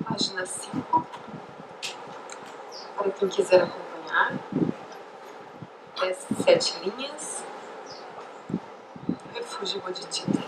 Página 5, para quem quiser acompanhar, 7 linhas, refúgio bodhicitta.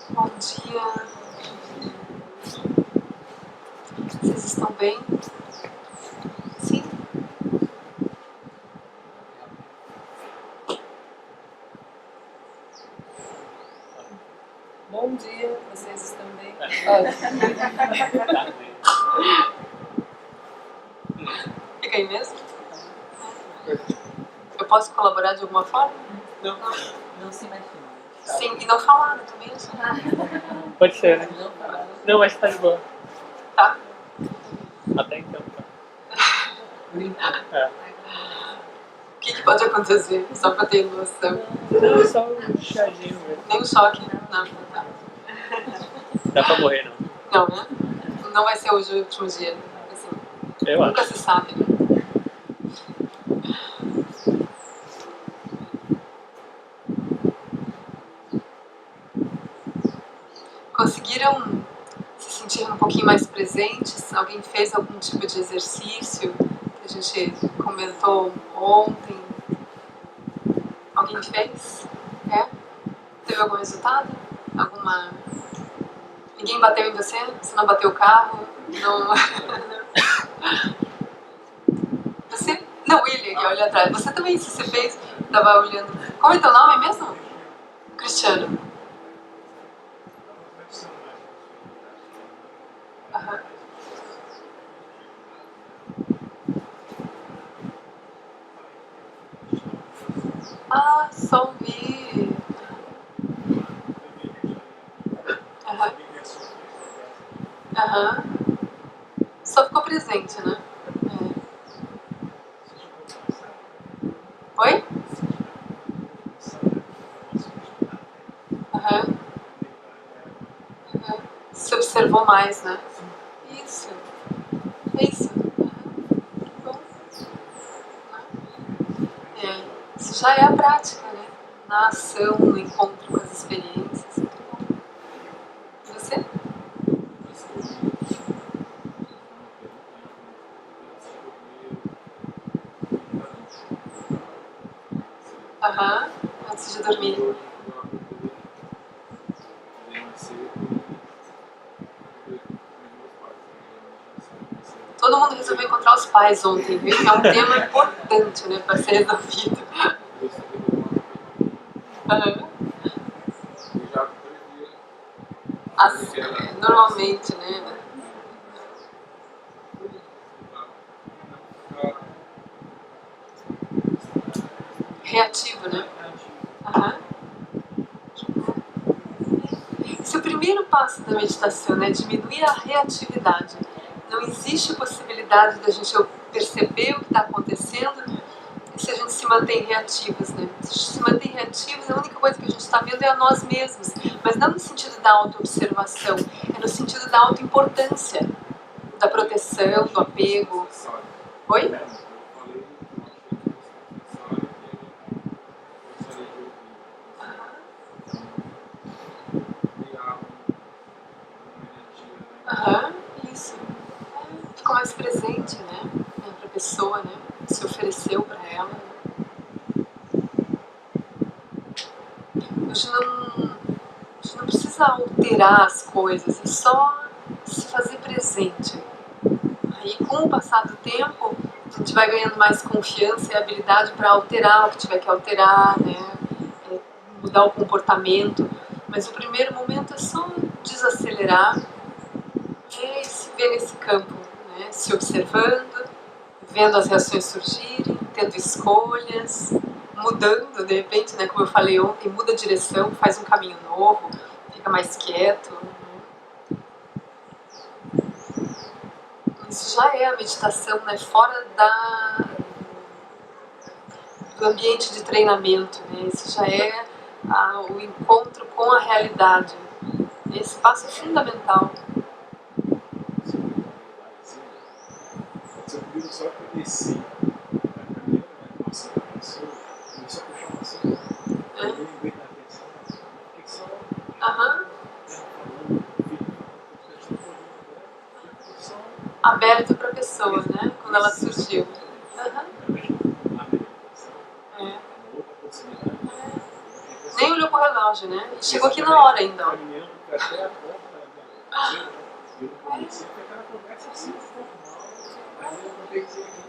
Bom dia. Vocês estão bem? Sim? Bom dia, vocês estão bem? Fica aí mesmo? Eu posso colaborar de alguma forma? Não se mexe. Sim, e não falar, né, também. Pode ser, né? Não falar. Não, mas tá de boa. Tá? Até então, tá. O que pode acontecer? Só pra ter noção. Não, é só um chazinho mesmo. Nem um choque? Não, tá. Dá pra morrer, não. Não, né? Não vai ser hoje o último dia. Assim, Eu nunca acho. se sabe, né? Conseguiram se sentir um pouquinho mais presentes? Alguém fez algum tipo de exercício que a gente comentou ontem? Alguém fez? É? Teve algum resultado? Alguma... Ninguém bateu em você? Você não bateu o carro? Não... Você? Não, William, que olha atrás. Você também, se você fez, estava olhando... Como é teu nome mesmo? Cristiano. Aham. Ah, só ouvi. Aham. Aham. Só ficou presente, né? É. Oi? Aham. Aham. Se observou mais, né? Isso. É isso. Aham. Bom. É. Isso já é a prática, né? Na ação, no encontro com as experiências. E você? Aham. Antes de dormir. Todo mundo resolveu encontrar os pais ontem, viu? Que é um tema importante, né? Para ser resolvido. Aham. Assim, normalmente, né? Reativo, né? Aham. Esse é o primeiro passo da meditação, né? Diminuir a reatividade. Não existe possibilidade da gente perceber o que está acontecendo se a gente se mantém reativos, né? Se a gente se mantém reativos, a única coisa que a gente está vendo é a nós mesmos. Mas não no sentido da auto-observação, é no sentido da auto-importância, da proteção, do apego. Oi? Aham, isso. Ficou mais presente, né? Para a pessoa, né? Se ofereceu para ela. A gente não precisa alterar as coisas, é só se fazer presente. Aí, com o passar do tempo, a gente vai ganhando mais confiança e habilidade para alterar o que tiver que alterar, né? Mudar o comportamento. Mas o primeiro momento é só desacelerar e se ver nesse campo, né? Se observando, vendo as reações surgirem, tendo escolhas, mudando, de repente, né, como eu falei ontem, muda a direção, faz um caminho novo, fica mais quieto. Isso já é a meditação, né? Fora do ambiente de treinamento, né? Isso já é o encontro com a realidade. Esse passo é fundamental. Se eu vivo só que eu desci, a primeira nossa pessoa, começou a puxar uma assunto, eu lembrei da atenção, fiquei só aberto para a pessoa, né? Quando ela surgiu. Nem olhou pro relógio, né? Chegou aqui na hora ainda. Caminhando até a porta, eu conheci aquela conversa assim, formal, aí eu não pensei aqui,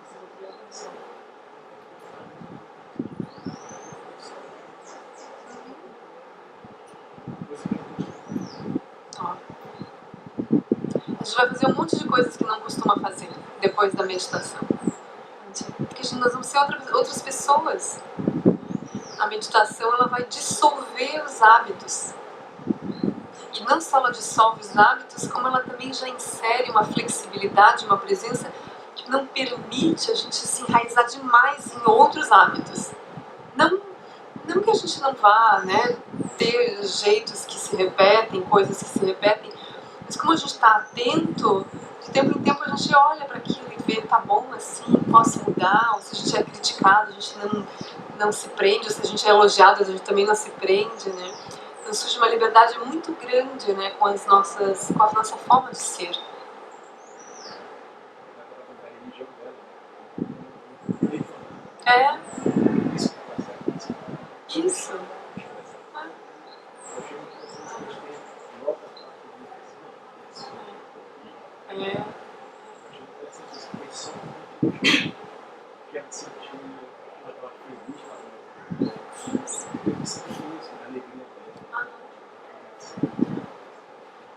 você não tem atenção. A gente vai fazer um monte de coisas que não costuma fazer depois da meditação. Porque nós vamos ser outras pessoas. A meditação ela vai dissolver os hábitos. E não só ela dissolve os hábitos, como ela também já insere uma flexibilidade, uma presença que não permite a gente se enraizar demais em outros hábitos. Não que a gente não vá, né, ter jeitos que se repetem, coisas que se repetem, mas como a gente está atento, de tempo em tempo a gente olha para aquilo e vê, tá bom assim, posso mudar, ou se a gente é criticado, a gente não se prende, ou se a gente é elogiado, a gente também não se prende, né? Então surge uma liberdade muito grande, né, com a nossa forma de ser. É. Isso. É.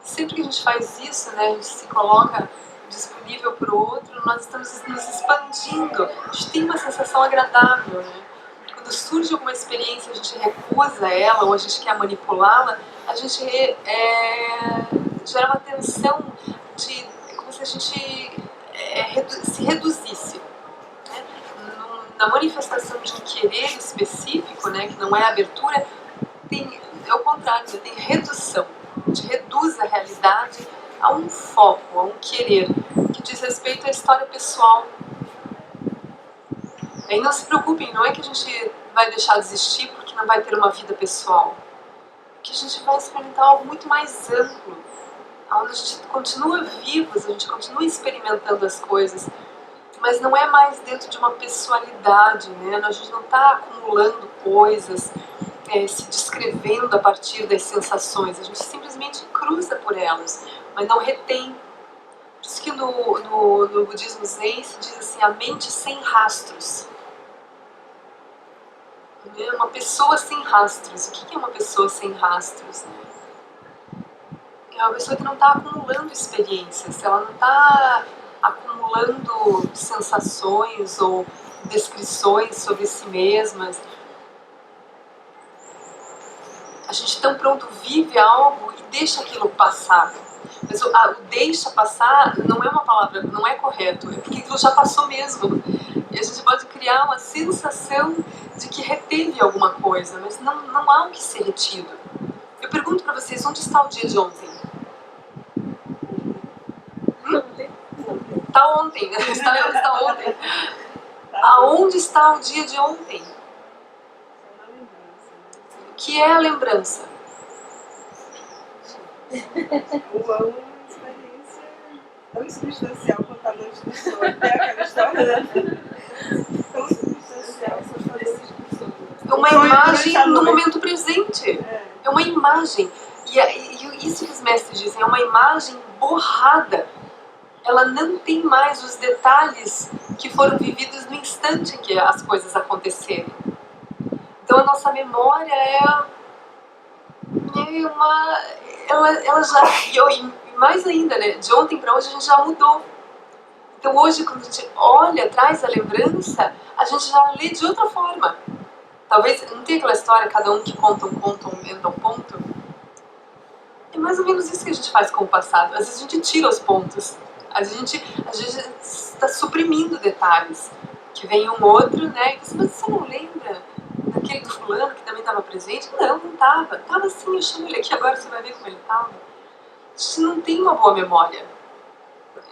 Sempre que a gente faz isso, né, a gente se coloca disponível para o outro, nós estamos nos expandindo. A gente tem uma sensação agradável, né? Quando surge alguma experiência, a gente recusa ela ou a gente quer manipulá-la, a gente gera uma tensão como se a gente se reduzisse. Né? Na manifestação de um querer específico, né, que não é abertura, é o contrário, tem redução. A gente reduz a realidade a um foco, a um querer, que diz respeito à história pessoal. E não se preocupem, não é que a gente vai deixar de existir porque não vai ter uma vida pessoal. Que a gente vai experimentar algo muito mais amplo, onde a gente continua vivos, a gente continua experimentando as coisas, mas não é mais dentro de uma pessoalidade, né? A gente não está acumulando coisas, se descrevendo a partir das sensações, a gente simplesmente cruza por elas, mas não retém. Por isso que no budismo zen se diz assim, a mente sem rastros. Uma pessoa sem rastros. O que é uma pessoa sem rastros? É uma pessoa que não está acumulando experiências, ela não está acumulando sensações ou descrições sobre si mesmas. A gente tão pronto vive algo e deixa aquilo passar. Mas o deixa passar não é uma palavra, não é correto, é porque aquilo já passou mesmo. E a gente pode criar uma sensação de que reteve alguma coisa, mas não há o que ser retido. Eu pergunto para vocês, onde está o dia de ontem? Está ontem, está ontem. Aonde está o dia de ontem? O que é a lembrança? Uma experiência tão substancial quanto a noite do sonho. É aquela história, né? Tão substancial, só fazer é uma imagem no momento presente. É uma imagem. E isso que os mestres dizem, é uma imagem borrada. Ela não tem mais os detalhes que foram vividos no instante em que as coisas aconteceram. Então a nossa memória ela já, e mais ainda, né, de ontem para hoje a gente já mudou. Então hoje quando a gente olha, traz a lembrança, a gente já lê de outra forma. Talvez, não tem aquela história, cada um que conta um conto, emenda um ponto? É mais ou menos isso que a gente faz com o passado. Às vezes a gente tira os pontos. A gente está suprimindo detalhes. Que vem um outro, né? E você, mas você não lembra daquele do fulano que também estava presente? Não, não estava. Estava sim, eu chamo ele aqui agora, você vai ver como ele estava. A gente não tem uma boa memória.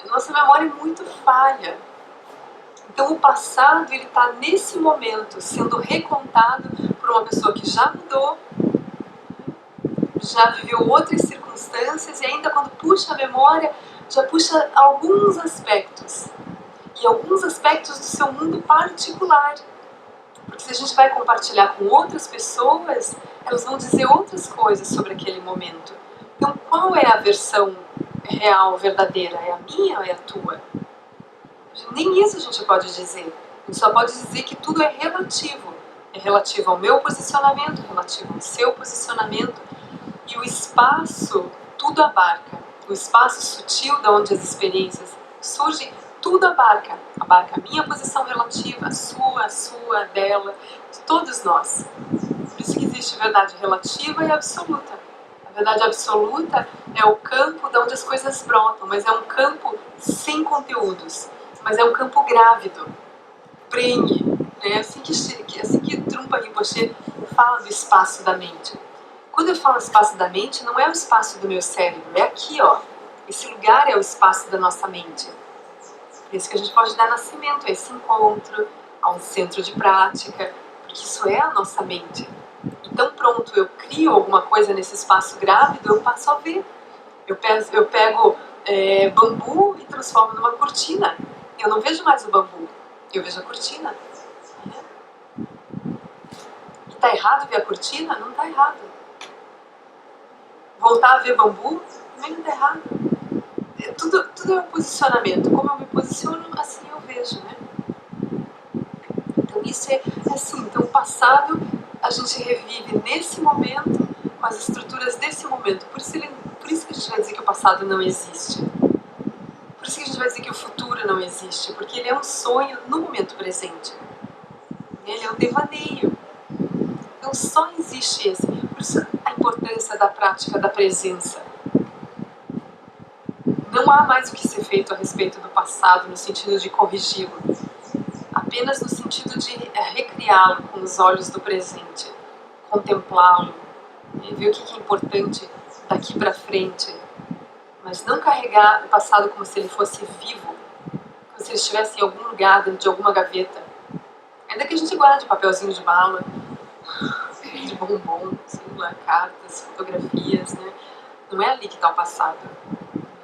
Nossa memória é muito falha. Então o passado, ele está nesse momento sendo recontado por uma pessoa que já mudou, já viveu outras circunstâncias e ainda quando puxa a memória, já puxa alguns aspectos. E alguns aspectos do seu mundo particular. Porque se a gente vai compartilhar com outras pessoas, elas vão dizer outras coisas sobre aquele momento. Então qual é a versão real, verdadeira? É a minha ou é a tua? Nem isso a gente pode dizer. A gente só pode dizer que tudo é relativo. É relativo ao meu posicionamento, relativo ao seu posicionamento. E o espaço, tudo abarca. O espaço sutil de onde as experiências surgem, tudo abarca. Abarca a minha posição relativa, a sua, dela, de todos nós. Por isso que existe verdade relativa e absoluta. A verdade absoluta é o campo de onde as coisas brotam, mas é um campo sem conteúdos. Mas é um campo grávido, prenhe. É assim que Trungpa Rinpoche fala do espaço da mente. Quando eu falo espaço da mente, não é o espaço do meu cérebro, é aqui, ó. Esse lugar é o espaço da nossa mente. Por isso que a gente pode dar nascimento a esse encontro, a um centro de prática, porque isso é a nossa mente. Então pronto, eu crio alguma coisa nesse espaço grávido, eu passo a ver. Eu pego bambu e transformo numa cortina. Eu não vejo mais o bambu, eu vejo a cortina. E está errado ver a cortina? Não está errado. Voltar a ver bambu? Também não está errado. Tudo é um posicionamento. Como eu me posiciono, assim eu vejo, né? Então isso é assim. Então o passado a gente revive nesse momento, com as estruturas desse momento. Por isso que a gente vai dizer que o passado não existe. Por isso que a gente vai dizer que o futuro não existe, porque ele é um sonho no momento presente. Ele é um devaneio. Então só existe esse. Por isso a importância da prática da presença. Não há mais o que ser feito a respeito do passado no sentido de corrigi-lo. Apenas no sentido de recriá-lo com os olhos do presente. Contemplá-lo. Ver o que é importante daqui para frente. Mas não carregar o passado como se ele fosse vivo, como se ele estivesse em algum lugar, dentro de alguma gaveta. Ainda que a gente guarde papelzinho de bala, de bombom, celular, cartas, fotografias, né? Não é ali que está o passado.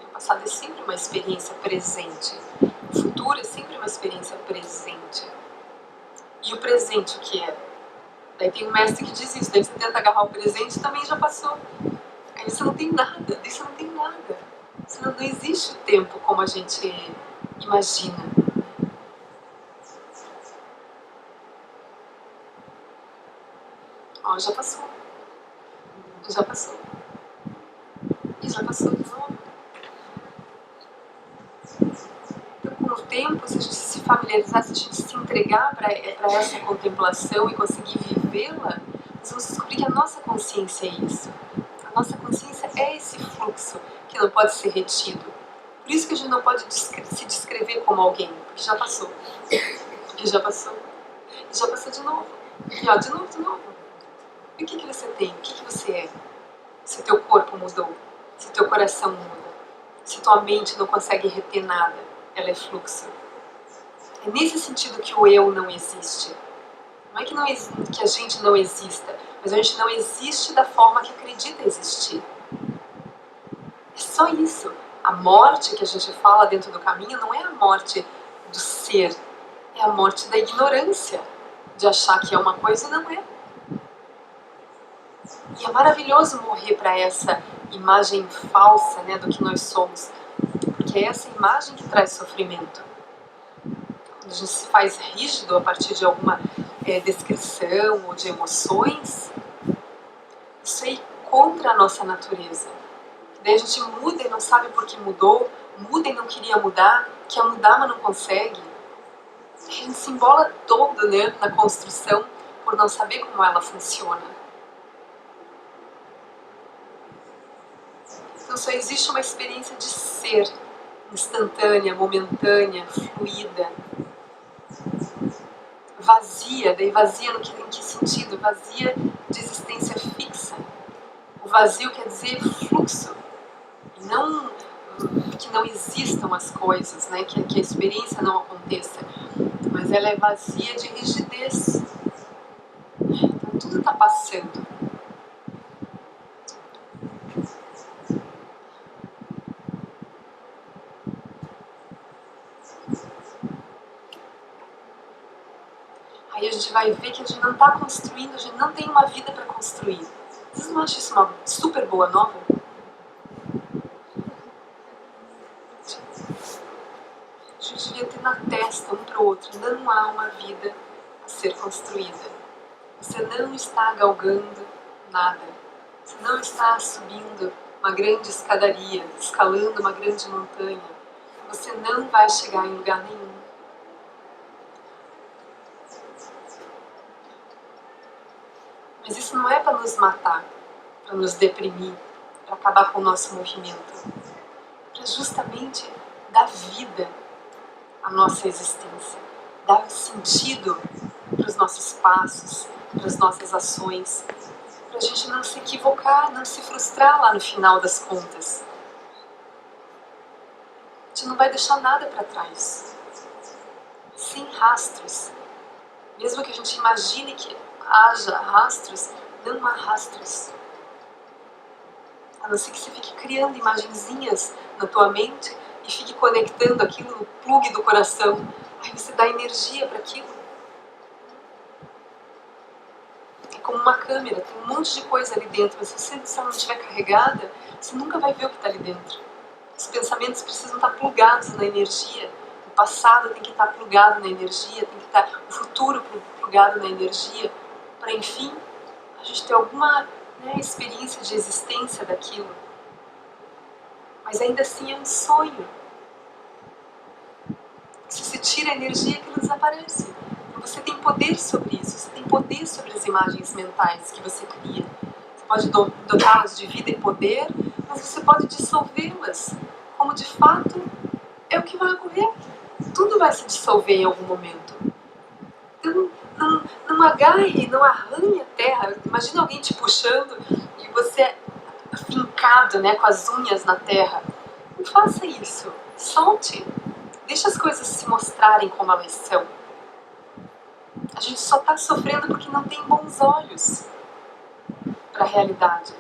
O passado é sempre uma experiência presente. O futuro é sempre uma experiência presente. E o presente, o que é? Daí tem um mestre que diz isso, daí você tenta agarrar o presente e também já passou. Aí você não tem nada, daí você não tem nada. Senão não existe o tempo como a gente imagina. Ó, já passou. Já passou. E já passou de novo. Então, com o tempo, se a gente se familiarizar, se a gente se entregar para essa contemplação e conseguir vivê-la, nós vamos descobrir que a nossa consciência é isso. A nossa consciência é esse fluxo que não pode ser retido. Por isso que a gente não pode se descrever como alguém, porque já passou. Porque já passou. E já passou de novo. E ó, de novo. E o que você tem? O que você é? Se teu corpo mudou, se teu coração muda, se tua mente não consegue reter nada, ela é fluxo. É nesse sentido que o eu não existe. Não é que a gente não exista, mas a gente não existe da forma que acredita existir. É só isso. A morte que a gente fala dentro do caminho não é a morte do ser, é a morte da ignorância, de achar que é uma coisa e não é. E é maravilhoso morrer para essa imagem falsa, né, do que nós somos, porque é essa imagem que traz sofrimento. Quando a gente se faz rígido a partir de alguma descrição ou de emoções, isso é contra a nossa natureza. Daí a gente muda e não sabe por que mudou, muda e não queria mudar, quer mudar mas não consegue. A gente se embola todo, né, na construção por não saber como ela funciona. Então só existe uma experiência de ser, instantânea, momentânea, fluida, vazia. Daí vazia em que sentido? Vazia de existência fixa. O vazio quer dizer fluxo, não que não existam as coisas, né? Que a experiência não aconteça, mas ela é vazia de rigidez. Então tudo está passando. Aí a gente vai ver que a gente não está construindo, a gente não tem uma vida para construir. Vocês não acham isso uma super boa nova? A gente devia ter na testa um para o outro. Não há uma vida a ser construída. Você não está galgando nada. Você não está subindo uma grande escadaria, escalando uma grande montanha. Você não vai chegar em lugar nenhum. Mas isso não é para nos matar, para nos deprimir, para acabar com o nosso movimento. É para justamente dar vida à nossa existência, dar sentido para os nossos passos, para as nossas ações, para a gente não se equivocar, não se frustrar lá no final das contas. A gente não vai deixar nada para trás, sem rastros. Mesmo que a gente imagine que haja rastros, não há rastros. A não ser que você fique criando imagenzinhas na tua mente e fique conectando aquilo no plug do coração. Aí você dá energia para aquilo. É como uma câmera, tem um monte de coisa ali dentro, mas se ela não estiver carregada, você nunca vai ver o que está ali dentro. Os pensamentos precisam estar plugados na energia. O passado tem que estar plugado na energia, tem que estar o futuro plugado na energia, para enfim a gente ter alguma experiência de existência daquilo. Mas ainda assim é um sonho. Se você tira a energia, aquilo desaparece. Você tem poder sobre isso, você tem poder sobre as imagens mentais que você cria. Você pode dotá-las de vida e poder, mas você pode dissolvê-las, como de fato é o que vai ocorrer. Tudo vai se dissolver em algum momento. Então, não agarre, não arranhe a terra. Imagina alguém te puxando e você fincado, com as unhas na terra. Não faça isso. Solte. Deixa as coisas se mostrarem como elas são. A gente só está sofrendo porque não tem bons olhos para a realidade.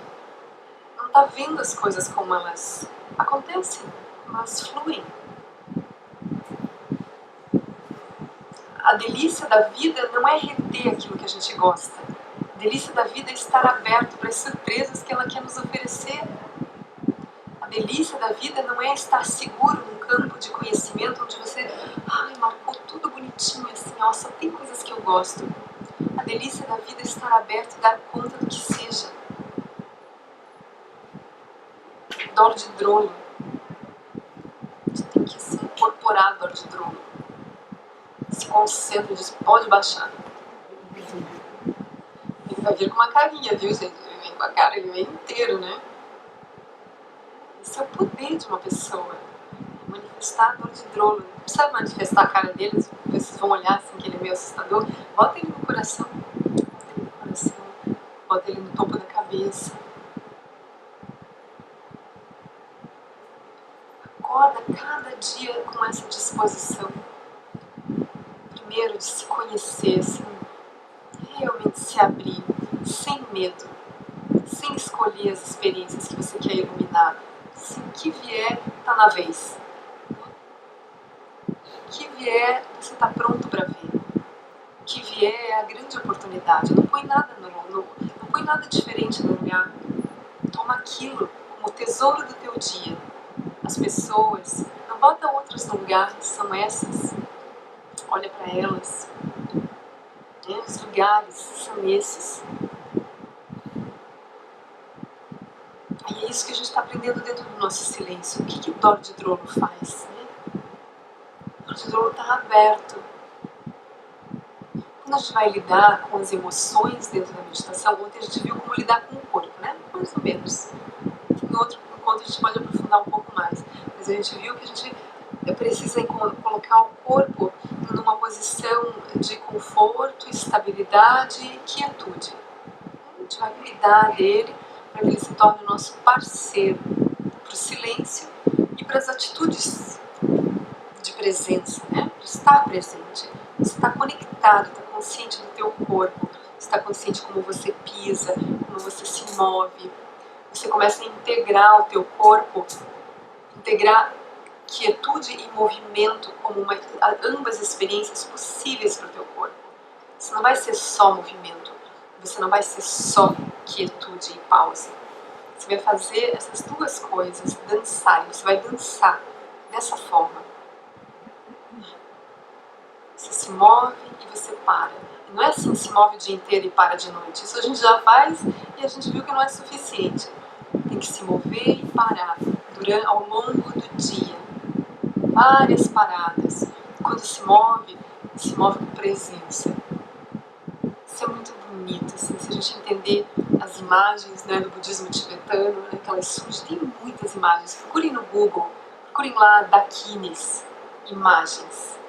Não está vendo as coisas como elas acontecem, como elas fluem. A delícia da vida não é reter aquilo que a gente gosta. A delícia da vida é estar aberto para as surpresas que ela quer nos oferecer. A delícia da vida não é estar seguro num campo de conhecimento onde você marcou tudo bonitinho, assim, só tem coisas que eu gosto. A delícia da vida é estar aberto e dar conta do que seja. Dor de drolo. Você tem que se incorporar a dor de drolo. Se concentra e diz, pode baixar. Ele vai vir com uma carinha, viu, gente? Ele vem com a cara, ele vem inteiro, né? Esse é o poder de uma pessoa. Manifestar a dor de drolo. Não precisa manifestar a cara deles, vocês vão olhar assim que ele é meio assustador. Bota ele no coração. Bota ele no coração. Bota ele no topo da cabeça. Acorda cada dia com essa disposição. Primeiro de se conhecer, assim, realmente se abrir, sem medo, sem escolher as experiências que você quer iluminar. Assim, o que vier, está na vez. O que vier, você está pronto para ver. O que vier é a grande oportunidade. Não põe nada não põe nada diferente no lugar. Toma aquilo como tesouro do teu dia. As pessoas, não bota outras no lugar, são essas. Olha para elas. Os lugares são esses. Aí é isso que a gente está aprendendo dentro do nosso silêncio. O que o dor de drolo faz? O dor de drolo está aberto. Quando a gente vai lidar com as emoções dentro da meditação, ontem a gente viu como lidar com o corpo, né? Mais ou menos. Em outro encontro a gente pode aprofundar um pouco mais. Mas a gente viu que a gente precisa colocar o corpo numa posição de conforto, estabilidade e quietude. A gente vai cuidar dele para que ele se torne o nosso parceiro para o silêncio e para as atitudes de presença, né? Para estar presente. Você está conectado, está consciente do teu corpo, está consciente como você pisa, como você se move. Você começa a integrar o teu corpo, integrar quietude e movimento como ambas experiências possíveis para o teu corpo. Você não vai ser só movimento, você não vai ser só quietude e pausa. Você vai fazer essas duas coisas, dançar, e você vai dançar dessa forma. Você se move e você para. E não é assim, se move o dia inteiro e para de noite. Isso a gente já faz e a gente viu que não é suficiente. Tem que se mover e parar ao longo do dia. Várias paradas. Quando se move com presença. Isso é muito bonito, assim, se a gente entender as imagens, né, do budismo tibetano, né, que elas surgem, tem muitas imagens. Procurem no Google, procurem lá dakinis, imagens,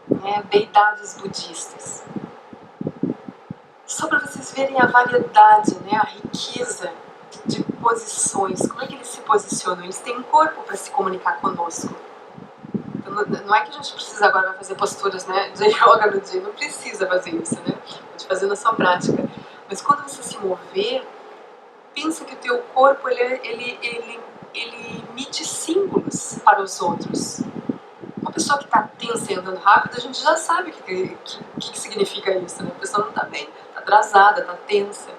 né, deidades budistas. Só para vocês verem a variedade, né, a riqueza de posições, como é que eles se posicionam? Eles têm um corpo para se comunicar conosco. Então, não é que a gente precisa agora fazer posturas, né, de yoga no dia, não precisa fazer isso, né? Pode fazer na sua prática. Mas quando você se mover, pensa que o teu corpo ele emite símbolos para os outros. Uma pessoa que está tensa e andando rápido, a gente já sabe o que significa isso, né? A pessoa não está bem, está atrasada, está tensa.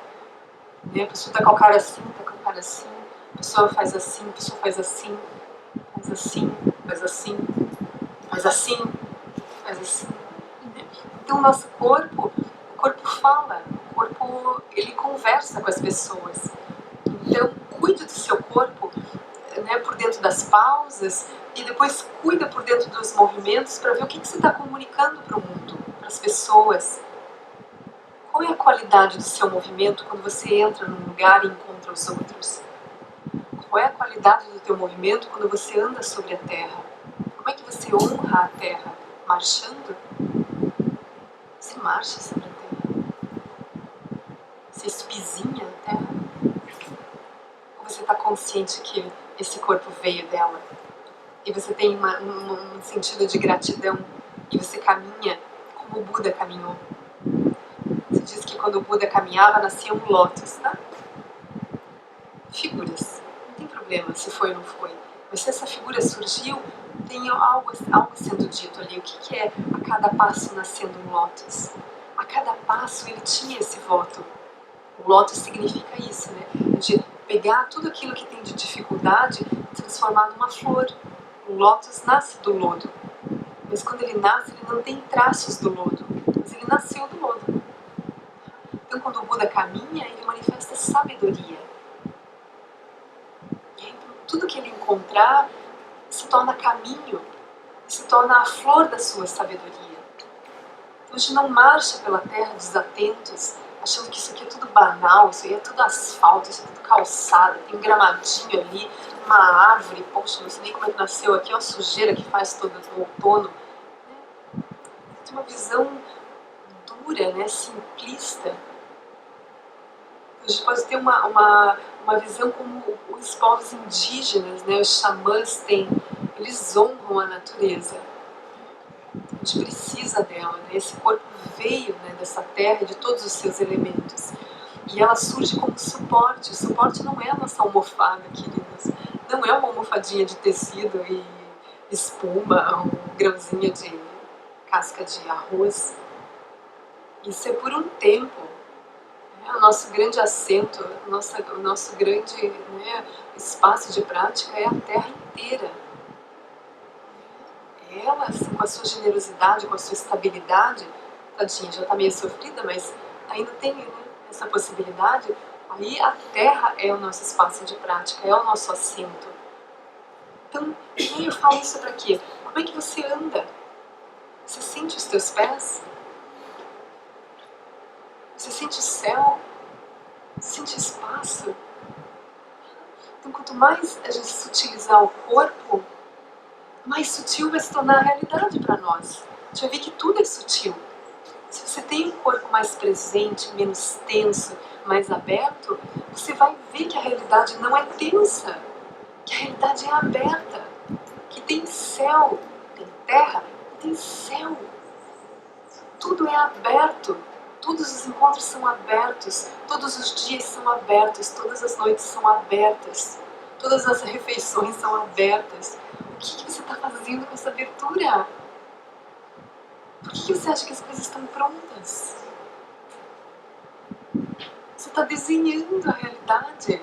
Né? A pessoa está com a cara assim, está com a cara assim. A pessoa faz assim, a pessoa faz assim, faz assim, faz assim, faz assim, faz assim. Então o nosso corpo, o corpo fala, o corpo ele conversa com as pessoas. Então cuide do seu corpo, né, por dentro das pausas e depois cuida por dentro dos movimentos para ver o que você está comunicando para o mundo, para as pessoas. Qual é a qualidade do seu movimento quando você entra num lugar e encontra os outros? Qual é a qualidade do teu movimento quando você anda sobre a terra? Como é que você honra a terra? Marchando? Você marcha sobre a terra? Você espizinha a terra? Ou você está consciente que esse corpo veio dela? E você tem um sentido de gratidão e você caminha como o Buda caminhou. Se diz que quando o Buda caminhava, nascia um lótus, tá? Figuras. Não tem problema se foi ou não foi. Mas se essa figura surgiu, tem algo sendo dito ali. O que é a cada passo nascendo um lótus? A cada passo ele tinha esse voto. O lótus significa isso, né? De pegar tudo aquilo que tem de dificuldade e transformar numa flor. O lótus nasce do lodo. Mas quando ele nasce, ele não tem traços do lodo. Mas ele nasceu do lodo. Então, quando o Buda caminha, ele manifesta sabedoria. E aí, tudo que ele encontrar se torna caminho, se torna a flor da sua sabedoria. Então, a gente não marcha pela terra desatentos, achando que isso aqui é tudo banal, isso aí é tudo asfalto, isso é tudo calçada, tem um gramadinho ali, uma árvore, poxa, não sei nem como é que nasceu aqui, uma sujeira que faz todo o outono. Tem uma visão dura, né, simplista. A gente pode ter uma visão como os povos indígenas, né, os xamãs têm. Eles honram a natureza. A gente precisa dela, né? Esse corpo veio, né, dessa terra, de todos os seus elementos. E ela surge como suporte. O suporte não é a nossa almofada, queridas. Não é uma almofadinha de tecido e espuma, um grãozinho de casca de arroz. Isso é por um tempo. O nosso grande assento, o nosso grande, né, espaço de prática é a terra inteira. Ela, assim, com a sua generosidade, com a sua estabilidade, tadinha, já está meio sofrida, mas ainda tem, né, essa possibilidade. Aí a terra é o nosso espaço de prática, é o nosso assento. Então, eu falo isso para quê? Como é que você anda? Você sente os teus pés? Você sente o céu? Sente espaço? Então, quanto mais a gente sutilizar o corpo, mais sutil vai se tornar a realidade para nós. A gente vai ver que tudo é sutil. Se você tem um corpo mais presente, menos tenso, mais aberto, você vai ver que a realidade não é tensa, que a realidade é aberta, que tem céu, tem terra, tem céu. Tudo é aberto, todos os encontros são abertos, todos os dias são abertos, todas as noites são abertas, todas as refeições são abertas. O que você está fazendo com essa abertura? Por que você acha que as coisas estão prontas? Você está desenhando a realidade.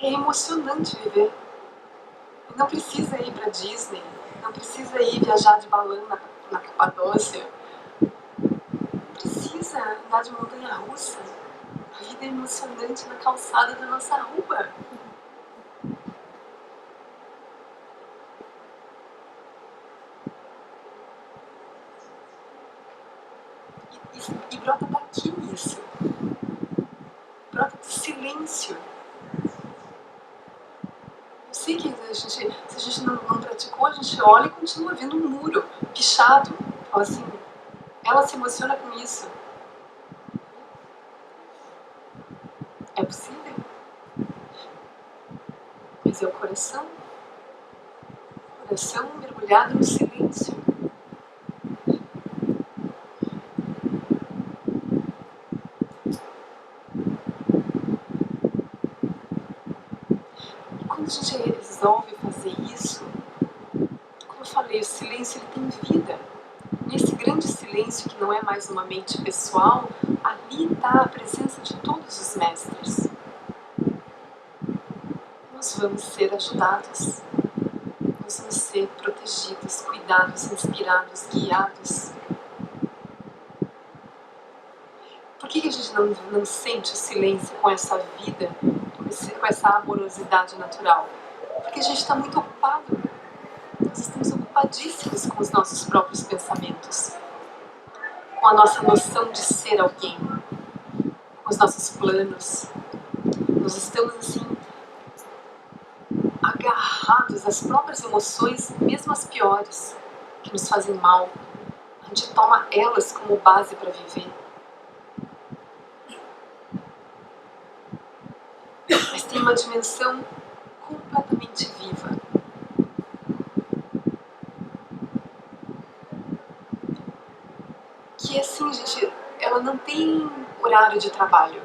É emocionante viver. Não precisa ir para Disney, não precisa ir viajar de balão na Capadócia. Não precisa andar de montanha-russa. A vida é emocionante na calçada da nossa rua. E brota daqui isso. Brota do silêncio. Eu sei que se a gente não praticou, a gente olha e continua vendo um muro pichado. Fala assim, ela se emociona com isso. É possível. Mas é o coração. O coração mergulhado no silêncio. E quando a gente resolve fazer isso, como eu falei, o silêncio ele tem vida. Nesse grande silêncio que não é mais uma mente pessoal, ali está a presença de todos os mestres. Nós vamos ser ajudados, nós vamos ser protegidos, cuidados, inspirados, guiados. Por que a gente não sente o silêncio com essa vida, com essa amorosidade natural? Porque a gente está muito ocupado. Nós estamos ocupadíssimos com os nossos próprios pensamentos, com a nossa noção de ser alguém, com os nossos planos. Nós estamos assim, agarrados às próprias emoções, mesmo as piores, que nos fazem mal. A gente toma elas como base para viver. Mas tem uma dimensão completamente viva. Que assim, gente, ela não tem horário de trabalho,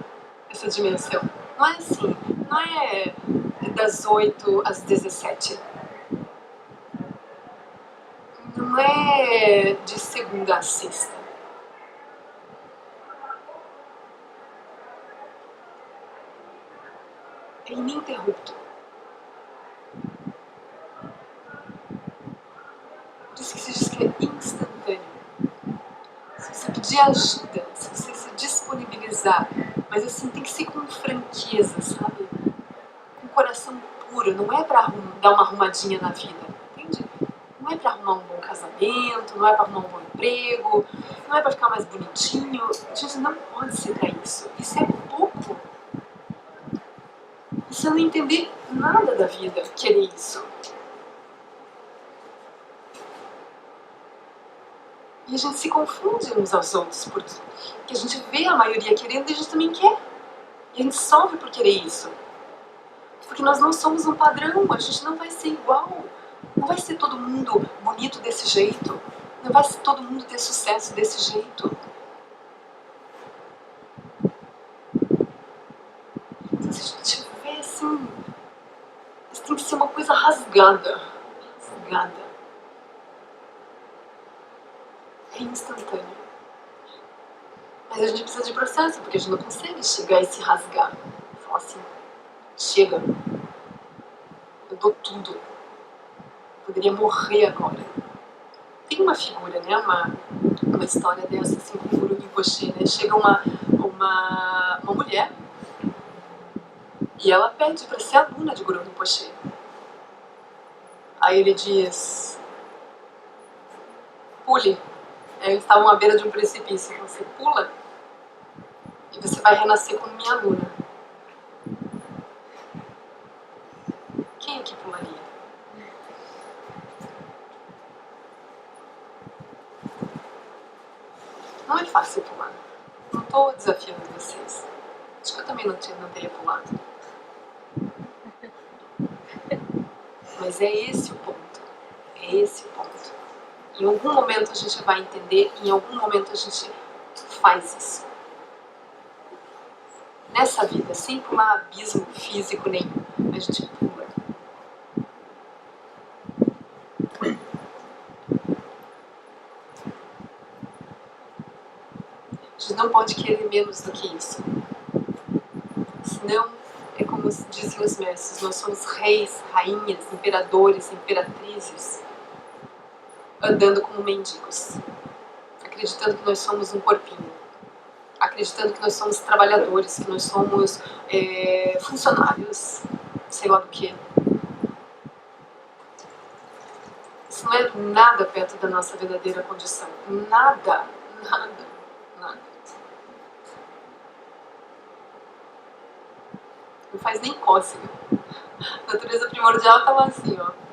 essa dimensão. Não é assim, não é das 8 às 17. Não é de segunda a sexta. É ininterrupto. Por isso que se diz que é instantâneo. Se você pedir ajuda, se você se disponibilizar, mas assim, tem que ser com franqueza, sabe? Com coração puro, não é pra dar uma arrumadinha na vida, entende? Não é pra arrumar um bom casamento, não é pra arrumar um bom emprego, não é pra ficar mais bonitinho. Gente, não pode ser pra isso. Isso é pouco. Isso é não entender nada da vida, querer isso. E a gente se confunde uns aos outros, porque a gente vê a maioria querendo e a gente também quer. E a gente sofre por querer isso. Porque nós não somos um padrão, a gente não vai ser igual. Não vai ser todo mundo bonito desse jeito. Não vai ser todo mundo ter sucesso desse jeito. Então se a gente tiver assim, isso tem que ser uma coisa rasgada. Rasgada. É instantâneo. Mas a gente precisa de processo, porque a gente não consegue chegar e se rasgar. Falar assim, chega, eu dou tudo. Eu poderia morrer agora. Tem uma figura, né, uma história dessa, assim, com o Guru Rinpoche, né? Chega uma mulher e ela pede para ser aluna de Guru Rinpoche. Aí ele diz, pule, Eles estavam à beira de um precipício. Você pula e você vai renascer como minha aluna. Quem é que pularia? Não é fácil pular. Não estou desafiando vocês. Acho que eu também não teria pulado. Mas é esse o ponto. É esse o ponto. Em algum momento a gente vai entender, em algum momento a gente faz isso. Nessa vida, sem pular abismo físico nenhum, a gente pula. A gente não pode querer menos do que isso. Senão, é como dizem os mestres, nós somos reis, rainhas, imperadores, imperatrizes, andando como mendigos, acreditando que nós somos um corpinho, acreditando que nós somos trabalhadores, que nós somos funcionários, sei lá do que. Isso não é nada perto da nossa verdadeira condição. Nada, nada, nada. Não faz nem cócega. A natureza primordial estava assim, ó.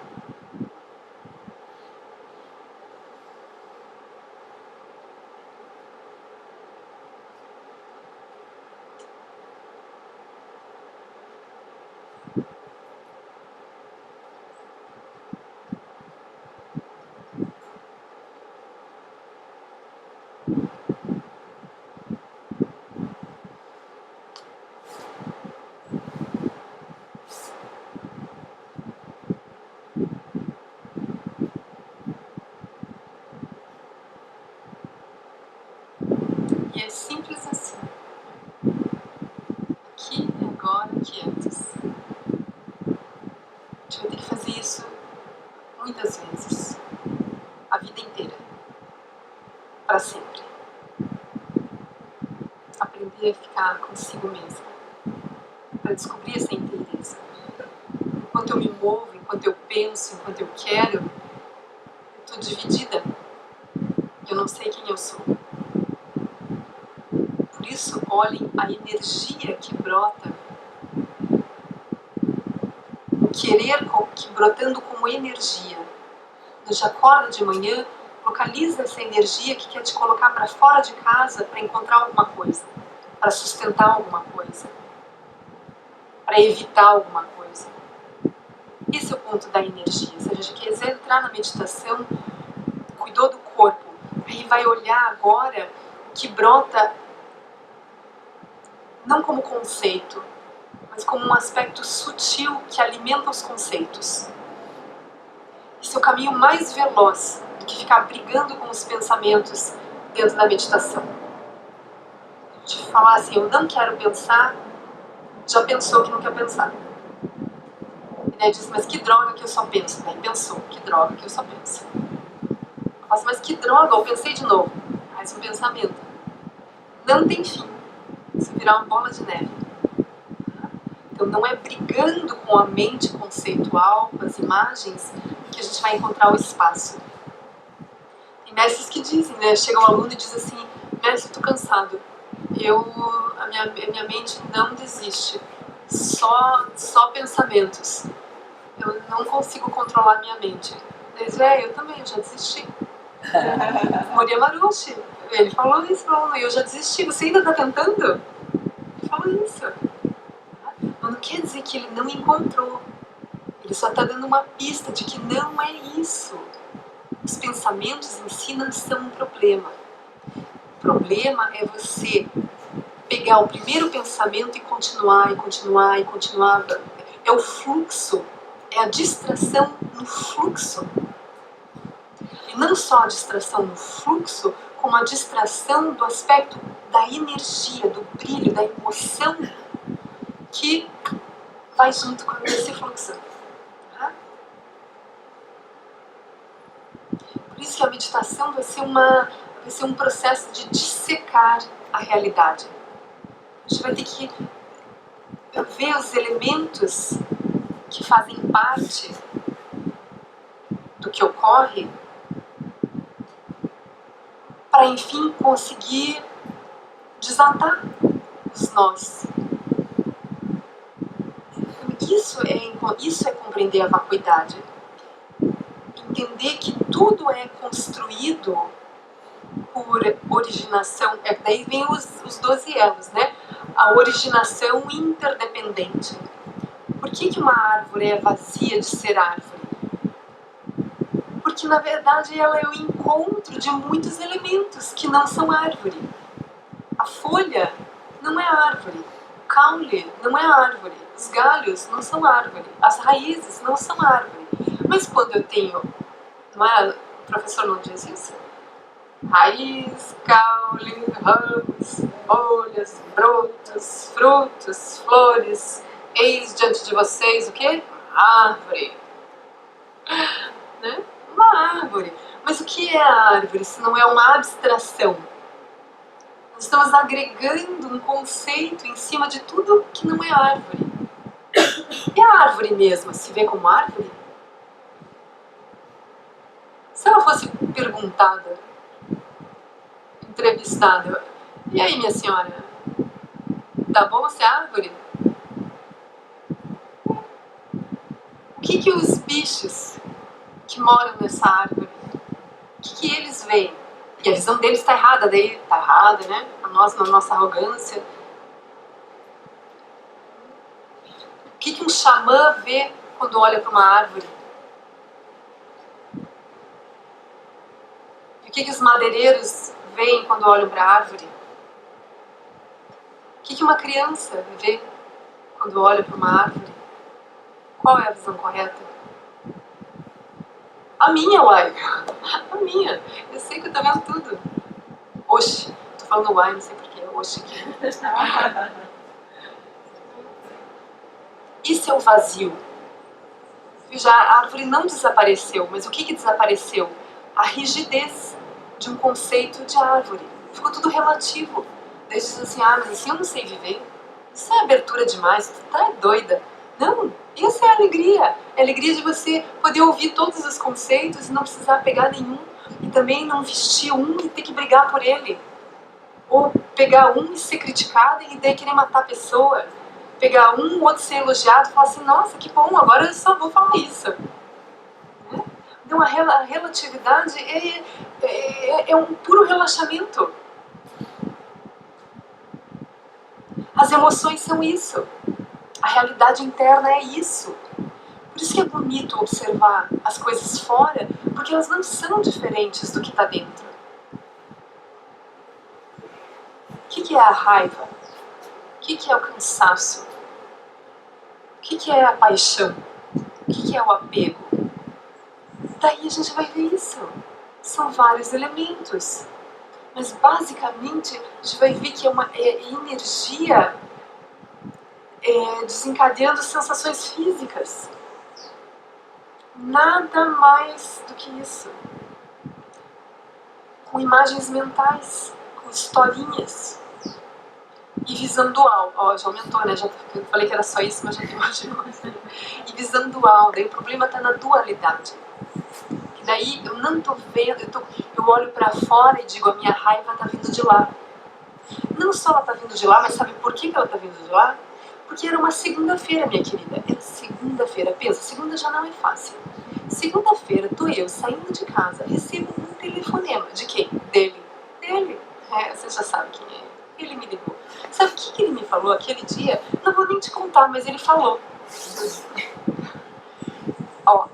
E é simples assim. Aqui e agora, quietos. A gente vai ter que fazer isso muitas vezes. A vida inteira. Para sempre. Aprender a ficar consigo mesmo. Para descobrir essa inteireza. Enquanto eu me movo, enquanto eu penso, enquanto eu quero, eu estou dividida. Eu não sei quem eu sou. Por isso, olhem a energia que brota. O querer que brotando como energia. Quando já acorda de manhã, localiza essa energia que quer te colocar para fora de casa para encontrar alguma coisa, para sustentar alguma coisa, para evitar alguma coisa. Esse é o ponto da energia. Se a gente quiser entrar na meditação, cuidou do corpo, aí vai olhar agora o que brota não como conceito, mas como um aspecto sutil que alimenta os conceitos. Esse é o caminho mais veloz do que ficar brigando com os pensamentos dentro da meditação. De falar assim, eu não quero pensar, já pensou que não quer pensar. E daí diz, mas que droga que eu só penso. Daí pensou, que droga que eu só penso. Eu faço, mas que droga, eu pensei de novo. Mais um pensamento. Não tem fim. Isso virar uma bola de neve. Então não é brigando com a mente conceitual, com as imagens, que a gente vai encontrar o espaço. Tem mestres que dizem, né? Chega um aluno e diz assim, mestre, estou cansado. A minha mente não desiste. Só pensamentos. Eu não consigo controlar minha mente. Ele diz, eu também, eu já desisti. Moria Marushi, ele falou isso, eu já desisti. Você ainda está tentando? Ele falou isso. Mas não quer dizer que ele não encontrou. Ele só está dando uma pista de que não é isso. Os pensamentos em si não são um problema. O problema é você pegar o primeiro pensamento e continuar, e continuar, e continuar. É o fluxo, é a distração no fluxo. E não só a distração no fluxo, como a distração do aspecto da energia, do brilho, da emoção que vai junto com esse fluxo. Por isso que a meditação vai ser um processo de dissecar a realidade. A gente vai ter que ver os elementos que fazem parte do que ocorre para enfim conseguir desatar os nós. Isso é compreender a vacuidade. Entender que tudo é construído por originação, daí vem os 12 elos, né? A originação interdependente. Por que uma árvore é vazia de ser árvore? Porque na verdade ela é o encontro de muitos elementos que não são árvore. A folha não é árvore, o caule não é árvore, os galhos não são árvore, as raízes não são árvore. Mas quando eu tenho, não é? O professor não diz isso? Raiz, caule, ramos, folhas, brotos, frutos, flores, eis diante de vocês o quê? Árvore. Né? Uma árvore. Mas o que é a árvore se não é uma abstração? Nós estamos agregando um conceito em cima de tudo que não é árvore. E a árvore mesma se vê como árvore? Se ela fosse perguntada, entrevistada, e aí, minha senhora, tá bom ser árvore? O que os bichos que moram nessa árvore, o que eles veem? E a visão deles está errada, daí está errada, né? Nós, na nossa arrogância. O que um xamã vê quando olha para uma árvore? E o que os madeireiros veem quando olham para a árvore? O que uma criança vê quando olha para uma árvore? Qual é a visão correta? A minha, uai. A minha. Eu sei que eu tô vendo tudo. Oxi. Tô falando uai, não sei porquê. Oxi aqui. Isso é o vazio. Já a árvore não desapareceu, mas o que desapareceu? A rigidez de um conceito de árvore. Ficou tudo relativo. Daí diz assim, mas assim eu não sei viver. Isso é abertura demais, tu tá doida. Não, isso é alegria. É a alegria de você poder ouvir todos os conceitos e não precisar pegar nenhum. E também não vestir um e ter que brigar por ele. Ou pegar um e ser criticado e daí querer matar a pessoa. Pegar um, o outro ser elogiado e falar assim, nossa, que bom, agora eu só vou falar isso. Né? Então a relatividade é um puro relaxamento. As emoções são isso. A realidade interna é isso. Por isso que é bonito observar as coisas fora, porque elas não são diferentes do que está dentro. O que é a raiva? O que é o cansaço? O que é a paixão? O que é o apego? Daí a gente vai ver isso. São vários elementos. Mas basicamente a gente vai ver que é uma energia desencadeando sensações físicas. Nada mais do que isso. Com imagens mentais, com historinhas. E visão dual. Ó, já aumentou, né? Eu falei que era só isso, mas já tem mais coisa. E visão dual. Daí o problema está na dualidade. Que daí eu não estou vendo, eu olho para fora e digo, a minha raiva está vindo de lá. Não só ela está vindo de lá, mas sabe por que ela está vindo de lá? Porque era uma segunda-feira, minha querida. Era segunda-feira. Pensa, segunda já não é fácil. Segunda-feira, tô eu saindo de casa, recebo um telefonema. De quem? Dele. Você já sabe quem é. Ele me ligou. Sabe o que ele me falou aquele dia? Não vou nem te contar, mas ele falou. Ó,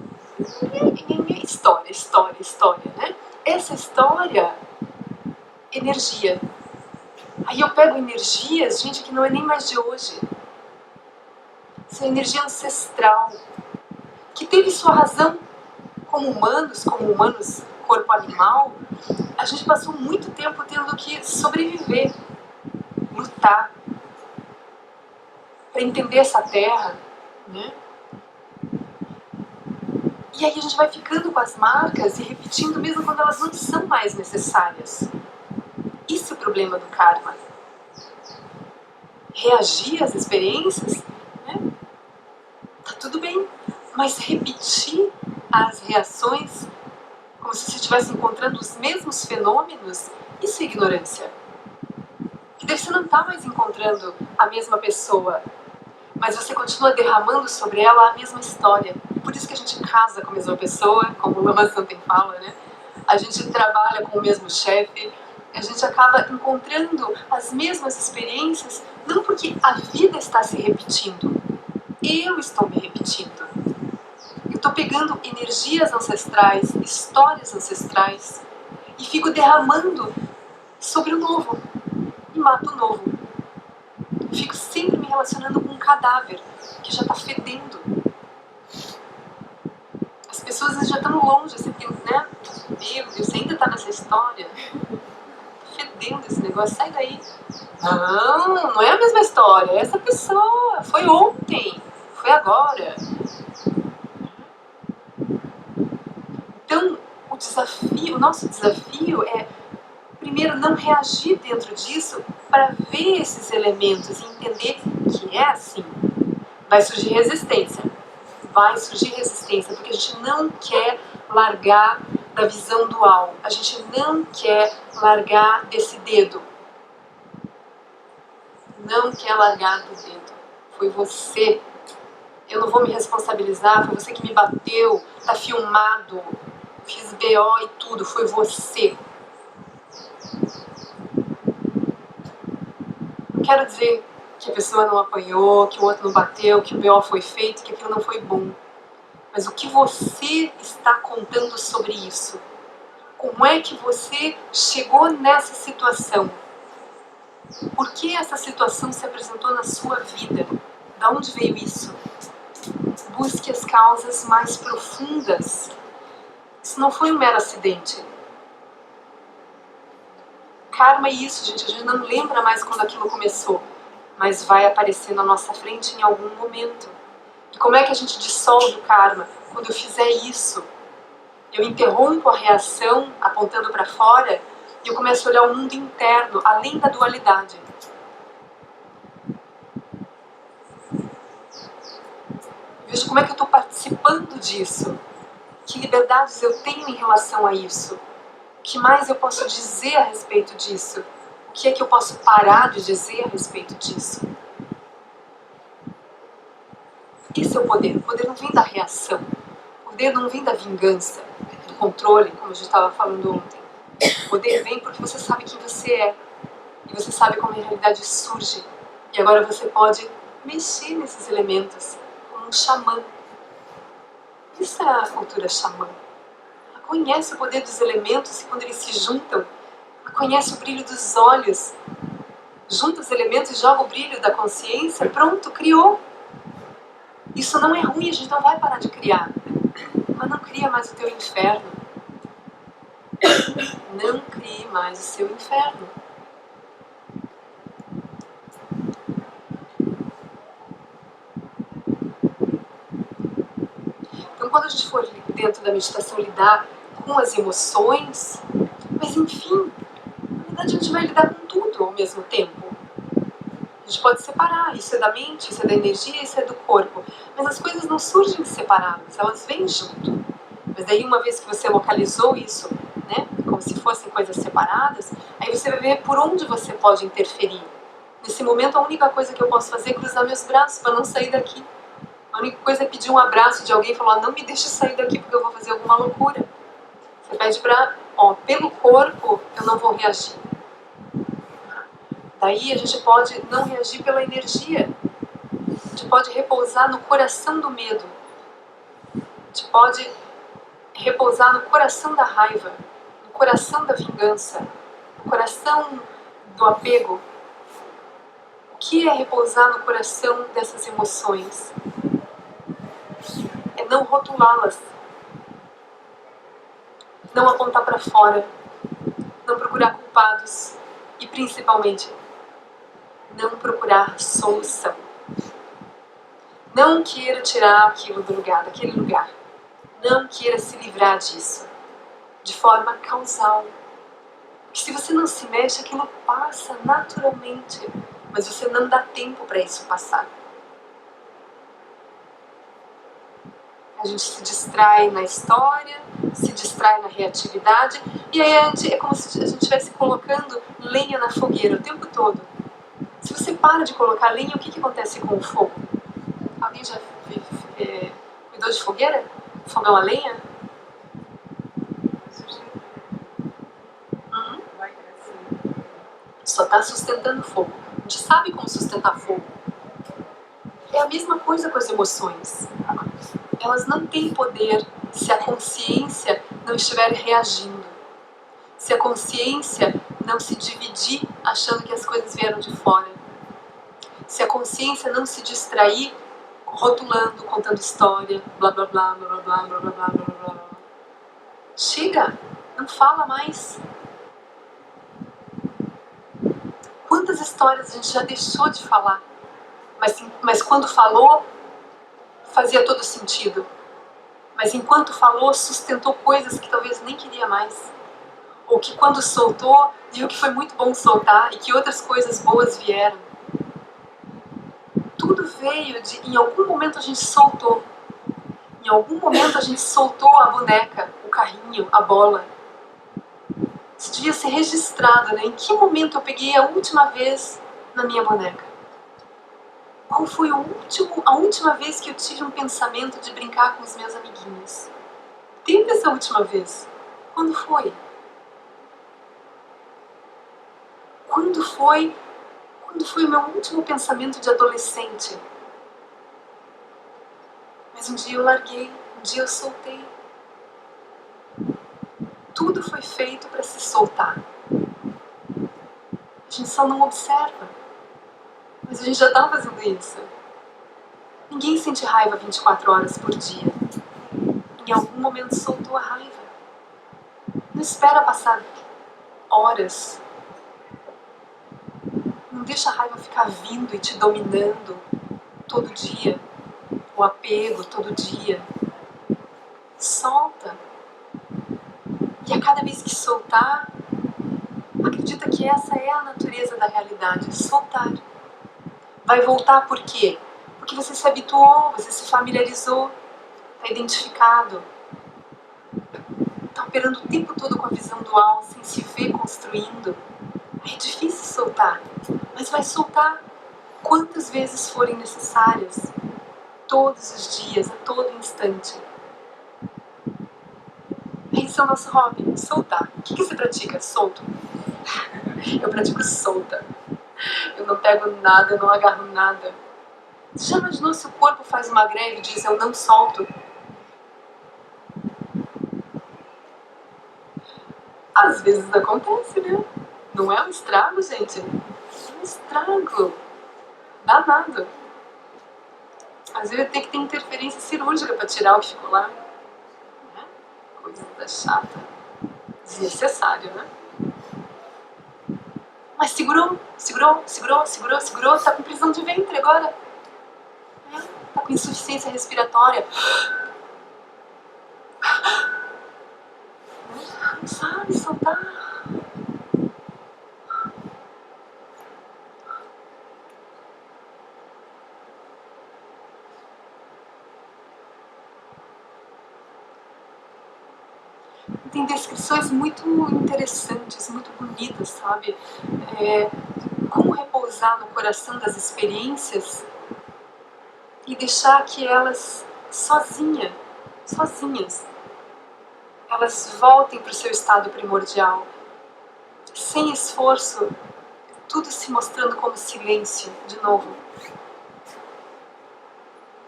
história, né? Essa história, energia. Aí eu pego energias, gente, que não é nem mais de hoje. Isso é energia ancestral, que teve sua razão como humanos, corpo animal. A gente passou muito tempo tendo que sobreviver, lutar, para entender essa terra, né? E aí a gente vai ficando com as marcas e repetindo mesmo quando elas não são mais necessárias. Isso é o problema do karma. Reagir às experiências, né? Tá tudo bem, mas repetir as reações como se você estivesse encontrando os mesmos fenômenos, Isso é ignorância. Que daí você não está mais encontrando a mesma pessoa, mas você continua derramando sobre ela a mesma história. Por isso que a gente casa com a mesma pessoa, como o Lama Santen fala, né? A gente trabalha com o mesmo chefe, a gente acaba encontrando as mesmas experiências, não porque a vida está se repetindo, eu estou me repetindo. Eu estou pegando energias ancestrais, histórias ancestrais, e fico derramando sobre o novo, e mato o novo. Eu fico sempre me relacionando com um cadáver que já está fedendo. As pessoas já estão longe, assim, porque, né? Meu Deus, você ainda está nessa história? Fedendo esse negócio, sai daí. Não, não é a mesma história, é essa pessoa, foi ontem, foi agora. Então, o nosso desafio é, primeiro, não reagir dentro disso para ver esses elementos e entender que é assim. Vai surgir resistência, porque a gente não quer largar da visão dual, a gente não quer largar desse dedo. Não quer largar do dedo. Foi você. Eu não vou me responsabilizar, foi você que me bateu, tá filmado, fiz BO e tudo, foi você. Não quero dizer que a pessoa não apanhou, que o outro não bateu, que o BO foi feito, que aquilo não foi bom. Mas o que você está contando sobre isso? Como é que você chegou nessa situação? Por que essa situação se apresentou na sua vida? Da onde veio isso? Busque as causas mais profundas. Isso não foi um mero acidente. Karma é isso, gente. A gente não lembra mais quando aquilo começou, mas vai aparecer na nossa frente em algum momento. E como é que a gente dissolve o karma? Quando eu fizer isso, eu interrompo a reação apontando para fora e eu começo a olhar o mundo interno, além da dualidade. Veja como é que eu estou participando disso. Que liberdades eu tenho em relação a isso. O que mais eu posso dizer a respeito disso? O que é que eu posso parar de dizer a respeito disso? Esse é o poder. O poder não vem da reação. O poder não vem da vingança, do controle, como a gente estava falando ontem. O poder vem porque você sabe quem você é. E você sabe como a realidade surge. E agora você pode mexer nesses elementos como um xamã. Isso é a cultura xamã. Ela conhece o poder dos elementos e quando eles se juntam, ela conhece o brilho dos olhos. Junta os elementos e joga o brilho da consciência, pronto, criou. Isso não é ruim, a gente não vai parar de criar. Mas não cria mais o teu inferno. Não crie mais o seu inferno. Então, quando a gente for dentro da meditação lidar com as emoções, mas enfim, na verdade a gente vai lidar com tudo ao mesmo tempo. A gente pode separar, isso é da mente, isso é da energia, isso é do corpo. Mas as coisas não surgem separadas, elas vêm junto. Mas daí uma vez que você localizou isso, né, como se fossem coisas separadas, aí você vai ver por onde você pode interferir. Nesse momento a única coisa que eu posso fazer é cruzar meus braços para não sair daqui. A única coisa é pedir um abraço de alguém e falar, não me deixe sair daqui porque eu vou fazer alguma loucura. Você pede para, pelo corpo eu não vou reagir. Daí a gente pode não reagir pela energia. A gente pode repousar no coração do medo. A gente pode repousar no coração da raiva, no coração da vingança, no coração do apego. O que é repousar no coração dessas emoções? É não rotulá-las, não apontar para fora, não procurar culpados e, principalmente, não procurar solução. Não queira tirar aquilo do lugar, daquele lugar. Não queira se livrar disso, de forma causal. Porque se você não se mexe, aquilo passa naturalmente, mas você não dá tempo para isso passar. A gente se distrai na história, se distrai na reatividade, e aí é como se a gente estivesse colocando lenha na fogueira o tempo todo. Se você para de colocar lenha, o que acontece com o fogo? Alguém já cuidou de fogueira? Fogão a lenha? Vai crescendo. Só está sustentando fogo. A gente sabe como sustentar fogo. É a mesma coisa com as emoções. Elas não têm poder se a consciência não estiver reagindo. Se a consciência não se dividir achando que as coisas vieram de fora. Se a consciência não se distrair rotulando, contando história, blá blá blá blá blá blá blá blá blá blá blá. Chega, não fala mais. Quantas histórias a gente já deixou de falar, mas quando falou, fazia todo sentido. Mas enquanto falou, sustentou coisas que talvez nem queria mais. Ou que quando soltou, viu que foi muito bom soltar e que outras coisas boas vieram. Tudo veio de, em algum momento a gente soltou. Em algum momento a gente soltou a boneca, o carrinho, a bola. Isso devia ser registrado, né? Em que momento eu peguei a última vez na minha boneca? Qual foi a última vez que eu tive um pensamento de brincar com os meus amiguinhos? Teve essa última vez? Quando foi? Quando foi o meu último pensamento de adolescente? Mas um dia eu larguei, um dia eu soltei. Tudo foi feito para se soltar. A gente só não observa. Mas a gente já está fazendo isso. Ninguém sente raiva 24 horas por dia. Em algum momento soltou a raiva. Não espera passar horas. Não deixa a raiva ficar vindo e te dominando todo dia. O apego todo dia. Solta. E a cada vez que soltar, acredita que essa é a natureza da realidade. Soltar. Vai voltar por quê? Porque você se habituou, você se familiarizou, está identificado. Está operando o tempo todo com a visão dual, sem se ver construindo. É difícil soltar, mas vai soltar quantas vezes forem necessárias. Todos os dias, a todo instante. Esse é o nosso hobby, soltar. O que você pratica? Solto. Eu pratico solta. Eu não pego nada, eu não agarro nada. Você já imaginou se o corpo faz uma greve e diz eu não solto? Às vezes acontece, né? Não é um estrago, gente. É um estrago. Danado. Às vezes tem que ter interferência cirúrgica para tirar o que ficou lá. Coisa chata. Desnecessário, né? Mas segurou, tá com prisão de ventre agora. Tá com insuficiência respiratória. Não sabe soltar. Tem descrições muito interessantes, muito bonitas, sabe? Como repousar no coração das experiências e deixar que elas sozinhas, elas voltem para o seu estado primordial, sem esforço, tudo se mostrando como silêncio, de novo.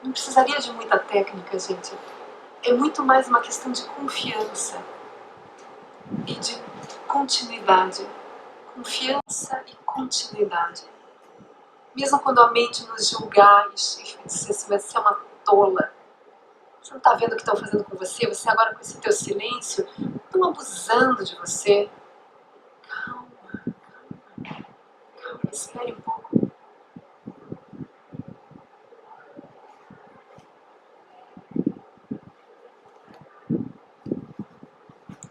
Não precisaria de muita técnica, gente. É muito mais uma questão de confiança e de continuidade. Confiança e continuidade. Mesmo quando a mente nos julgar e dizer assim, você é uma tola. Você não está vendo o que estão fazendo com você? Você agora com esse teu silêncio, estão abusando de você. Calma, espere um pouco.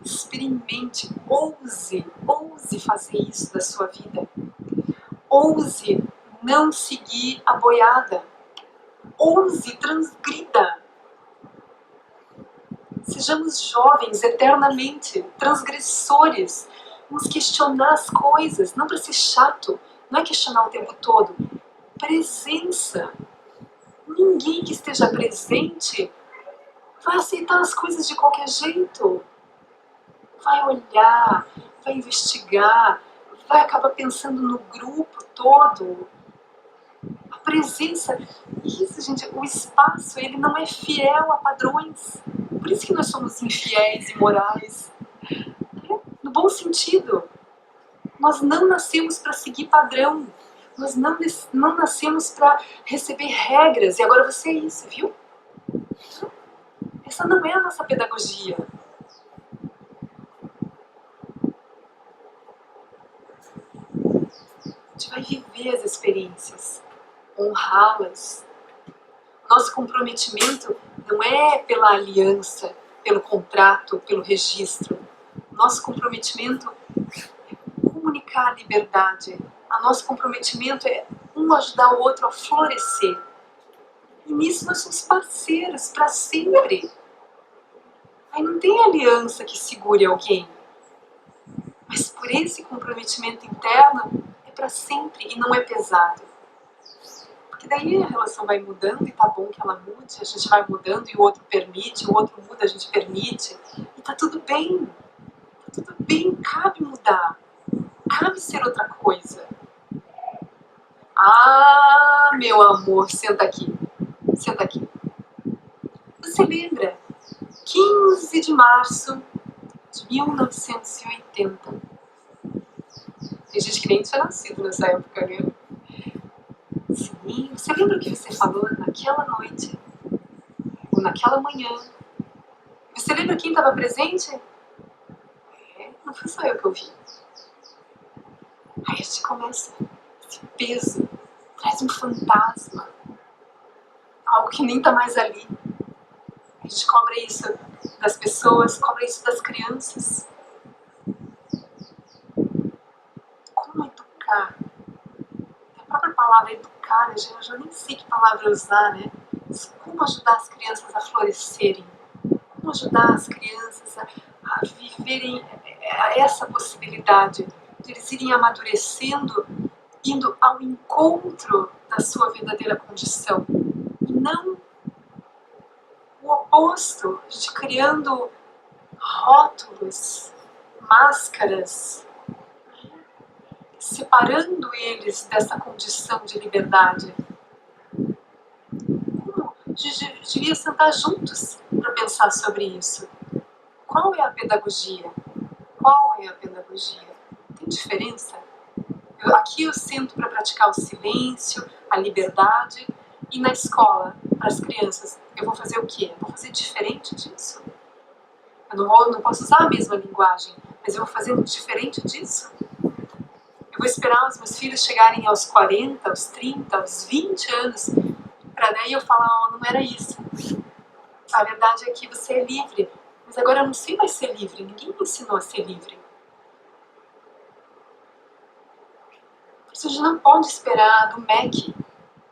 Experimente, ouse fazer isso da sua vida. Ouse não seguir a boiada. Ouse, transgrida. sejamos jovens eternamente, transgressores. Vamos questionar as coisas, não para ser chato, não é questionar o tempo todo. Presença. Ninguém que esteja presente vai aceitar as coisas de qualquer jeito. Vai olhar, vai investigar, vai acabar pensando no grupo todo. A presença, isso, gente, o espaço, ele não é fiel a padrões. Por isso que nós somos infiéis, imorais. No bom sentido. Nós não nascemos para seguir padrão. Nós não nascemos para receber regras. E agora você é isso, viu? Essa não é a nossa pedagogia. A gente vai viver as experiências, honrá-las. Nosso comprometimento não é pela aliança, pelo contrato, pelo registro. Nosso comprometimento é comunicar a liberdade. O nosso comprometimento é um ajudar o outro a florescer. E nisso nós somos parceiros para sempre. Aí não tem aliança que segure alguém. Mas por esse comprometimento interno é para sempre e não é pesado. Porque daí a relação vai mudando e tá bom que ela mude, a gente vai mudando e o outro permite, o outro muda, a gente permite. E tá tudo bem. Tá tudo bem, cabe mudar. Cabe ser outra coisa. Ah, meu amor, senta aqui. Senta aqui. Você lembra? 15 de março de 1980. Tem gente que nem tinha nascido nessa época, né? Sim, você lembra o que você falou naquela noite? Ou naquela manhã? Você lembra quem estava presente? É, não foi só eu que ouvi. Aí a gente começa, esse peso traz um fantasma, algo que nem está mais ali. A gente cobra isso das pessoas, cobra isso das crianças. Como educar? A própria palavra educar, eu já nem sei que palavra usar, né? Mas como ajudar as crianças a florescerem? Como ajudar as crianças a viverem essa possibilidade de eles irem amadurecendo, indo ao encontro da sua verdadeira condição e não o oposto, a gente criando rótulos, máscaras, separando eles dessa condição de liberdade. Como? A gente devia sentar juntos para pensar sobre isso. Qual é a pedagogia? Qual é a pedagogia? Tem diferença? Aqui eu sento para praticar o silêncio, a liberdade, e na escola, para as crianças, eu vou fazer o quê? Eu vou fazer diferente disso? Eu não posso usar a mesma linguagem, mas eu vou fazer diferente disso? Eu vou esperar os meus filhos chegarem aos 40, aos 30, aos 20 anos, para daí eu falar, oh, não era isso. A verdade é que você é livre, mas agora eu não sei mais ser livre, ninguém me ensinou a ser livre. Por isso a gente não pode esperar do MEC,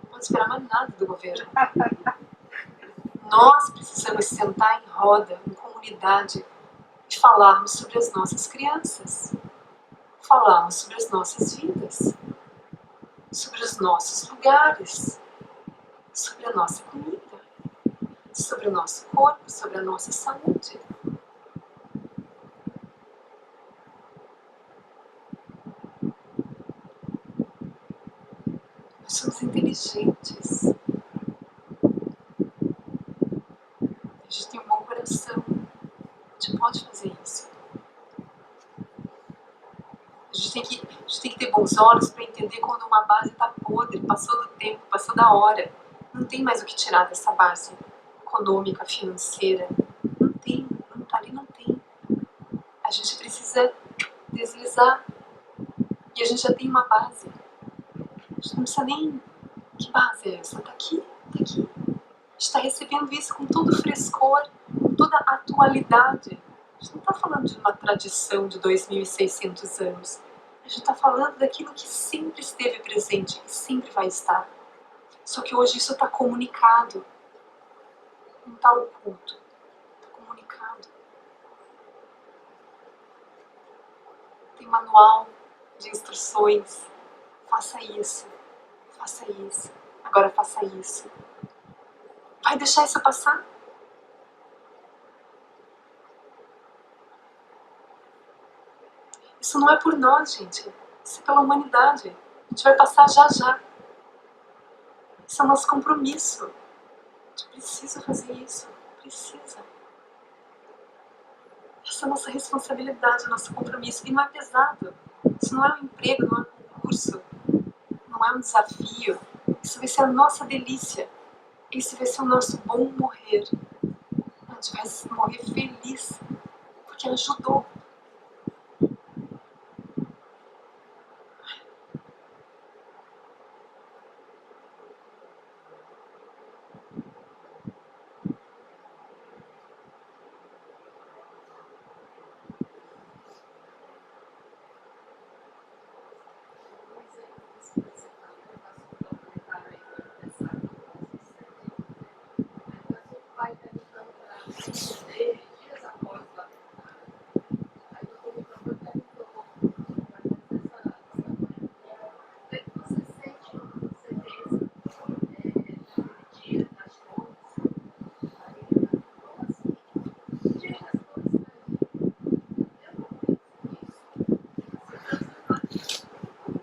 não pode esperar mais nada do governo. Nós precisamos sentar em roda, em comunidade, e falarmos sobre as nossas crianças, falarmos sobre as nossas vidas, sobre os nossos lugares, sobre a nossa comida, sobre o nosso corpo, sobre a nossa saúde. Nós somos inteligentes. A gente tem um bom coração. A gente pode fazer isso. A gente tem que ter bons olhos para entender quando uma base está podre, passou do tempo, passou da hora. Não tem mais o que tirar dessa base econômica, financeira. Não tem, não tá ali, não tem. A gente precisa deslizar. E a gente já tem uma base. A gente não precisa nem... Que base é essa? Tá aqui, tá aqui. A gente está recebendo isso com todo frescor, com toda atualidade. A gente não está falando de uma tradição de 2.600 anos. A gente está falando daquilo que sempre esteve presente, que sempre vai estar. Só que hoje isso está comunicado. Não está oculto. Está comunicado. tem manual de instruções. Faça isso, agora faça isso. Vai deixar isso passar? Isso não é por nós, gente. Isso é pela humanidade. A gente vai passar já já. Isso é o nosso compromisso. A gente precisa fazer isso. Precisa. Essa é a nossa responsabilidade, o nosso compromisso. E não é pesado. Isso não é um emprego, não é um concurso. Não é um desafio. Isso vai ser a nossa delícia. Esse vai ser o nosso bom morrer. A gente vai morrer feliz. Porque ajudou.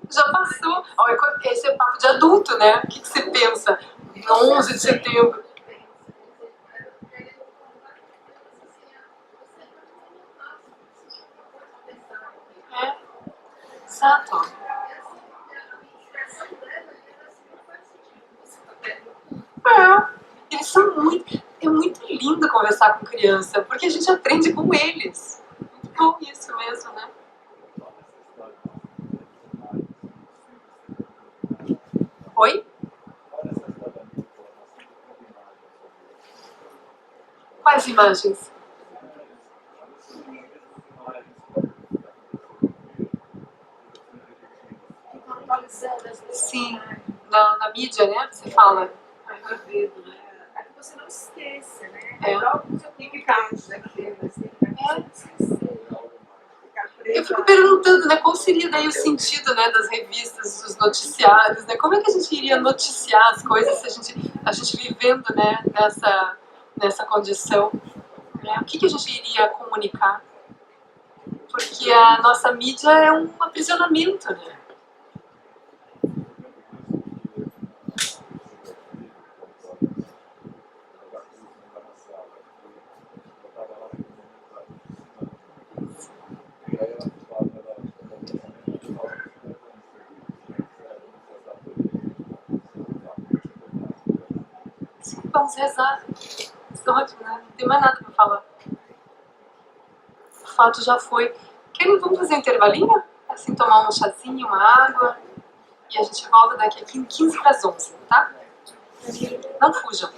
Já passou. Olha, esse é papo de adulto, né? O que você pensa? 11 de setembro. É, exato. Eles são muito... É muito lindo conversar com criança, porque a gente aprende com eles. Muito bom isso mesmo, né? Oi? Quais imagens? Sim, na mídia, né? Você fala. Para que você não esqueça, né? É. Logo que eu tenho casos daquilo, assim, para não esquecer. Eu fico perguntando, né, qual seria daí o sentido, né, das revistas, dos noticiários, né? Como é que a gente iria noticiar as coisas se a gente vivendo, né, nessa condição? Né? O que a gente iria comunicar? Porque a nossa mídia é um aprisionamento, né? Vamos rezar. Isso é ótimo, né? Não tem mais nada pra falar. O fato já foi. Querem, vamos fazer um intervalinho? Assim, tomar um chazinho, uma água. E a gente volta daqui a 15 para as 11, tá? Não fujam.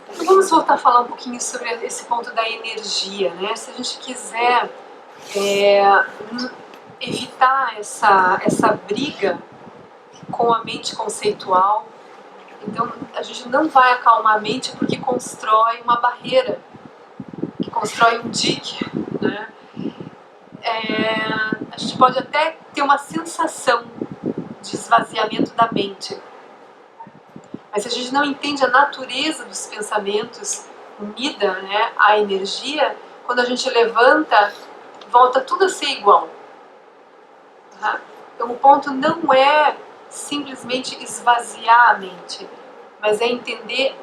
Então vamos voltar a falar um pouquinho sobre esse ponto da energia, né? Se a gente quiser evitar essa briga com a mente conceitual, então a gente não vai acalmar a mente porque constrói uma barreira, que constrói um dique, né? A gente pode até ter uma sensação de esvaziamento da mente, mas se a gente não entende a natureza dos pensamentos unida, né, à energia, quando a gente levanta, volta tudo a ser igual. Tá? Então o ponto não é simplesmente esvaziar a mente, mas é entender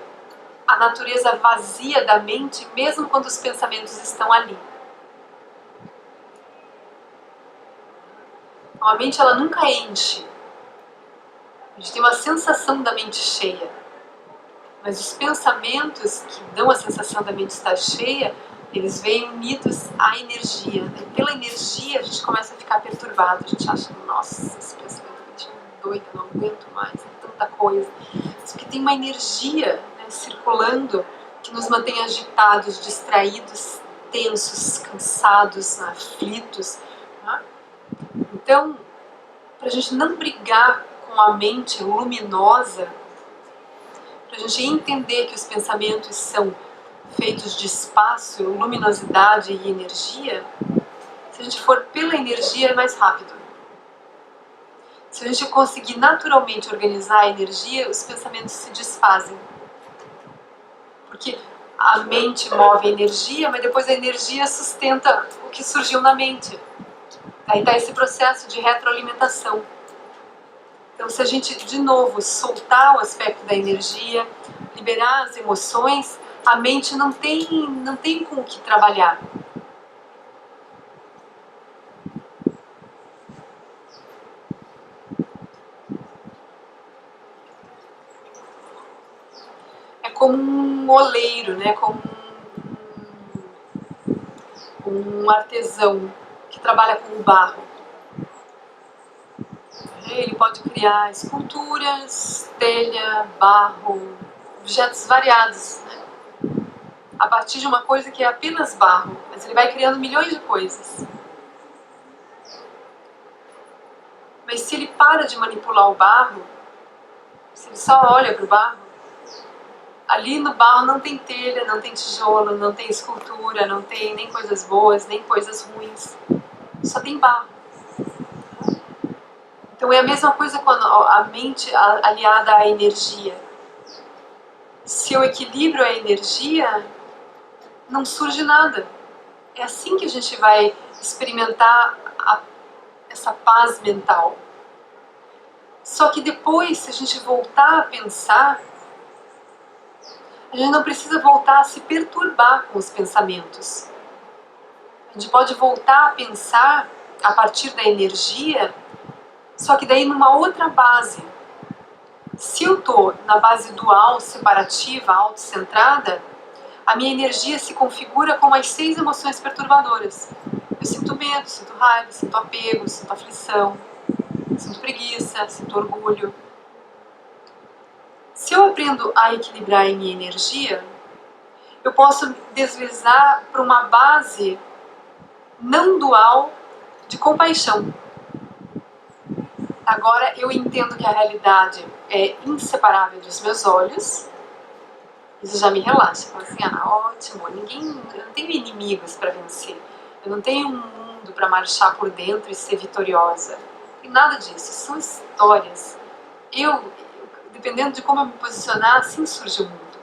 a natureza vazia da mente, mesmo quando os pensamentos estão ali. Então, a mente ela nunca enche. A gente tem uma sensação da mente cheia. Mas os pensamentos que dão a sensação da mente estar cheia, eles vêm unidos à energia. E pela energia a gente começa a ficar perturbado. A gente acha, nossa, esse pensamento me deixa doida, não aguento mais, é tanta coisa. Só que tem uma energia, né, circulando que nos mantém agitados, distraídos, tensos, cansados, aflitos. Né? Então, para a gente não brigar com a mente luminosa, para para a gente entender que os pensamentos são feitos de espaço, luminosidade e energia, se a gente for pela energia é mais rápido. Se a gente conseguir naturalmente organizar a energia, os pensamentos se desfazem. Porque a mente move a energia, mas depois a energia sustenta o que surgiu na mente. Aí está esse processo de retroalimentação. Então, se a gente, de novo, soltar o aspecto da energia, liberar as emoções, a mente não tem com o que trabalhar. É como um oleiro, né? Como um artesão que trabalha com o barro. Ele pode criar esculturas, telha, barro, objetos variados, né? A partir de uma coisa que é apenas barro, mas ele vai criando milhões de coisas. Mas se ele para de manipular o barro, se ele só olha para o barro, ali no barro não tem telha, não tem tijolo, não tem escultura, não tem nem coisas boas, nem coisas ruins. Só tem barro. Então é a mesma coisa com a mente aliada à energia. Se eu equilibro a energia, não surge nada. É assim que a gente vai experimentar essa paz mental. Só que depois, se a gente voltar a pensar, a gente não precisa voltar a se perturbar com os pensamentos. A gente pode voltar a pensar a partir da energia, só que daí numa outra base. Se eu estou na base dual, separativa, autocentrada, a minha energia se configura com as 6 emoções perturbadoras. Eu sinto medo, sinto raiva, sinto apego, sinto aflição, sinto preguiça, sinto orgulho. Se eu aprendo a equilibrar em minha energia, eu posso deslizar para uma base não dual de compaixão. Agora eu entendo que a realidade é inseparável dos meus olhos. Isso já me relaxa. Falo assim, ótimo, eu não tenho inimigos para vencer. Eu não tenho um mundo para marchar por dentro e ser vitoriosa. Não tem nada disso, são histórias. Dependendo de como eu me posicionar, assim surge o mundo.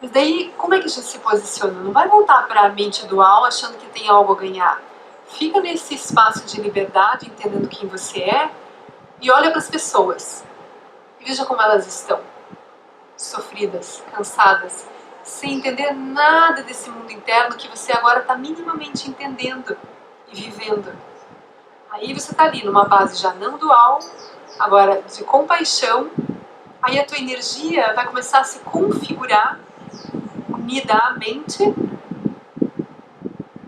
Mas daí, como é que a gente se posiciona? Não vai voltar para a mente dual achando que tem algo a ganhar. Fica nesse espaço de liberdade, entendendo quem você é, e olha para as pessoas. E veja como elas estão. Sofridas, cansadas, sem entender nada desse mundo interno que você agora está minimamente entendendo e vivendo. Aí você está ali numa base já não dual, agora de compaixão, aí a tua energia vai começar a se configurar, unida à mente,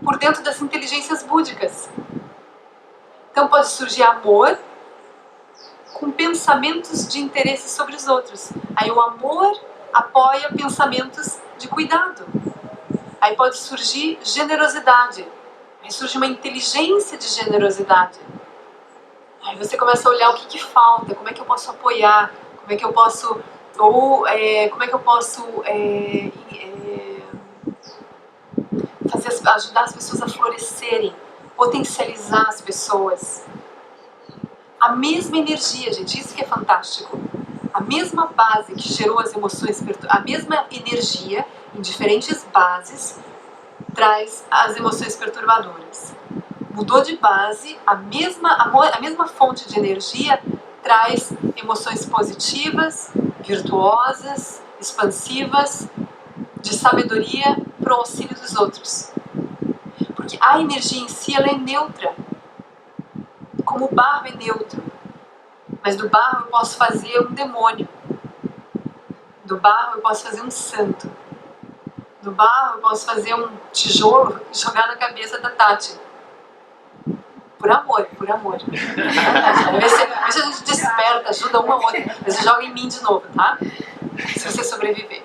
por dentro das inteligências búdicas. Então pode surgir amor com pensamentos de interesse sobre os outros. Aí o amor apoia pensamentos de cuidado. Aí pode surgir generosidade. Aí surge uma inteligência de generosidade. Aí você começa a olhar o que falta, como é que eu posso apoiar, como é que eu posso ajudar as pessoas a florescerem, potencializar as pessoas. A mesma energia, gente, isso que é fantástico. A mesma base que gerou as emoções, a mesma energia, em diferentes bases, traz as emoções perturbadoras. Mudou de base, a mesma fonte de energia traz emoções positivas, virtuosas, expansivas, de sabedoria para o auxílio dos outros. Porque a energia em si, ela é neutra. Como o barro é neutro. Mas do barro eu posso fazer um demônio. Do barro eu posso fazer um santo. Do barro eu posso fazer um tijolo e jogar na cabeça da Tati. Por amor, por amor. Vê se a gente desperta, ajuda uma ou outra. Mas joga em mim de novo, tá? Se você sobreviver.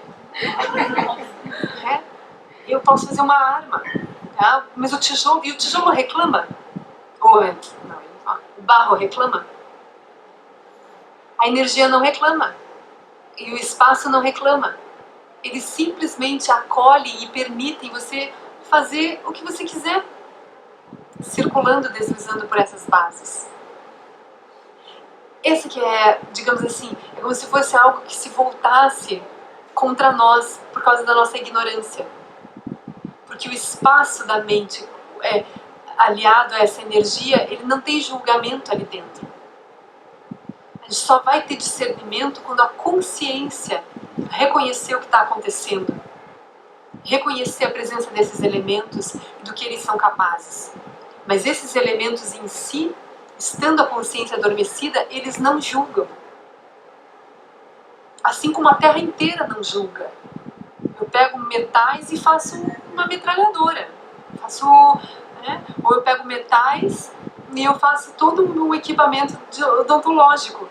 Eu posso fazer uma arma. Tá? Mas o tijolo reclama? O barro reclama? A energia não reclama. E o espaço não reclama. Ele simplesmente acolhe e permite você fazer o que você quiser, circulando, deslizando por essas bases. Esse que é, digamos assim, é como se fosse algo que se voltasse contra nós por causa da nossa ignorância. Porque o espaço da mente, aliado a essa energia, ele não tem julgamento ali dentro. A gente só vai ter discernimento quando a consciência reconhecer o que está acontecendo, reconhecer a presença desses elementos e do que eles são capazes. Mas esses elementos em si, estando a consciência adormecida, eles não julgam. Assim como a Terra inteira não julga. Eu pego metais e faço uma metralhadora. Ou eu pego metais e eu faço todo um equipamento odontológico.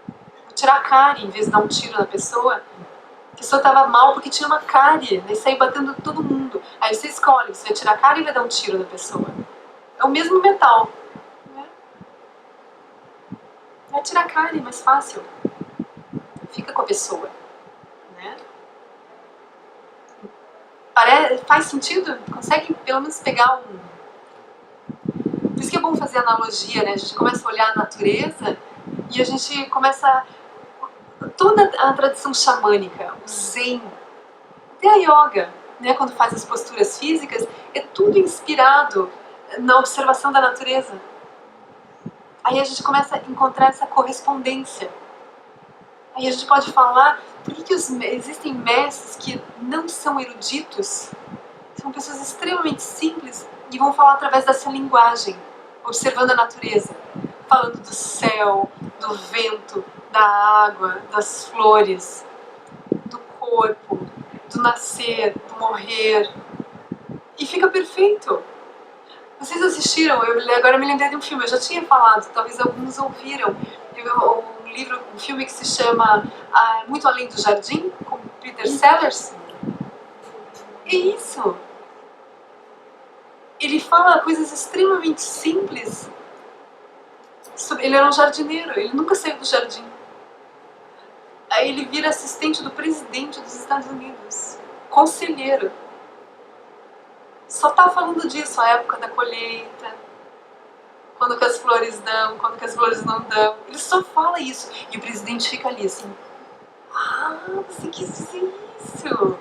Vou tirar a cárie em vez de dar um tiro na pessoa. A pessoa estava mal porque tinha uma cárie, daí saí batendo todo mundo. Aí você escolhe, você vai tirar a cárie ou vai dar um tiro na pessoa. É o mesmo metal. Né? Vai tirar a cárie, mais fácil. Fica com a pessoa. Né? Faz sentido? Consegue pelo menos pegar um... Por isso que é bom fazer analogia, né? A gente começa a olhar a natureza e a gente começa... Toda a tradição xamânica, o zen, até a yoga, né? Quando faz as posturas físicas, é tudo inspirado na observação da natureza. Aí a gente começa a encontrar essa correspondência. Aí a gente pode falar por que existem mestres que não são eruditos, são pessoas extremamente simples e vão falar através dessa linguagem, observando a natureza, falando do céu, do vento, da água, das flores, do corpo, do nascer, do morrer. E fica perfeito. Vocês assistiram? Agora me lembrei de um filme, eu já tinha falado, talvez alguns ouviram. Um filme que se chama Muito Além do Jardim, com Peter Sellers. É isso. Ele fala coisas extremamente simples. Ele era um jardineiro, ele nunca saiu do jardim. Aí ele vira assistente do presidente dos Estados Unidos, conselheiro. Só tá falando disso, a época da colheita, quando que as flores dão, quando que as flores não dão. Ele só fala isso. E o presidente fica ali assim, você quis dizer isso.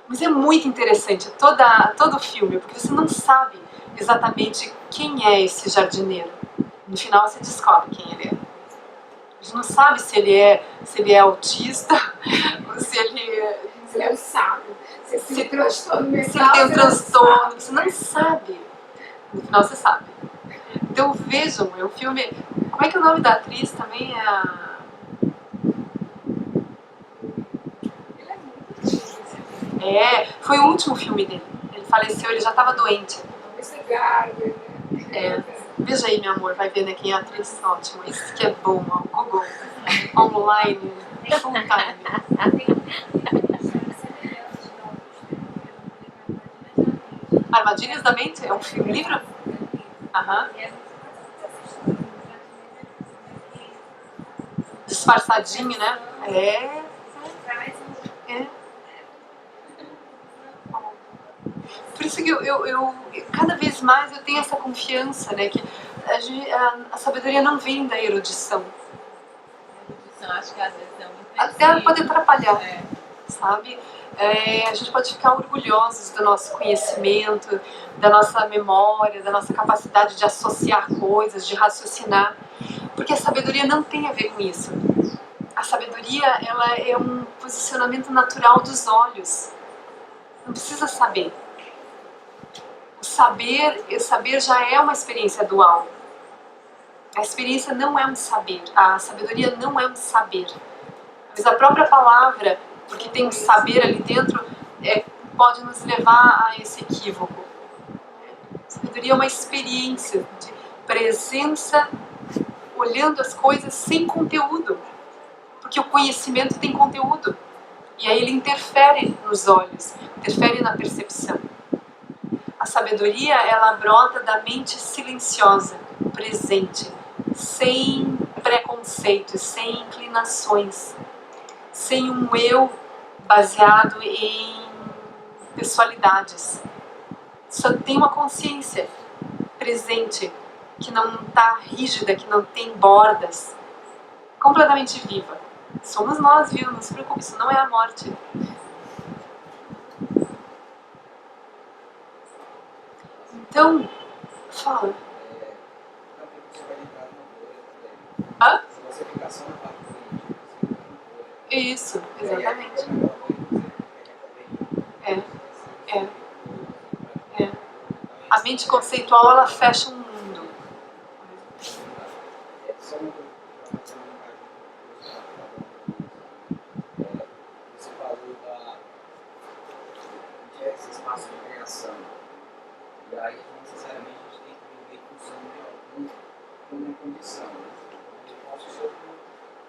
Mas é muito interessante todo o filme, porque você não sabe exatamente quem é esse jardineiro. No final você descobre quem ele é. A gente não sabe se ele é autista, ou se ele é um sábio. Se ele tem um transtorno mental. Se ele tem um transtorno, você não sabe. No final você sabe. Então vejam, é um filme... Como é que é o nome da atriz também? Ele é muito antigo. Foi o último filme dele. Ele faleceu, ele já estava doente. Veja aí, meu amor, vai ver, né, quem é a atriz. Ótimo, isso que é bom, ó, Google, online, full time. Armadilhas da Mente? É um filme, livro? Aham. Disfarçadinho, né? É. Por isso que eu cada vez mais eu tenho essa confiança, né, que a sabedoria não vem da erudição. Acho que às vezes é muito Até ela pode atrapalhar, sabe? A gente pode ficar orgulhosos do nosso conhecimento, da nossa memória, da nossa capacidade de associar coisas, de raciocinar, porque a sabedoria não tem a ver com isso. A sabedoria, ela é um posicionamento natural dos olhos. Não precisa saber. O saber já é uma experiência dual. A experiência não é um saber, a sabedoria não é um saber. Mas a própria palavra, porque tem um saber ali dentro, pode nos levar a esse equívoco. A sabedoria é uma experiência de presença, olhando as coisas sem conteúdo. Porque o conhecimento tem conteúdo. E aí ele interfere nos olhos, interfere na percepção. A sabedoria, ela brota da mente silenciosa, presente, sem preconceitos, sem inclinações, sem um eu baseado em pessoalidades. Só tem uma consciência presente, que não está rígida, que não tem bordas, completamente viva. Somos nós, viu? Não se preocupe, isso não é a morte. Então, fala. Hã? Isso, exatamente. A mente conceitual, ela fecha um mundo. Você falou de espaço de criação. E aí, necessariamente, a gente tem que viver funcionando com uma condição. Eu posso ser o que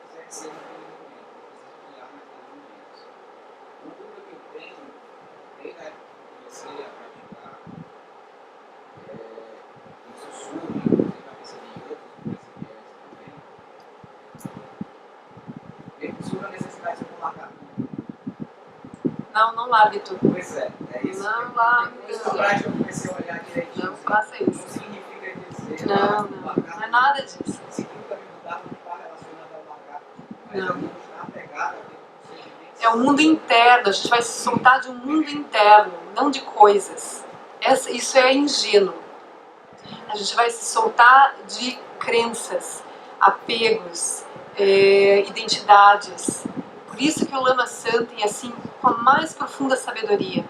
quiser ser naquele momento, eu preciso criar naquele momento. Uma dúvida que eu tenho, desde a época que eu comecei a praticar, isso surge, inclusive na cabeça de outros principiantes também, mesmo surge a necessidade de eu largar tudo. Não largue tudo. Pois é isso. Não largue. Depois da prática eu comecei a olhar direitinho. Não faça isso. Não significa dizer Não é nada disso. seguir o caminho do Dharma não está relacionado ao largar, mas Não. a gente está apegado àquele procedimento. É um mundo interno, a gente vai se soltar de um mundo interno, não de coisas. Isso é ingênuo. A gente vai se soltar de crenças, apegos, identidades. Por isso que o Lama Santen, assim, com a mais profunda sabedoria,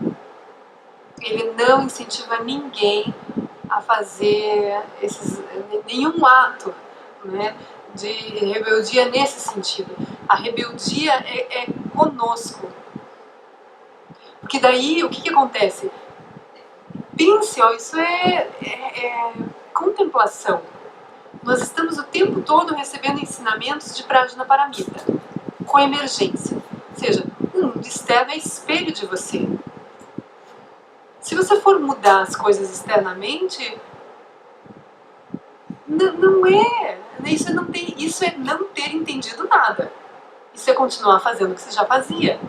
ele não incentiva ninguém a fazer nenhum ato, né, de rebeldia nesse sentido. A rebeldia é conosco. Porque daí, o que acontece? Pense, ó, isso é contemplação. Nós estamos o tempo todo recebendo ensinamentos de Prajnaparamita, com emergência. Ou seja, o mundo externo é espelho de você. Se você for mudar as coisas externamente, isso é não ter entendido nada. Isso é continuar fazendo o que você já fazia.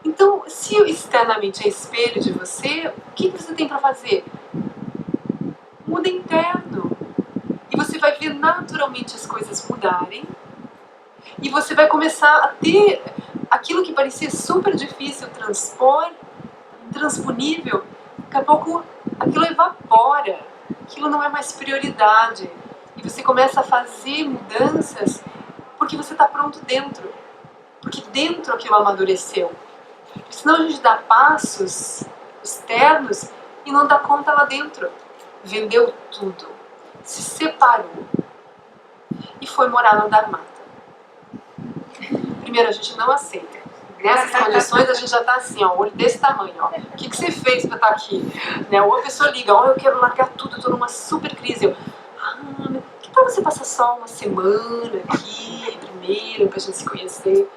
Então, se externamente é espelho de você, o que você tem para fazer? Muda interno. E você vai ver naturalmente as coisas mudarem. E você vai começar a ter aquilo que parecia super difícil transpor, intransponível, daqui a pouco aquilo evapora, aquilo não é mais prioridade. E você começa a fazer mudanças porque você está pronto dentro. Porque dentro aquilo amadureceu. Senão a gente dá passos externos e não dá conta lá dentro. Vendeu tudo, se separou e foi morar no Dharmata. Primeiro, a gente não aceita. Nessas condições a gente já está assim, ó, olho desse tamanho, ó. O que você fez para estar aqui? Né? Ou a pessoa liga, ó, eu quero largar tudo, estou numa super crise. Eu, que tal você passar só uma semana aqui, primeiro, para a gente se conhecer?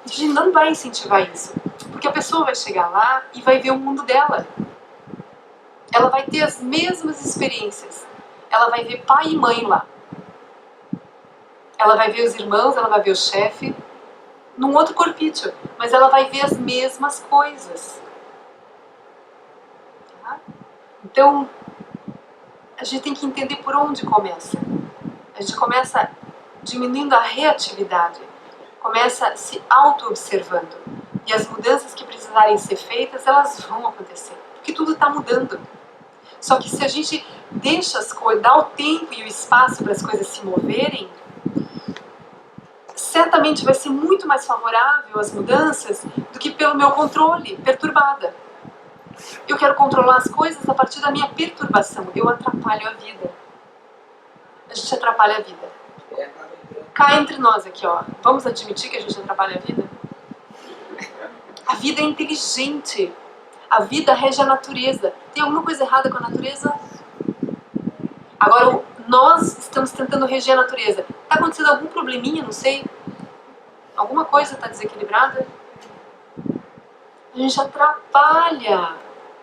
A gente não vai incentivar isso, porque a pessoa vai chegar lá e vai ver o mundo dela. Ela vai ter as mesmas experiências. Ela vai ver pai e mãe lá. Ela vai ver os irmãos, ela vai ver o chefe, num outro corpício, mas ela vai ver as mesmas coisas. Tá? Então, a gente tem que entender por onde começa. A gente começa diminuindo a reatividade, começa se auto-observando. E as mudanças que precisarem ser feitas, elas vão acontecer, porque tudo está mudando. Só que se a gente deixa as coisas, dá o tempo e o espaço para as coisas se moverem, certamente vai ser muito mais favorável às mudanças do que pelo meu controle, perturbada. Eu quero controlar as coisas a partir da minha perturbação. Eu atrapalho a vida. A gente atrapalha a vida. Cá entre nós aqui, ó. Vamos admitir que a gente atrapalha a vida? A vida é inteligente. A vida rege a natureza. Tem alguma coisa errada com a natureza? Agora, nós estamos tentando reger a natureza. Está acontecendo algum probleminha, não sei? Alguma coisa está desequilibrada? A gente atrapalha. A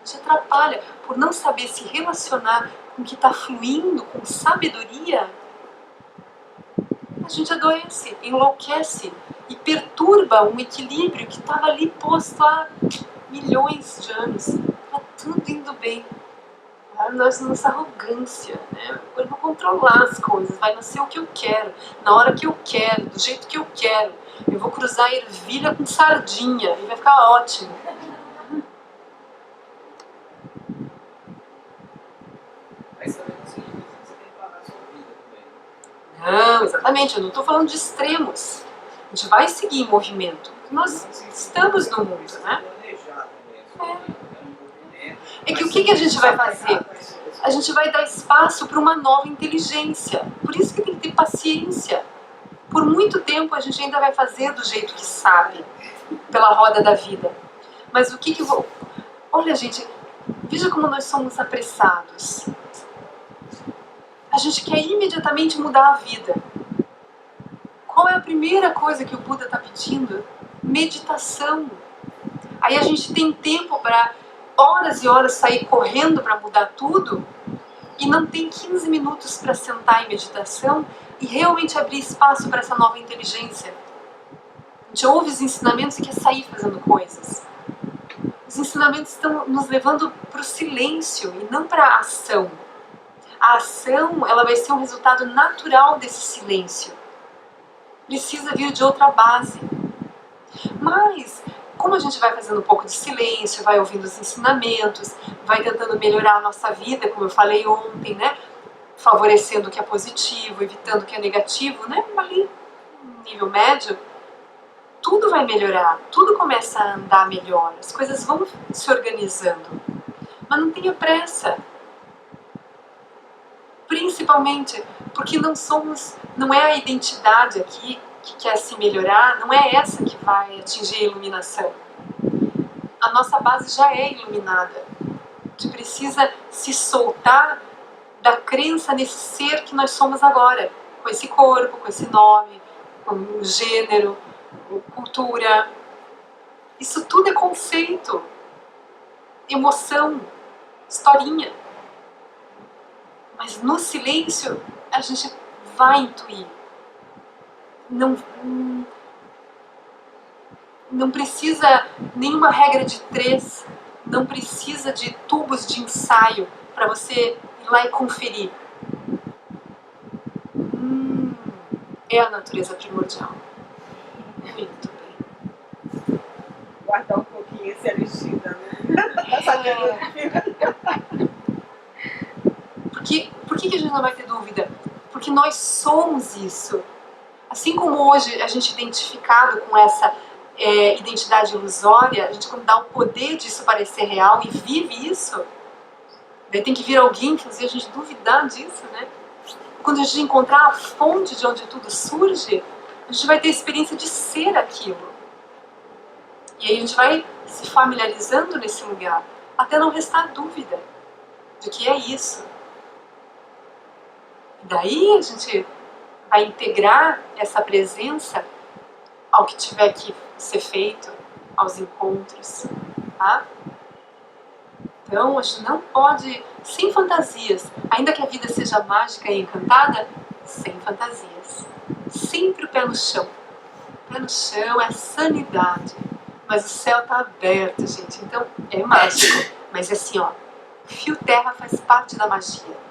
gente atrapalha. Por não saber se relacionar com o que está fluindo, com sabedoria, a gente adoece, enlouquece e perturba um equilíbrio que estava ali posto há milhões de anos. Está tudo indo bem. Nossa arrogância, né? Eu vou controlar as coisas, vai nascer o que eu quero, na hora que eu quero, do jeito que eu quero. Eu vou cruzar a ervilha com sardinha e vai ficar ótimo. Mas também não significa que você tem que parar a sua vida também. Não, exatamente, eu não estou falando de extremos. A gente vai seguir em movimento. Nós estamos no mundo, né? É que o que a gente vai fazer? A gente vai dar espaço para uma nova inteligência. Por isso que tem que ter paciência. Por muito tempo a gente ainda vai fazer do jeito que sabe, pela roda da vida. Mas o que eu vou... Olha, gente, veja como nós somos apressados. A gente quer imediatamente mudar a vida. Qual é a primeira coisa que o Buda está pedindo? Meditação. Aí a gente tem tempo para horas e horas sair correndo para mudar tudo e não tem 15 minutos para sentar em meditação e realmente abrir espaço para essa nova inteligência. A gente ouve os ensinamentos e quer sair fazendo coisas. Os ensinamentos estão nos levando para o silêncio e não para a ação. A ação, ela vai ser um resultado natural desse silêncio. Precisa vir de outra base. Mas, como a gente vai fazendo um pouco de silêncio, vai ouvindo os ensinamentos, vai tentando melhorar a nossa vida, como eu falei ontem, né? Favorecendo o que é positivo, evitando o que é negativo, né? Ali, nível médio, tudo vai melhorar, tudo começa a andar melhor, as coisas vão se organizando. Mas não tenha pressa. Principalmente porque não é a identidade aqui que quer se melhorar, não é essa que vai atingir a iluminação. A nossa base já é iluminada. A gente precisa se soltar da crença nesse ser que nós somos agora, com esse corpo, com esse nome, com o gênero, cultura. Isso tudo é conceito, emoção, historinha. Mas no silêncio a gente vai intuir. Não precisa nenhuma regra de 3, não precisa de tubos de ensaio para você ir lá e conferir. É a natureza primordial. Muito bem. Guardar um pouquinho esse Alegria, né? Por que a gente não vai ter dúvida? Porque nós somos isso. Assim como hoje a gente é identificado com essa identidade ilusória, a gente quando dá o poder disso parecer real e vive isso, daí tem que vir alguém fazer a gente duvidar disso, né? Quando a gente encontrar a fonte de onde tudo surge, a gente vai ter a experiência de ser aquilo. E aí a gente vai se familiarizando nesse lugar, até não restar dúvida de que é isso. E daí a gente vai integrar essa presença ao que tiver que ser feito, aos encontros, tá? Então a gente não pode, sem fantasias, ainda que a vida seja mágica e encantada, sem fantasias. Sempre o pé no chão. O pé no chão é sanidade. Mas o céu está aberto, gente, então é mágico. Mas é assim, ó, o fio terra faz parte da magia.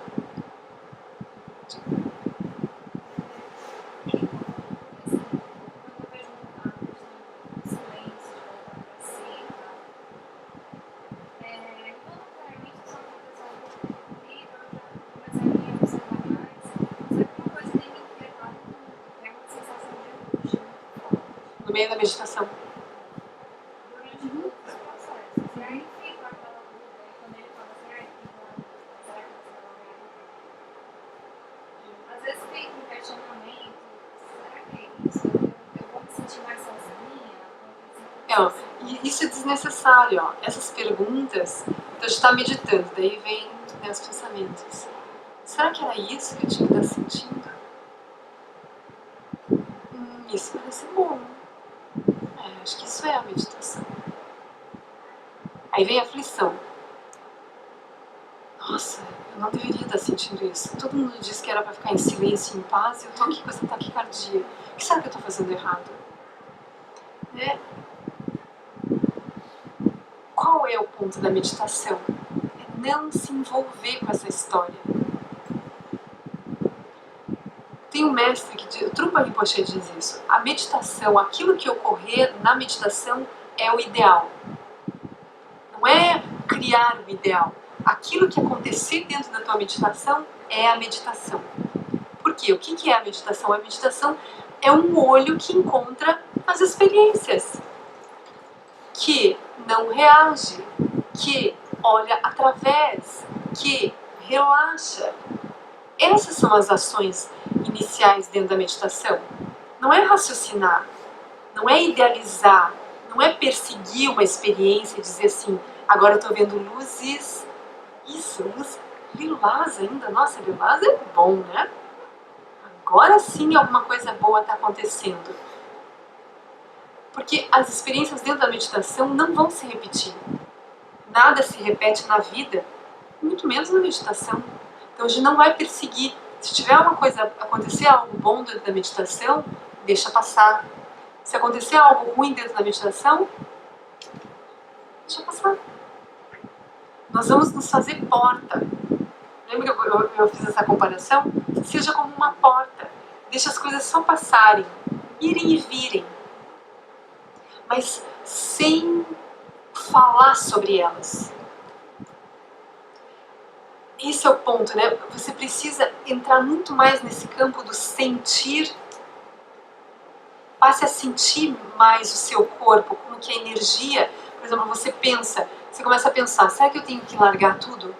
No meio da meditação. Durante muitos processos. E aí fica aquela dúvida, quando ele fala assim, será que você vai? Às vezes fica um questionamento, será que é isso? Eu vou me sentir mais sozinha? E isso é desnecessário, ó. Essas perguntas, então a gente está meditando, daí vem os pensamentos. Será que era isso que eu tinha que estar sentindo? Isso parece bom. Acho que isso é a meditação. Aí vem a aflição. Nossa, eu não deveria estar sentindo isso. Todo mundo disse que era para ficar em silêncio, em paz, e eu estou aqui com essa taquicardia. O que será que eu estou fazendo errado? Né? Qual é o ponto da meditação? É não se envolver com essa história. Tem um mestre que diz, o Trungpa Rinpoche diz isso, a meditação, aquilo que ocorrer na meditação é o ideal. Não é criar o ideal. Aquilo que acontecer dentro da tua meditação é a meditação. Por quê? O que é a meditação? A meditação é um olho que encontra as experiências, que não reage, que olha através, que relaxa. Essas são as ações iniciais dentro da meditação. Não é raciocinar, não é idealizar, não é perseguir uma experiência e dizer assim, agora eu estou vendo luzes, isso, luz lilás ainda, nossa, lilás é bom, né? Agora sim alguma coisa boa está acontecendo. Porque as experiências dentro da meditação não vão se repetir. Nada se repete na vida, muito menos na meditação. Então a gente não vai perseguir. Se tiver uma coisa, acontecer algo bom dentro da meditação, deixa passar. Se acontecer algo ruim dentro da meditação, deixa passar. Nós vamos nos fazer porta. Lembra que eu fiz essa comparação? Seja como uma porta. Deixa as coisas só passarem, irem e virem. Mas sem falar sobre elas. Esse é o ponto, né? Você precisa entrar muito mais nesse campo do sentir. Passe a sentir mais o seu corpo, como que a energia, por exemplo, você pensa, você começa a pensar, será que eu tenho que largar tudo?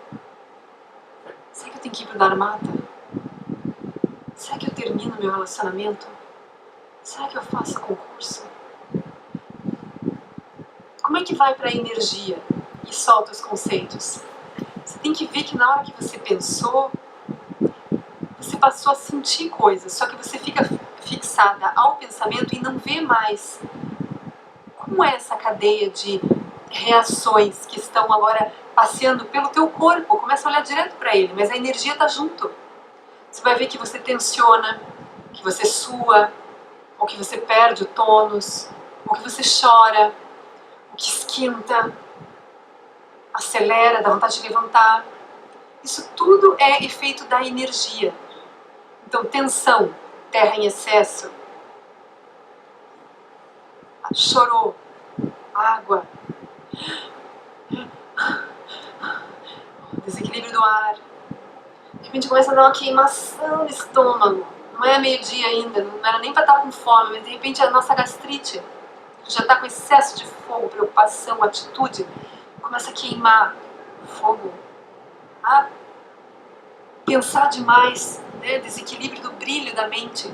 Será que eu tenho que ir para o Dharmata? Será que eu termino meu relacionamento? Será que eu faço concurso? Como é que vai para a energia e solta os conceitos? Você tem que ver que na hora que você pensou, você passou a sentir coisas, só que você fica fixada ao pensamento e não vê mais como é essa cadeia de reações que estão agora passeando pelo teu corpo. Começa a olhar direto para ele, mas a energia está junto. Você vai ver que você tensiona, que você sua, ou que você perde o tônus, ou que você chora, ou que esquenta, acelera, dá vontade de levantar. Isso tudo é efeito da energia. Então, tensão, terra em excesso, chorou, água, desequilíbrio do ar. De repente começa a dar uma queimação no estômago. Não é meio-dia ainda, não era nem para estar com fome, mas de repente é a nossa gastrite já está com excesso de fogo, preocupação, atitude, começa a queimar fogo. Ah, pensar demais, né? Desequilíbrio do brilho da mente,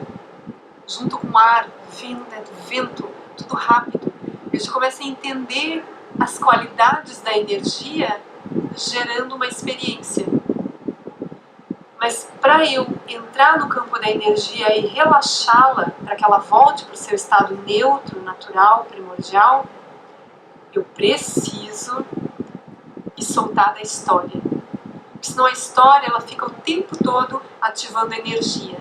junto com o ar, vento, tudo rápido. A gente começa a entender as qualidades da energia gerando uma experiência. Mas para eu entrar no campo da energia e relaxá-la, para que ela volte para o seu estado neutro, natural, primordial, eu preciso me soltar da história. Porque senão a história ela fica o tempo todo ativando a energia.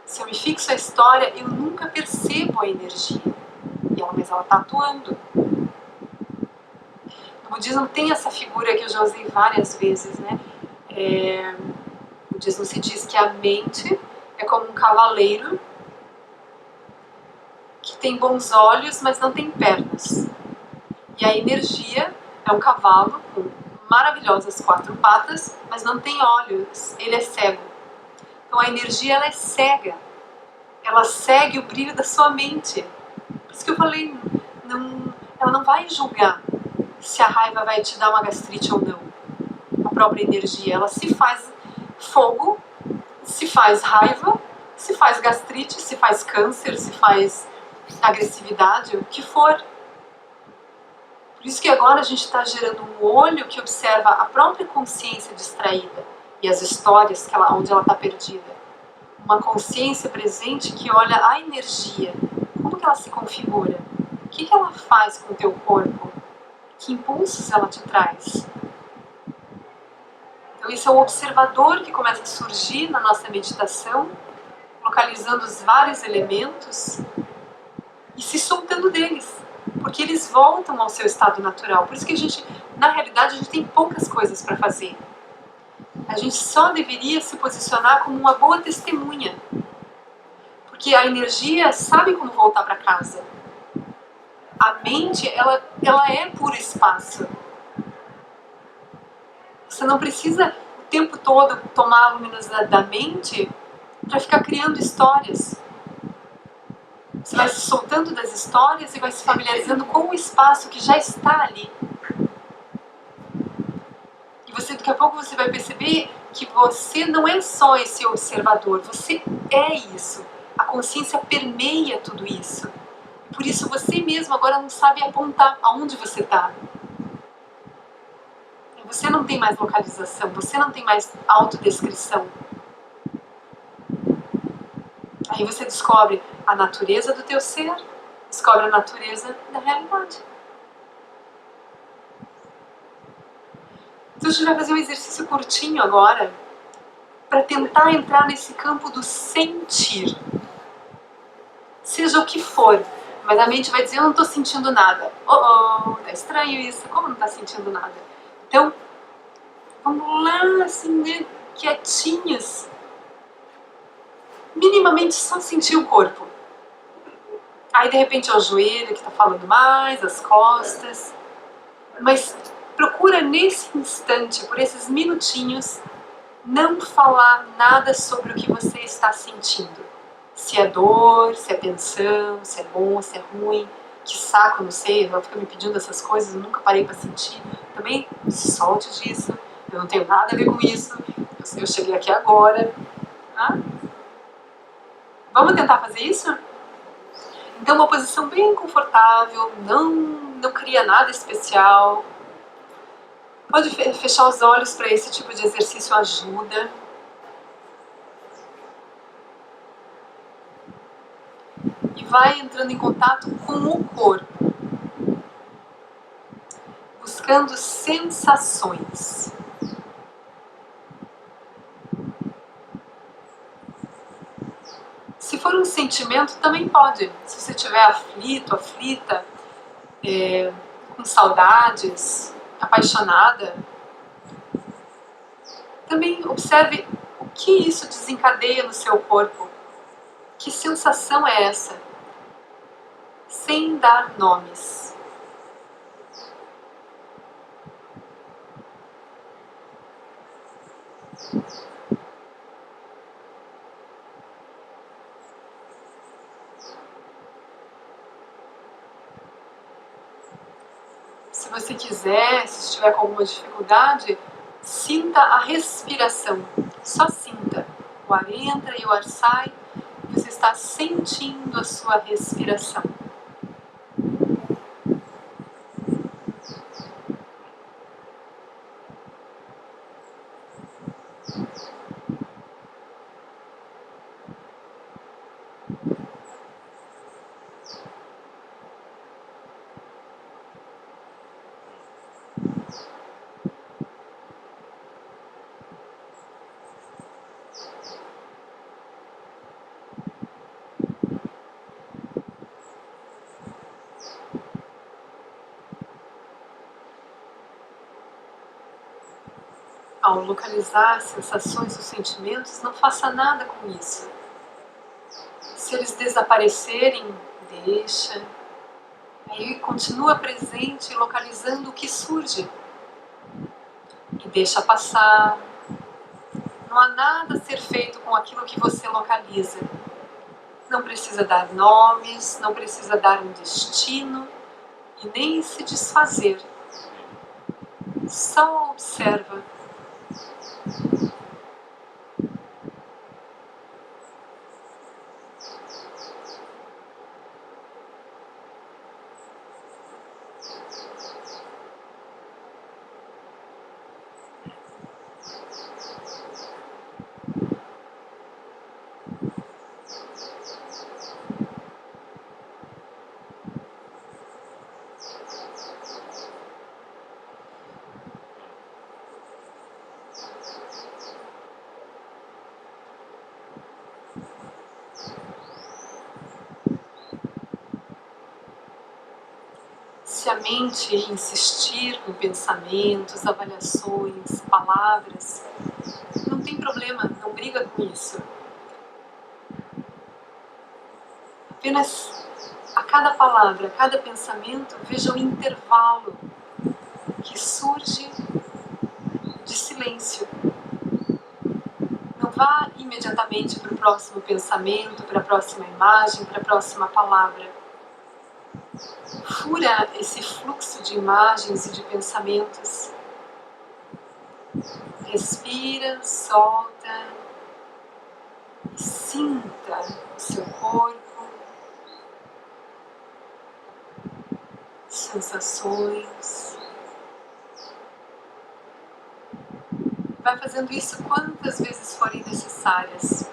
Se eu me fixo a história, eu nunca percebo a energia. Mas ela está atuando. No budismo tem essa figura que eu já usei várias vezes, né? No budismo se diz que a mente é como um cavaleiro que tem bons olhos, mas não tem pernas. E a energia é um cavalo com maravilhosas 4 patas, mas não tem olhos, ele é cego. Então a energia ela é cega, ela segue o brilho da sua mente. Por isso que eu falei, ela não vai julgar se a raiva vai te dar uma gastrite ou não. A própria energia, ela se faz fogo, se faz raiva, se faz gastrite, se faz câncer, se faz agressividade, o que for. Por isso que agora a gente está gerando um olho que observa a própria consciência distraída e as histórias onde ela está perdida. Uma consciência presente que olha a energia, como que ela se configura, o que ela faz com o teu corpo, que impulsos ela te traz. Então esse é o observador que começa a surgir na nossa meditação, localizando os vários elementos e se soltando deles, porque eles voltam ao seu estado natural. Por isso que a gente, na realidade, a gente tem poucas coisas para fazer. A gente só deveria se posicionar como uma boa testemunha, porque a energia sabe como voltar para casa. A mente, ela é puro espaço. Você não precisa o tempo todo tomar a luminosidade da mente para ficar criando histórias. Você vai se soltando das histórias e vai se familiarizando com o espaço que já está ali. E você, daqui a pouco você vai perceber que você não é só esse observador, você é isso. A consciência permeia tudo isso. Por isso você mesmo agora não sabe apontar aonde você está. Você não tem mais localização, você não tem mais autodescrição. Aí você descobre a natureza do teu ser, descobre a natureza da realidade. Então a gente vai fazer um exercício curtinho agora para tentar entrar nesse campo do sentir. Seja o que for, mas a mente vai dizer, eu não estou sentindo nada. Tá estranho isso, como não está sentindo nada? Então, vamos lá, assim, né, quietinhos. Minimamente só sentir o corpo. Aí de repente é o joelho que está falando mais, as costas. Mas procura nesse instante, por esses minutinhos, não falar nada sobre o que você está sentindo. Se é dor, se é tensão, se é bom, se é ruim, que saco, não sei, ela fica me pedindo essas coisas, eu nunca parei para sentir. Também se solte disso, eu não tenho nada a ver com isso, eu cheguei aqui agora. Ah? Vamos tentar fazer isso? Então uma posição bem confortável, não cria nada especial. Pode fechar os olhos para esse tipo de exercício, ajuda. E vai entrando em contato com o corpo, buscando sensações. Se for um sentimento, também pode. Se você estiver aflito, aflita, com saudades, apaixonada, também observe o que isso desencadeia no seu corpo. Que sensação é essa? Sem dar nomes. Se você quiser, se estiver com alguma dificuldade, sinta a respiração. Só sinta. O ar entra e o ar sai. Você está sentindo a sua respiração. Ao localizar sensações ou sentimentos, não faça nada com isso. Se eles desaparecerem, deixa. Aí continua presente, localizando o que surge. E deixa passar. Não há nada a ser feito com aquilo que você localiza. Não precisa dar nomes, não precisa dar um destino e nem se desfazer. Só observa. se a mente insistir com pensamentos, avaliações, palavras, não tem problema, não briga com isso. Apenas a cada palavra, a cada pensamento, veja o intervalo que surge de silêncio. Não vá imediatamente para o próximo pensamento, para a próxima imagem, para a próxima palavra. Fura esse fluxo de imagens e de pensamentos. Respira, solta, e sinta o seu corpo, sensações. Vai fazendo isso quantas vezes forem necessárias.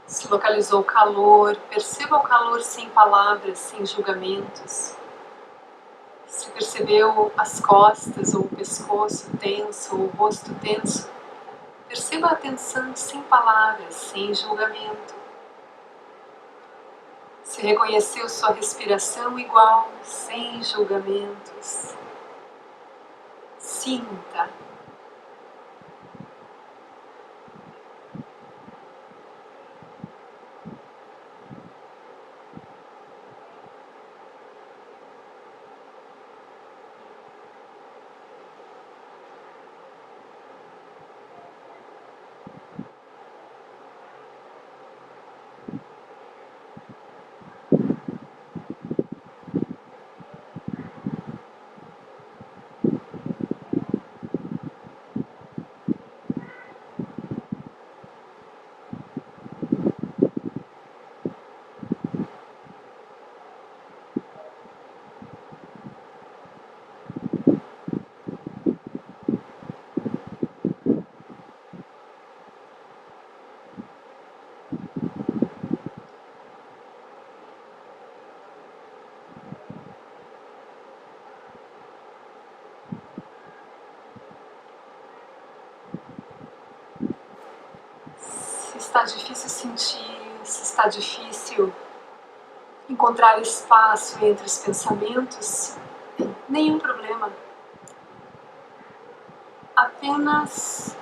Se localizou o calor, perceba o calor sem palavras, sem julgamentos. Se percebeu as costas ou o pescoço tenso ou o rosto tenso, perceba a tensão sem palavras, sem julgamento. Se reconheceu sua respiração igual, sem julgamentos, sinta. Se está difícil sentir, se está difícil encontrar espaço entre os pensamentos, nenhum problema. Apenas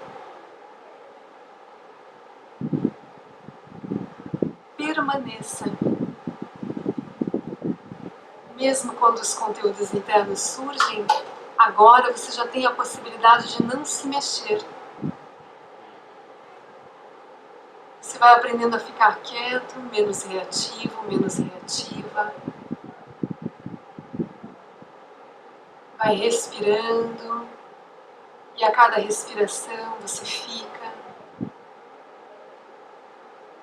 permaneça. Mesmo quando os conteúdos internos surgem, agora você já tem a possibilidade de não se mexer. Você vai aprendendo a ficar quieto, menos reativo, menos reativa. Vai respirando e a cada respiração você fica.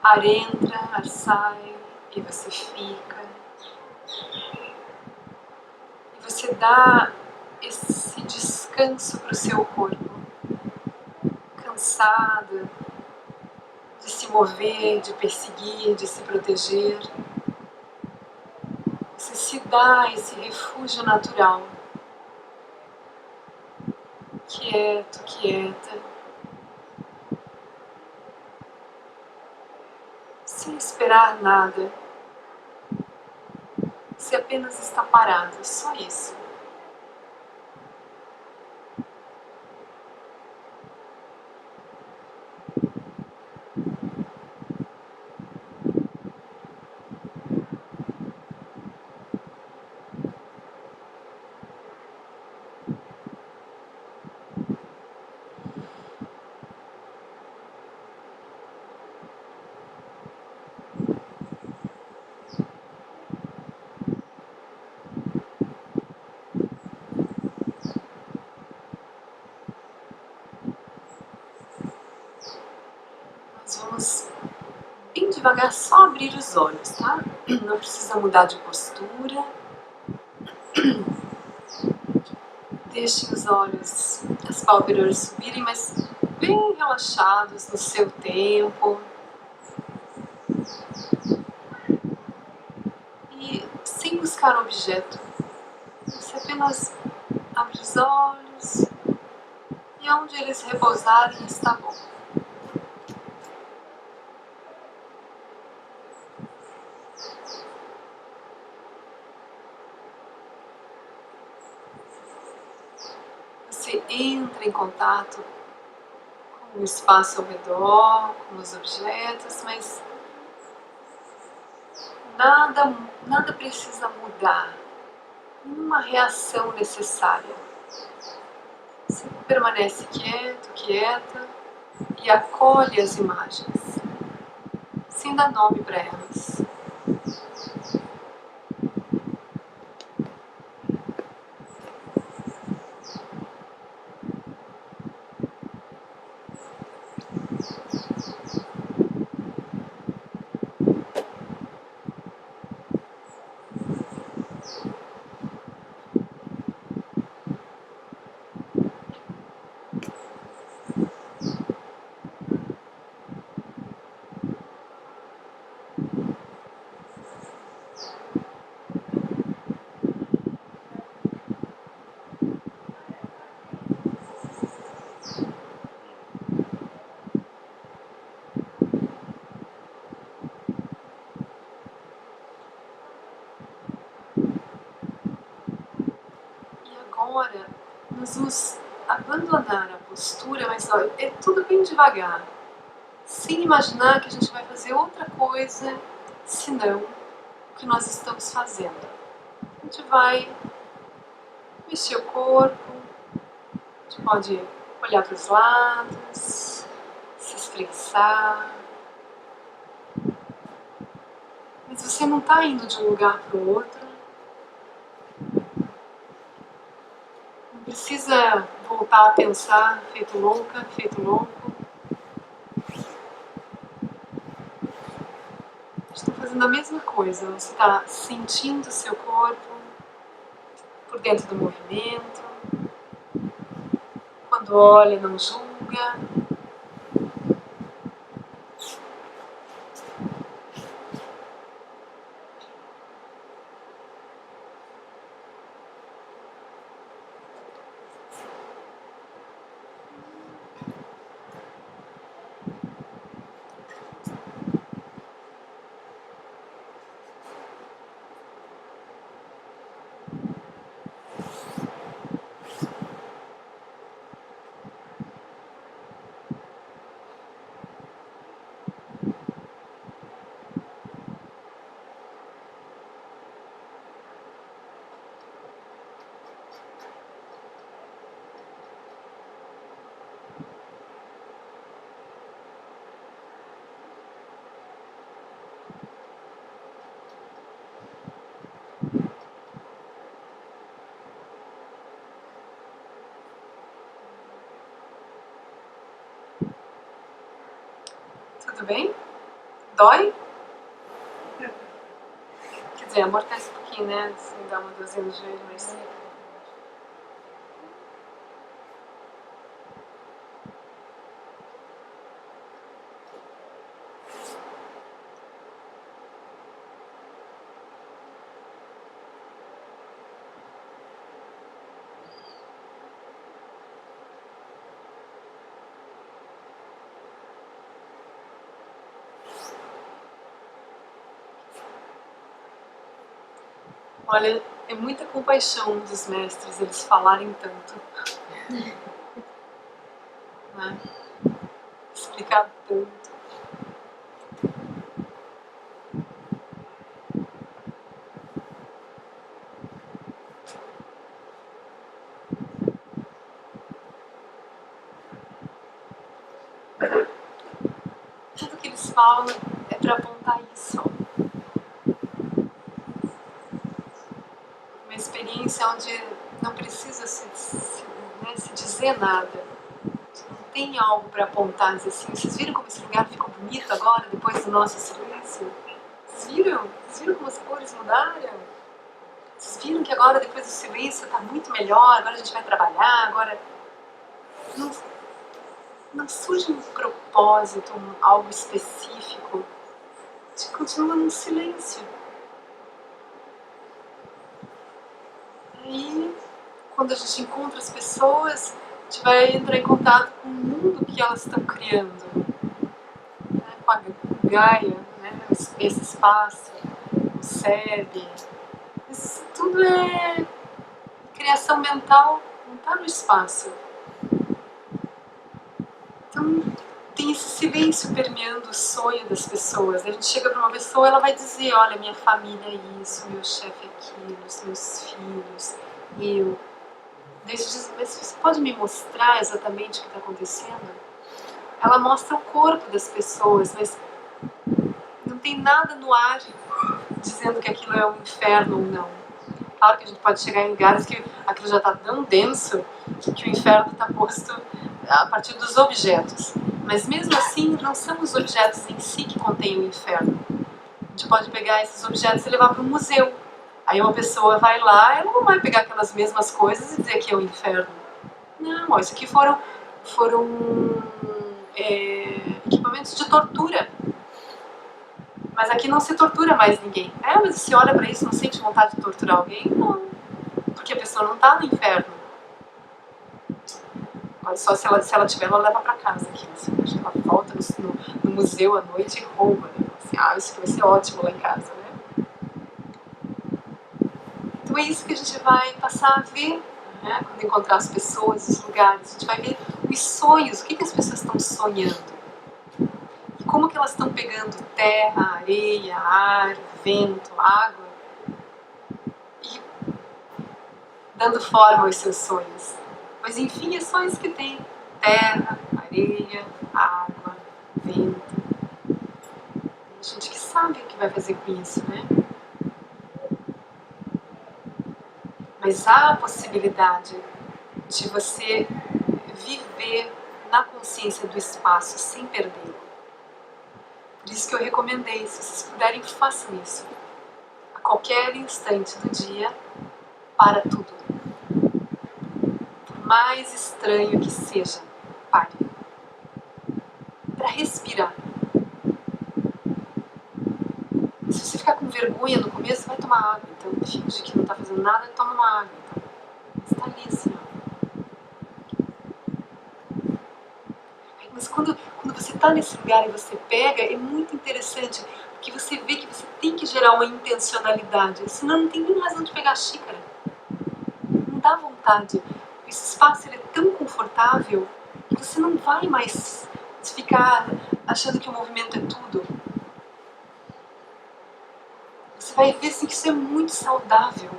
Ar entra, ar sai e você fica. E você dá esse descanso para o seu corpo. Cansado de se mover, de perseguir, de se proteger. Você se dá esse refúgio natural. Quieto, quieta. Sem esperar nada. Você apenas está parado, só isso. devagar, só abrir os olhos, tá? Não precisa mudar de postura. Deixe os olhos, as pálpebras subirem, mas bem relaxados no seu tempo. E sem buscar um objeto. Você apenas abre os olhos e onde eles repousarem está bom. Você entra em contato com o espaço ao redor, com os objetos, mas nada precisa mudar, nenhuma reação necessária. Você permanece quieto, quieta e acolhe as imagens, sem dar nome para elas. Agora, nós vamos abandonar a postura, mas olha, é tudo bem devagar, sem imaginar que a gente vai fazer outra coisa senão o que nós estamos fazendo. A gente vai mexer o corpo, a gente pode olhar para os lados, se espreguiçar, mas você não está indo de um lugar para o outro. Não precisa voltar a pensar feito louca, feito louco. Está fazendo a mesma coisa. Você está sentindo o seu corpo por dentro do movimento. Quando olha, não julga. Tudo bem? Dói? Quer dizer, amortece um pouquinho, né? Se dá uma dorzinha no joelho, mas... Olha, é muita compaixão dos mestres eles falarem tanto. Né? Explicar tanto. Tudo que eles falam é para apontar isso. Uma experiência onde não precisa se dizer nada. Não tem algo para apontar, dizer assim, vocês viram como esse lugar ficou bonito agora, depois do nosso silêncio? viram? Vocês viram como as cores mudaram? Vocês viram que agora, depois do silêncio, está muito melhor, agora a gente vai trabalhar, agora... Não surge um propósito, algo específico. A gente continua no silêncio. Aí, quando a gente encontra as pessoas, a gente vai entrar em contato com o mundo que elas estão criando, né? Com a Gaia, né? Esse espaço, o CEBB. Isso tudo é criação mental, não está no espaço. Então, tem esse silêncio permeando o sonho das pessoas. A gente chega para uma pessoa, ela vai dizer, olha, minha família é isso, meu chefe é aquilo, os meus filhos, eu. Daí você diz, mas você pode me mostrar exatamente o que está acontecendo? Ela mostra o corpo das pessoas, mas não tem nada no ar dizendo que aquilo é um inferno ou não. Claro que a gente pode chegar em lugares que aquilo já está tão denso que o inferno está posto a partir dos objetos. Mas mesmo assim, não são os objetos em si que contêm o inferno. A gente pode pegar esses objetos e levar para um museu. Aí uma pessoa vai lá, ela não vai pegar aquelas mesmas coisas e dizer que é o inferno. Não, isso aqui foram equipamentos de tortura. Mas aqui não se tortura mais ninguém. Mas você olha para isso e não sente vontade de torturar alguém? Não. Porque a pessoa não está no inferno. Olha só, se ela tiver, ela leva para casa aqui. Assim, ela volta no museu à noite e rouba. Né? Assim, isso aqui vai ser ótimo lá em casa. Né? Então é isso que a gente vai passar a ver, né? Quando encontrar as pessoas, os lugares. A gente vai ver os sonhos, o que as pessoas estão sonhando. E como que elas estão pegando terra, areia, ar, vento, água e dando forma aos seus sonhos. Mas enfim, é só isso que tem. Terra, areia, água, vento. Tem gente que sabe o que vai fazer com isso, né? Mas há a possibilidade de você viver na consciência do espaço sem perdê-lo. Por isso que eu recomendei, se vocês puderem, façam isso. A qualquer instante do dia, para tudo. Por mais estranho que seja, pare. Para respirar. Se você ficar com vergonha no começo, vai tomar água. Então, finge que não está fazendo nada, toma uma água. Então, você está ali assim, ó. Mas quando você está nesse lugar e você pega, é muito interessante, porque você vê que você tem que gerar uma intencionalidade, senão não tem nenhuma razão de pegar a xícara. Não dá vontade. Esse espaço ele é tão confortável que você não vai mais ficar achando que o movimento é tudo. Você vai ver assim, que isso é muito saudável.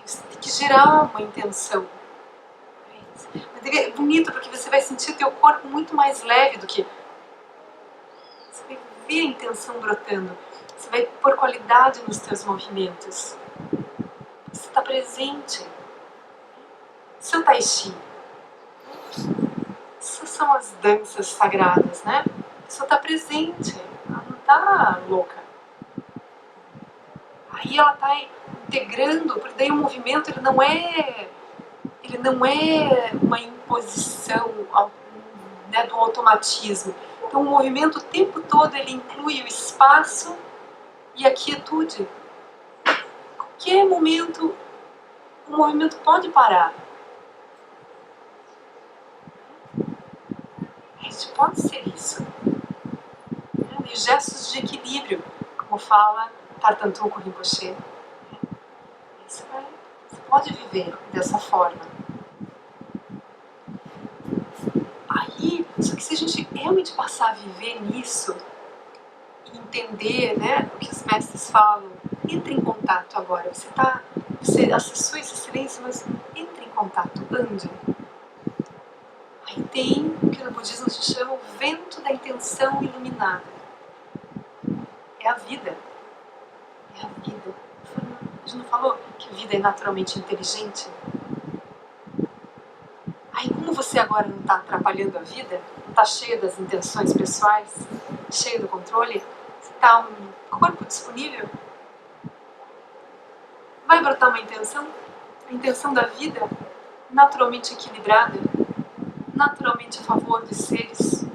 Você tem que gerar uma intenção. É bonito porque você vai sentir o teu corpo muito mais leve do que... Você vai ver a intenção brotando. Você vai pôr qualidade nos teus movimentos. Você está presente. Seu tai chi. Essas são as danças sagradas, né? A pessoa está presente. Ela não está louca. Aí ela está integrando, porque daí o movimento ele não é uma imposição, né, do automatismo. Então o movimento o tempo todo ele inclui o espaço e a quietude. Em qualquer momento o movimento pode parar. A gente pode ser isso. E gestos de equilíbrio, como fala Tartantuco Rinpoche. Você pode viver dessa forma. Aí, só que se a gente realmente passar a viver nisso e entender, né, o que os mestres falam, entre em contato agora. Você acessou esse silêncio, mas entre em contato, ande. Aí tem o que no budismo se chama o vento da intenção iluminada. É a vida. É a vida. A gente não falou que a vida é naturalmente inteligente? Aí como você agora não está atrapalhando a vida, não está cheia das intenções pessoais, cheia do controle, brotar um corpo disponível? Vai brotar uma intenção? A intenção da vida, naturalmente equilibrada, naturalmente a favor dos seres.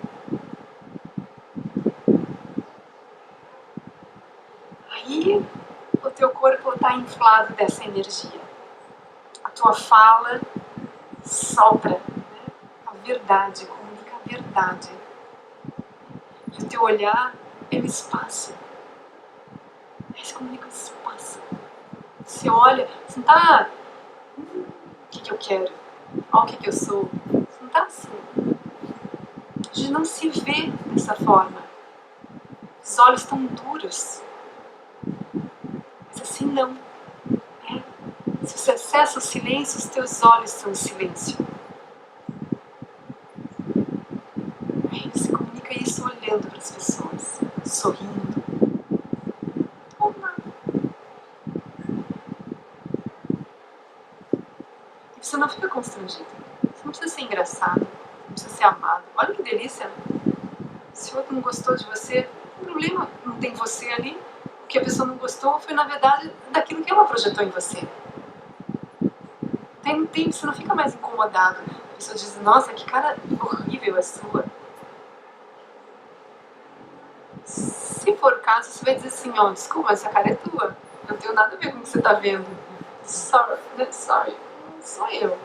Aí o teu corpo está inflado dessa energia. A tua fala solta, né, a verdade, comunica a verdade. E o teu olhar é o espaço. Aí se comunica o espaço. Você olha, você não está... o que eu quero? Olha o que eu sou. Você não está assim. A gente não se vê dessa forma. Os olhos estão duros. Mas assim não. É. Se você acessa o silêncio, os teus olhos são o silêncio. Aí você comunica isso olhando para as pessoas, sorrindo. Ou nada. E você não fica constrangido. Você não precisa ser engraçado. Não precisa ser amado. Olha que delícia. Se o outro não gostou de você, não tem problema. Não tem você ali. O que a pessoa não gostou foi, na verdade, daquilo que ela projetou em você. Você não fica mais incomodado. A pessoa diz, nossa, que cara horrível é sua. Se for o caso, você vai dizer assim, ó, desculpa, essa cara é tua. Não tenho nada a ver com o que você está vendo. Sorry, não sou eu.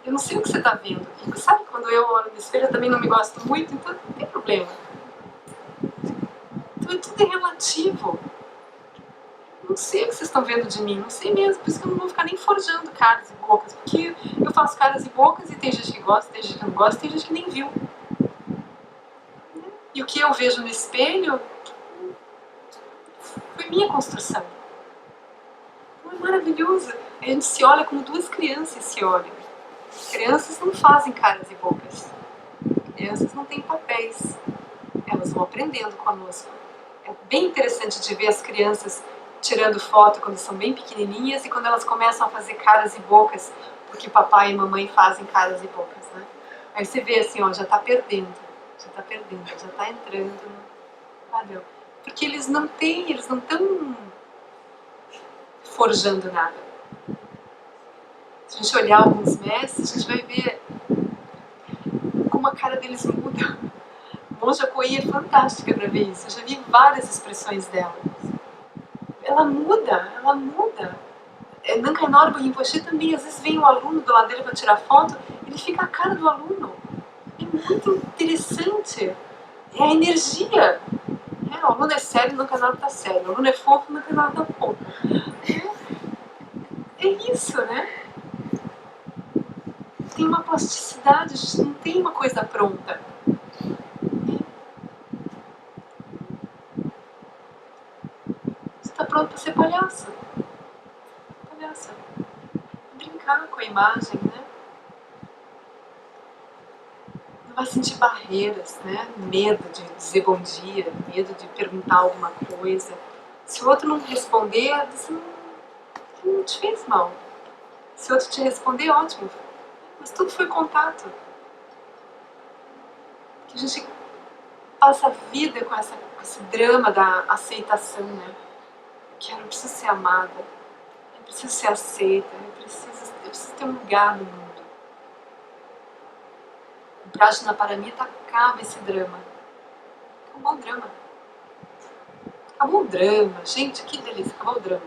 Eu não sei o que você está vendo. E sabe, quando eu olho no espelho, eu também não me gosto muito, então não tem problema. Então tudo é relativo. Não sei o que vocês estão vendo de mim, não sei mesmo, por isso que eu não vou ficar nem forjando caras e bocas, porque eu faço caras e bocas e tem gente que gosta, tem gente que não gosta, tem gente que nem viu. E o que eu vejo no espelho foi minha construção. Então é maravilhoso. A gente se olha como duas crianças se olham. Crianças não fazem caras e bocas. Crianças não têm papéis. Elas vão aprendendo conosco. É bem interessante de ver as crianças tirando foto quando são bem pequenininhas e quando elas começam a fazer caras e bocas, porque papai e mamãe fazem caras e bocas, né? Aí você vê assim, ó, já está perdendo, já está entrando no padrão. Porque eles não estão forjando nada. Se a gente olhar alguns mestres, a gente vai ver como a cara deles muda. A monja Coí é fantástica para ver isso. Eu já vi várias expressões dela. Ela muda. Nankainor Rinpoche também, às vezes vem o aluno do lado dele para tirar foto, ele fica a cara do aluno. É muito interessante. É a energia. O aluno é sério, Nankainor está sério. O aluno é fofo, Nankainor está fofo. É isso, né? Tem uma plasticidade, a gente não tem uma coisa pronta. Você está pronto para ser palhaço. Palhaça. Brincar com a imagem, né? Não vai sentir barreiras, né? Medo de dizer bom dia, medo de perguntar alguma coisa. Se o outro não responder, você não te fez mal. Se o outro te responder, ótimo. Mas tudo foi contato. Que a gente passa a vida com esse drama da aceitação, né? Que eu não preciso ser amada, eu preciso ser aceita, eu preciso ter um lugar no mundo. O Prajna Paramita acaba esse drama. Acabou o drama. Acabou o drama. Gente, que delícia, acabou o drama.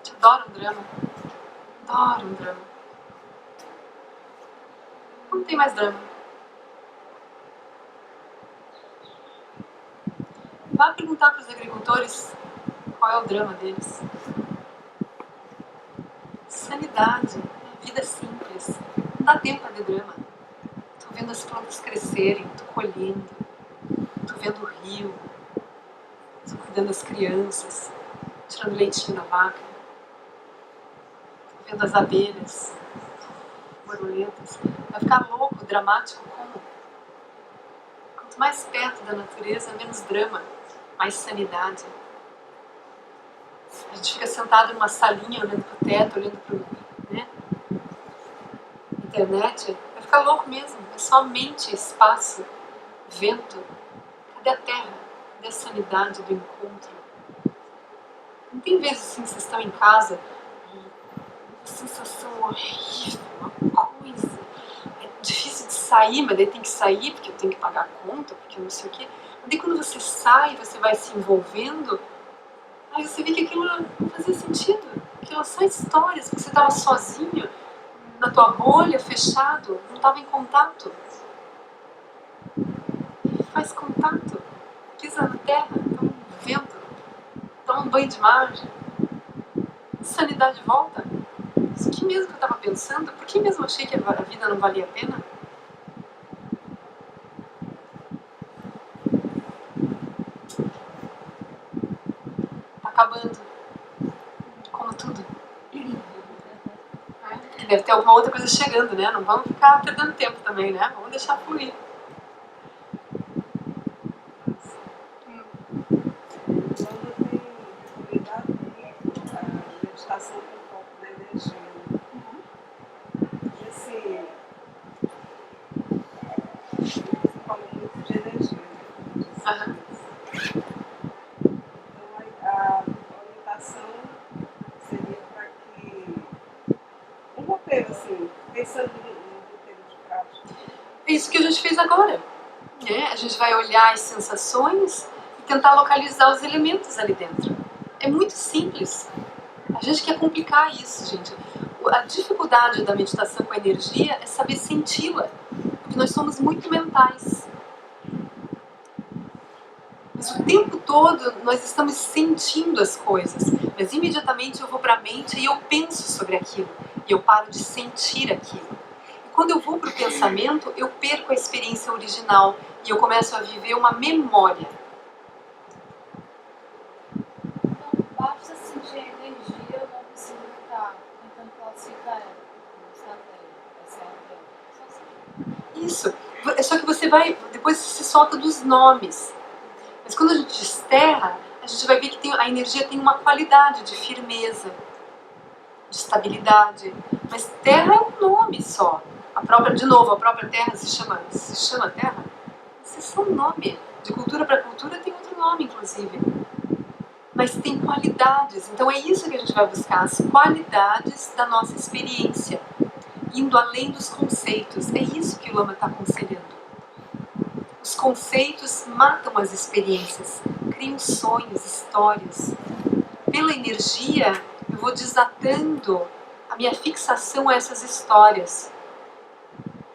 Eu adoro um drama. Adoro um drama. Não tem mais drama. Vá perguntar para os agricultores qual é o drama deles. Sanidade, vida simples. Não dá tempo de drama. Tô vendo as plantas crescerem, tô colhendo, tô vendo o rio, tô cuidando das crianças, tirando leitinho da vaca, tô vendo as abelhas, borboletas. Vai ficar louco, dramático como? Quanto mais perto da natureza, menos drama, mais sanidade. A gente fica sentado numa salinha, olhando pro teto, olhando pro, né, internet, vai ficar louco mesmo. É só mente, espaço, vento. Cadê a terra? Cadê a sanidade do encontro? Não tem vezes assim que vocês estão em casa e uma sensação horrível, uma coisa. É difícil de sair, mas daí tem que sair porque eu tenho que pagar a conta, porque eu não sei o quê. Mas daí quando você sai, você vai se envolvendo, aí você vê que aquilo não fazia sentido. Aquilo é só histórias, porque você estava sozinho, na tua bolha, fechado, não estava em contato. Faz contato, pisa na terra, toma um vento, toma um banho de mar. Sanidade volta. Isso aqui mesmo que eu estava pensando, por que mesmo achei que a vida não valia a pena? Tá acabando. Como tudo. Que deve ter alguma outra coisa chegando, né? Não vamos ficar perdendo tempo também, né? Vamos deixar fluir. Quando tem recomendado a meditação com foco na energia. E assim, você fala muito de energia, né? Aham. Então a orientação seria para que um roteiro, assim, pensando no roteiro de prática. É isso que a gente fez agora. Né? A gente vai olhar as sensações e tentar localizar os elementos ali dentro. É muito simples. A gente quer complicar isso, gente. A dificuldade da meditação com a energia é saber senti-la. Porque nós somos muito mentais. Mas o tempo todo nós estamos sentindo as coisas. Mas imediatamente eu vou para a mente e eu penso sobre aquilo. E eu paro de sentir aquilo. E quando eu vou para o pensamento, eu perco a experiência original. E eu começo a viver uma memória. Então, basta sentir a energia, eu não preciso ficar tentando classificar ela. Essa é a ideia. Isso. É só que você vai, depois se solta dos nomes. Mas quando a gente desterra, a gente vai ver que a energia tem uma qualidade de firmeza, de estabilidade. Mas terra é um nome só. A própria terra se chama terra? Isso é só um nome. De cultura para cultura tem outro nome, inclusive. Mas tem qualidades. Então é isso que a gente vai buscar, as qualidades da nossa experiência. Indo além dos conceitos. É isso que o Lama está aconselhando. Os conceitos matam as experiências, criam sonhos, histórias. Pela energia, eu vou desatando a minha fixação a essas histórias.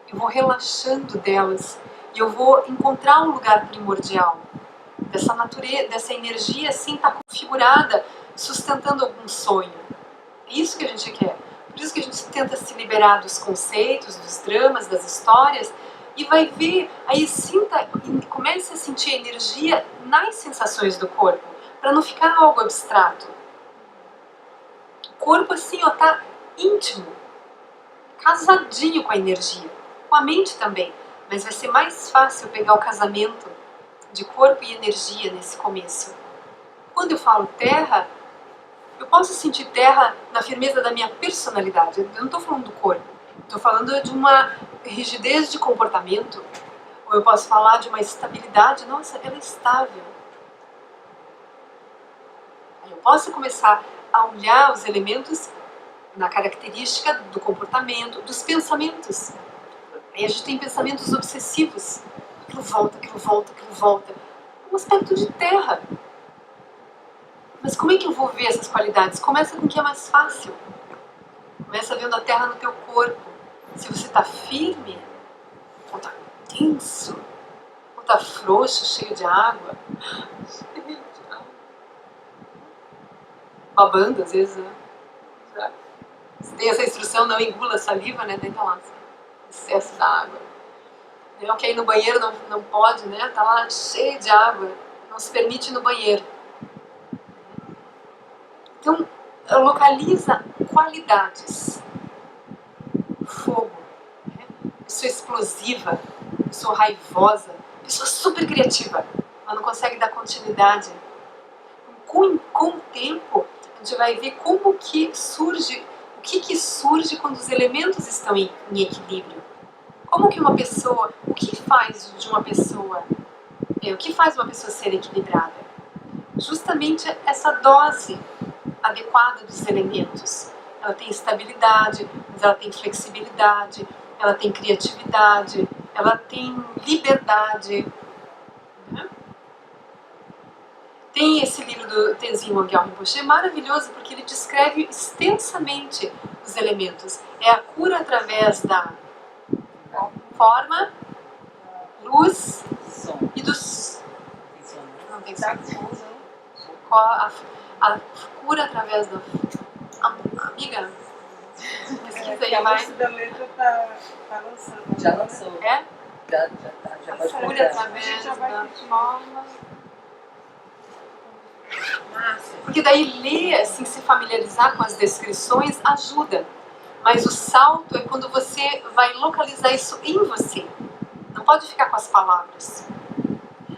Eu vou relaxando delas e eu vou encontrar um lugar primordial. Dessa natureza, dessa energia assim está configurada, sustentando algum sonho. É isso que a gente quer. Por isso que a gente tenta se liberar dos conceitos, dos dramas, das histórias, e vai ver, aí comece a sentir a energia nas sensações do corpo, para não ficar algo abstrato. O corpo assim, ó, tá íntimo, casadinho com a energia, com a mente também, mas vai ser mais fácil pegar o casamento de corpo e energia nesse começo. Quando eu falo terra, eu posso sentir terra na firmeza da minha personalidade. Eu não estou falando do corpo. Estou falando de uma rigidez de comportamento. Ou eu posso falar de uma estabilidade. Nossa, ela é estável. Aí eu posso começar a olhar os elementos na característica do comportamento, dos pensamentos. Aí a gente tem pensamentos obsessivos. Aquilo volta, aquilo volta, aquilo volta. É um aspecto de terra. Mas como é que eu vou ver essas qualidades? Começa com o que é mais fácil. Começa vendo a terra no teu corpo. Se você está firme, ou está tenso, ou está frouxo, cheio de água. Babando, às vezes, né? Se tem essa instrução, não engula saliva, né? Daí tá lá, excesso da água. Não, que aí no banheiro não pode, né? Tá lá cheio de água. Não se permite ir no banheiro. Então, localiza qualidades. Fogo. Né? Pessoa explosiva, pessoa raivosa, pessoa super criativa, mas não consegue dar continuidade. Com o tempo, a gente vai ver como que surge, o que surge quando os elementos estão em equilíbrio. Como que uma pessoa, o que faz de uma pessoa O que faz uma pessoa ser equilibrada? Justamente essa dose adequada dos elementos. Ela tem estabilidade, mas ela tem flexibilidade, ela tem criatividade, ela tem liberdade. Né? Tem esse livro do Tenzin Wangyal Rinpoche, maravilhoso, porque ele descreve extensamente os elementos. É a cura através da forma, luz e dos... Não tem som. A cura através da... Amiga, pesquisa aí, a vai. Márcia Baja tá lançando. Já lançou. É? Já pode A cura colocar. através Já vai da continuar. forma... Márcia. Porque daí ler, assim, se familiarizar com as descrições ajuda. Mas o salto é quando você vai localizar isso em você. Não pode ficar com as palavras.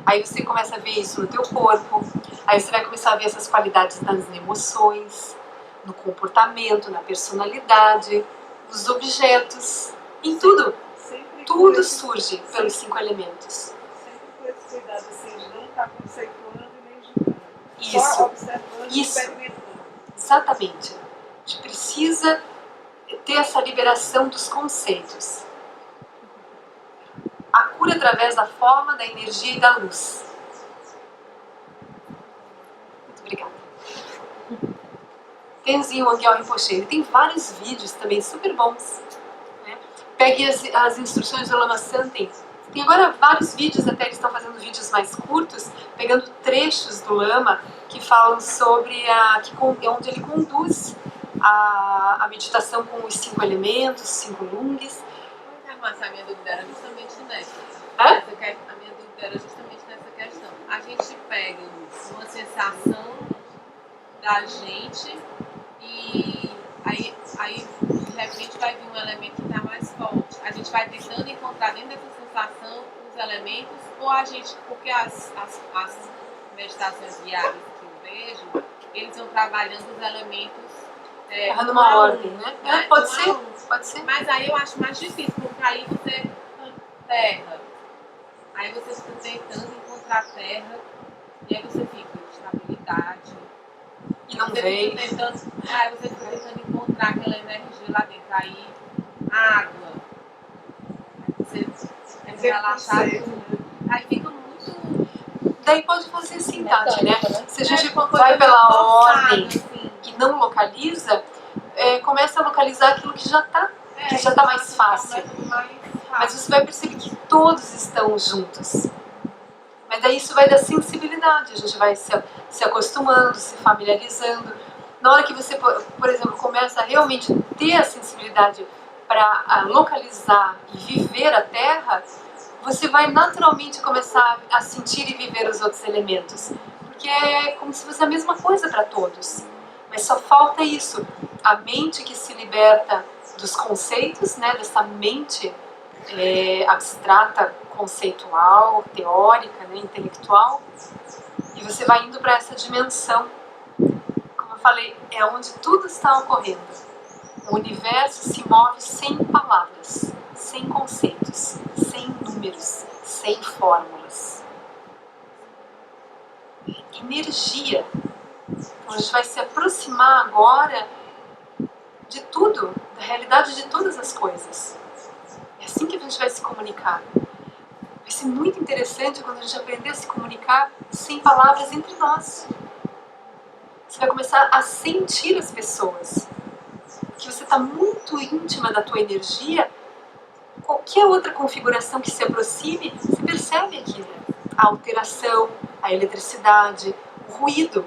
Aí você começa a ver isso no teu corpo. Aí você vai começar a ver essas qualidades nas emoções, no comportamento, na personalidade, nos objetos, em tudo. Sempre Tudo surge pelos 5 elementos. Sempre com esse cuidado, assim, de não estar conceituando e nem julgando. Isso. Só observando e Isso. experimentando. Exatamente. A gente precisa ter essa liberação dos conceitos. A cura através da forma, da energia e da luz. Muito obrigada. Tenzin Wangyal Rinpoche, ele tem vários vídeos também super bons. Né? Pegue as instruções do Lama Santen. Tem agora vários vídeos, até eles estão fazendo vídeos mais curtos, pegando trechos do Lama que falam sobre onde ele conduz a meditação com os 5 elementos, 5 lungs. Mas a minha dúvida era justamente nessa. Hã? A minha dúvida era justamente nessa questão. A gente pega uma sensação da gente e aí de repente vai vir um elemento que está mais forte. A gente vai tentando encontrar dentro dessa sensação os elementos, ou a gente, porque as meditações guiadas que eu vejo, eles vão trabalhando os elementos Numa ordem, né? Pode ser, um. pode ser. Mas aí eu acho mais difícil, porque aí você terra. Aí você fica tentando encontrar terra, e aí você fica estabilidade. E não Você vem. fica tentando, aí você fica tentando encontrar aquela energia lá dentro. Aí, água. Aí você tenta relaxar tudo. Aí fica muito. Daí pode fazer assim, Tati, né? Mecânica, né? Se a gente uma coisa vai pela forçada, ordem assim. e não localiza, começa a localizar aquilo que já está mais fácil. Mas você vai perceber que todos estão juntos. Mas daí isso vai dar sensibilidade, a gente vai se acostumando, se familiarizando. Na hora que você, por exemplo, começa a realmente ter a sensibilidade para localizar e viver a Terra, você vai naturalmente começar a sentir e viver os outros elementos. Porque é como se fosse a mesma coisa para todos. Mas só falta isso, a mente que se liberta dos conceitos, né, dessa mente abstrata, conceitual, teórica, né, intelectual, e você vai indo para essa dimensão, como eu falei, é onde tudo está ocorrendo. O universo se move sem palavras, sem conceitos, sem números, sem fórmulas. Energia. Então a gente vai se aproximar agora de tudo, da realidade de todas as coisas. É assim que a gente vai se comunicar. Vai ser muito interessante quando a gente aprender a se comunicar sem palavras entre nós. Você vai começar a sentir as pessoas. Porque você está muito íntima da tua energia. Qualquer outra configuração que se aproxime, você percebe aquilo. A alteração, a eletricidade, o ruído.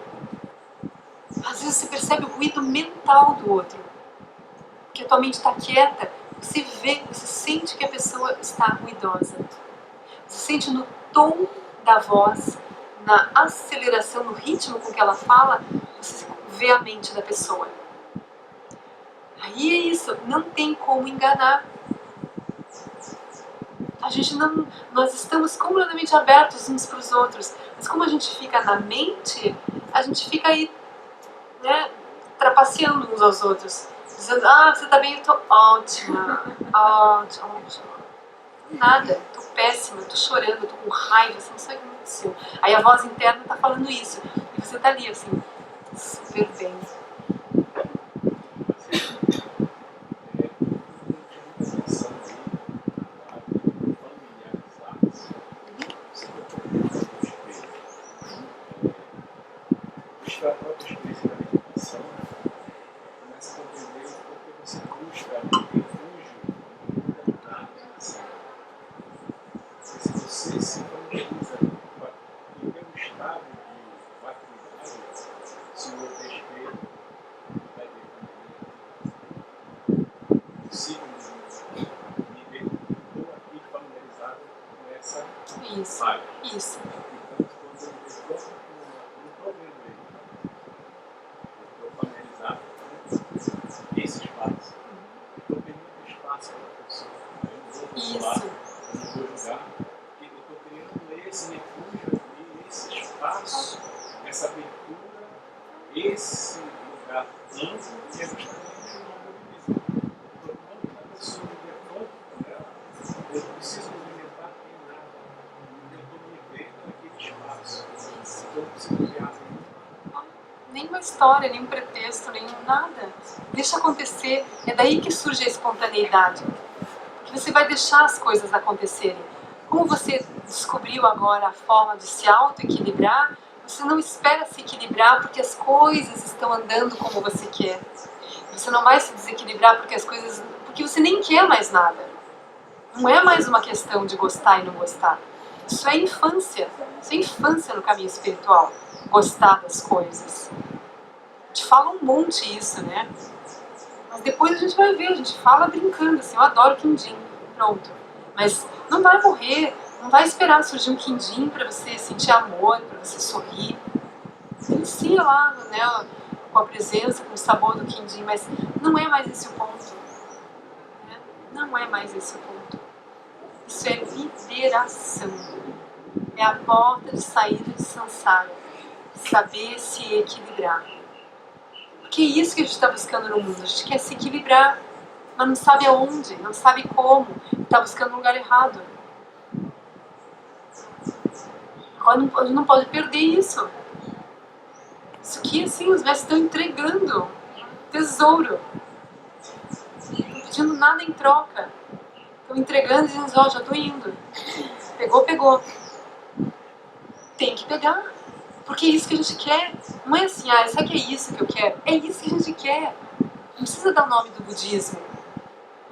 Às vezes você percebe o ruído mental do outro. Porque a tua mente está quieta, você vê, você sente que a pessoa está ruidosa. Você sente no tom da voz, na aceleração, no ritmo com que ela fala, você vê a mente da pessoa. Aí é isso, não tem como enganar. Nós estamos completamente abertos uns para os outros, mas como a gente fica na mente, a gente fica aí, né, trapaceando uns aos outros, dizendo, você tá bem, eu tô ótima, ótima. Nada, tô péssima, eu tô chorando, eu tô com raiva, você não sabe o que aconteceu. Aí a voz interna tá falando isso. E você tá ali, assim, super bem. A própria experiência da meditação começa a compreender porque você busca refúgio em determinada ação. Se você se tranquiliza em ter um estado de vacuidade, se o outro espelho vai ver também possível me ver que estou aqui familiarizado com essa fase. Isso. Então, quando eu não estou vendo ele, estou familiarizado com esse espaço. Estou tendo espaço para a pessoa. Eu não vou falar, eu não vou julgar. Eu estou criando esse refúgio aqui, esse espaço, essa abertura, esse lugar amplo que é justamente o nome da visão. Então, quando a pessoa me defronta com ela, eu não preciso me inventar em nada. Eu estou me vendo naquele espaço. Então, eu não preciso criar Nenhuma história, nenhum pretexto, nenhum nada. Deixa acontecer. É daí que surge a espontaneidade. Porque você vai deixar as coisas acontecerem. Como você descobriu agora a forma de se auto-equilibrar, você não espera se equilibrar porque as coisas estão andando como você quer. Você não vai se desequilibrar porque porque você nem quer mais nada. Não é mais uma questão de gostar e não gostar. Isso é infância. Isso é infância no caminho espiritual. Gostar das coisas. A gente fala um monte isso, né? Mas depois a gente vai ver, a gente fala brincando, assim, eu adoro quindim, pronto. Mas não vai morrer, não vai esperar surgir um quindim para você sentir amor, para você sorrir. Inicia lá, né, com a presença, com o sabor do quindim, mas não é mais esse o ponto. Né? Não é mais esse o ponto. Isso é liberação. É a porta de saída de samsara. Saber se equilibrar. Porque é isso que a gente está buscando no mundo. A gente quer se equilibrar, mas não sabe aonde, não sabe como. Está buscando um lugar errado. Agora a gente não pode perder isso. Isso aqui, assim, os mestres estão entregando tesouro. Não estão pedindo nada em troca. Estão entregando e dizendo, ó, já estou indo. Pegou, pegou. Tem que pegar. Porque é isso que a gente quer. Não é assim, será que é isso que eu quero? É isso que a gente quer. Não precisa dar o nome do budismo.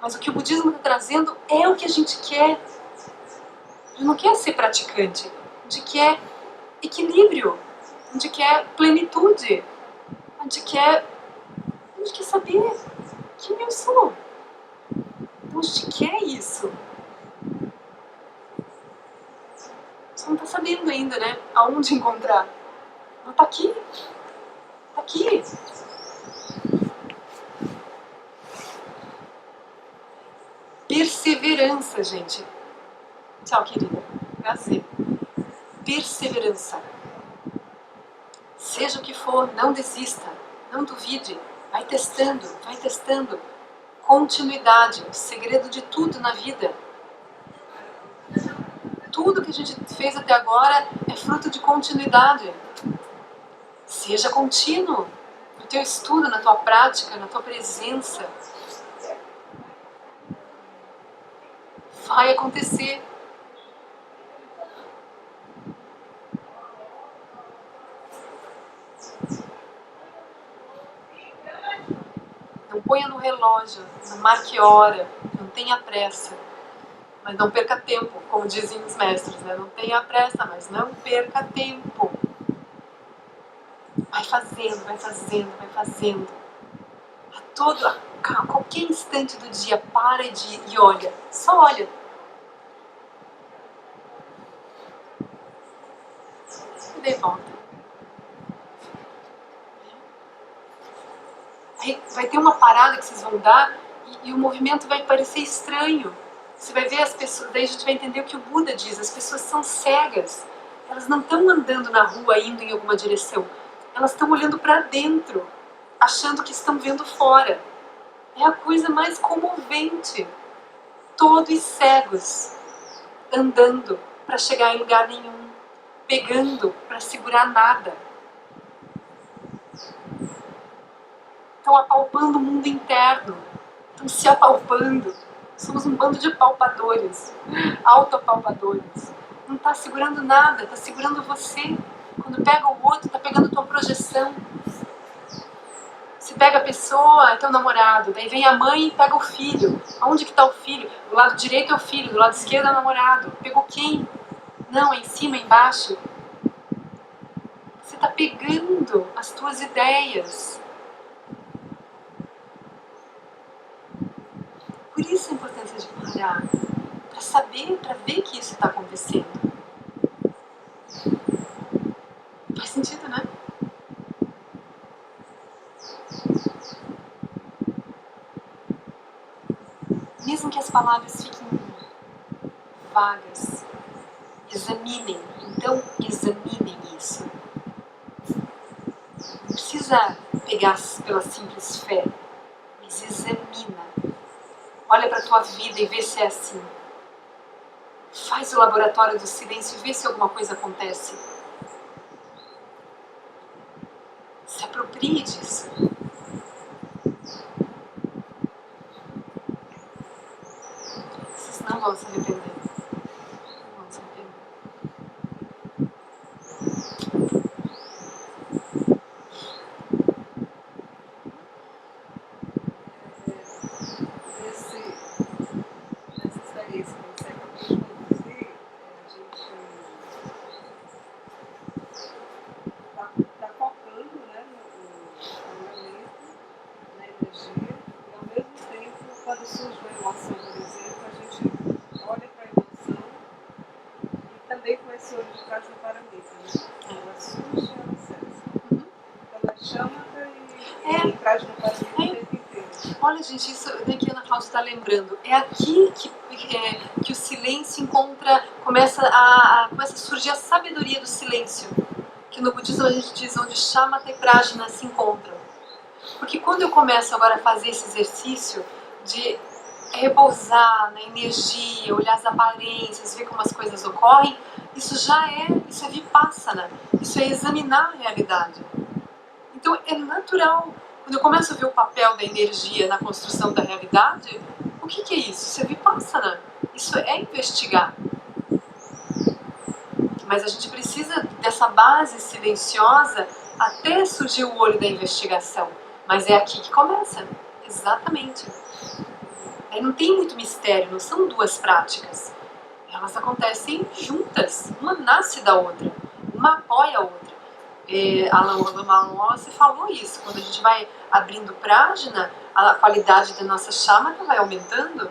Mas o que o budismo está trazendo é o que a gente quer. A gente não quer ser praticante. A gente quer equilíbrio. A gente quer plenitude. A gente quer saber quem eu sou. Então a gente quer isso. Você não está sabendo ainda, né? Aonde encontrar. Mas tá aqui. Tá aqui. Perseverança, gente. Tchau, querida. Prazer. Perseverança. Seja o que for, não desista. Não duvide. Vai testando, vai testando. Continuidade. O segredo de tudo na vida. Tudo que a gente fez até agora é fruto de continuidade. Seja contínuo no teu estudo, na tua prática, na tua presença. Vai acontecer. Não ponha no relógio, não marque hora, não tenha pressa. Mas não perca tempo, como dizem os mestres, né? Não tenha pressa, mas não perca tempo. Vai fazendo, vai fazendo, vai fazendo. A qualquer instante do dia, para e olha. Só olha. E daí volta. Aí vai ter uma parada que vocês vão dar e o movimento vai parecer estranho. Você vai ver as pessoas, daí a gente vai entender o que o Buda diz. As pessoas são cegas. Elas não estão andando na rua, indo em alguma direção. Elas estão olhando para dentro, achando que estão vendo fora. É a coisa mais comovente. Todos cegos. andando para chegar em lugar nenhum, pegando para segurar nada. Estão apalpando o mundo interno, estão se apalpando. Somos um bando de apalpadores, autoapalpadores. Não está segurando nada, está segurando você. Quando pega o outro, está pegando a tua projeção. Se pega a pessoa, é teu namorado. Daí vem a mãe e pega o filho. Aonde que está o filho? Do lado direito é o filho, do lado esquerdo é o namorado. Pegou quem? Não, é em cima, é embaixo. Você está pegando as tuas ideias. Por isso a importância de parar. Para saber, para ver que isso está acontecendo. Faz sentido, né? Mesmo que as palavras fiquem vagas, examinem. Então, examinem isso. Não precisa pegar pela simples fé, mas examina. Olha para a tua vida e vê se é assim. Faz o laboratório do silêncio e vê se alguma coisa acontece. Se aproprie disso. Vocês não vão se arrepender. Não vão se arrepender. Nessa experiência que você acabou de conduzir, a gente está focando, né, no momento, na energia, e ao mesmo tempo, quando surge uma emoção, por exemplo, a gente olha para a emoção e também com esse olho de trás do paramita, né? Ela surge e ela cessa. Então ela chama e traz no paramita o tempo inteiro. Olha, gente, isso daqui a Ana Cláudia está lembrando. É aqui que o silêncio começa a surgir a sabedoria do silêncio. Que no budismo a gente diz onde shamatha e prajna se encontram. Porque quando eu começo agora a fazer esse exercício de repousar na energia, olhar as aparências, ver como as coisas ocorrem, isso é vipassana, isso é examinar a realidade. Então é natural. Quando eu começo a ver o papel da energia na construção da realidade, o que é isso? Isso é vipassana. Isso é investigar. Mas a gente precisa dessa base silenciosa até surgir o olho da investigação. Mas é aqui que começa. Exatamente. Aí não tem muito mistério, não são duas práticas. Elas acontecem juntas. Uma nasce da outra. Uma apoia a outra. Você falou isso. Quando a gente vai abrindo prajna, a qualidade da nossa shamatha vai aumentando.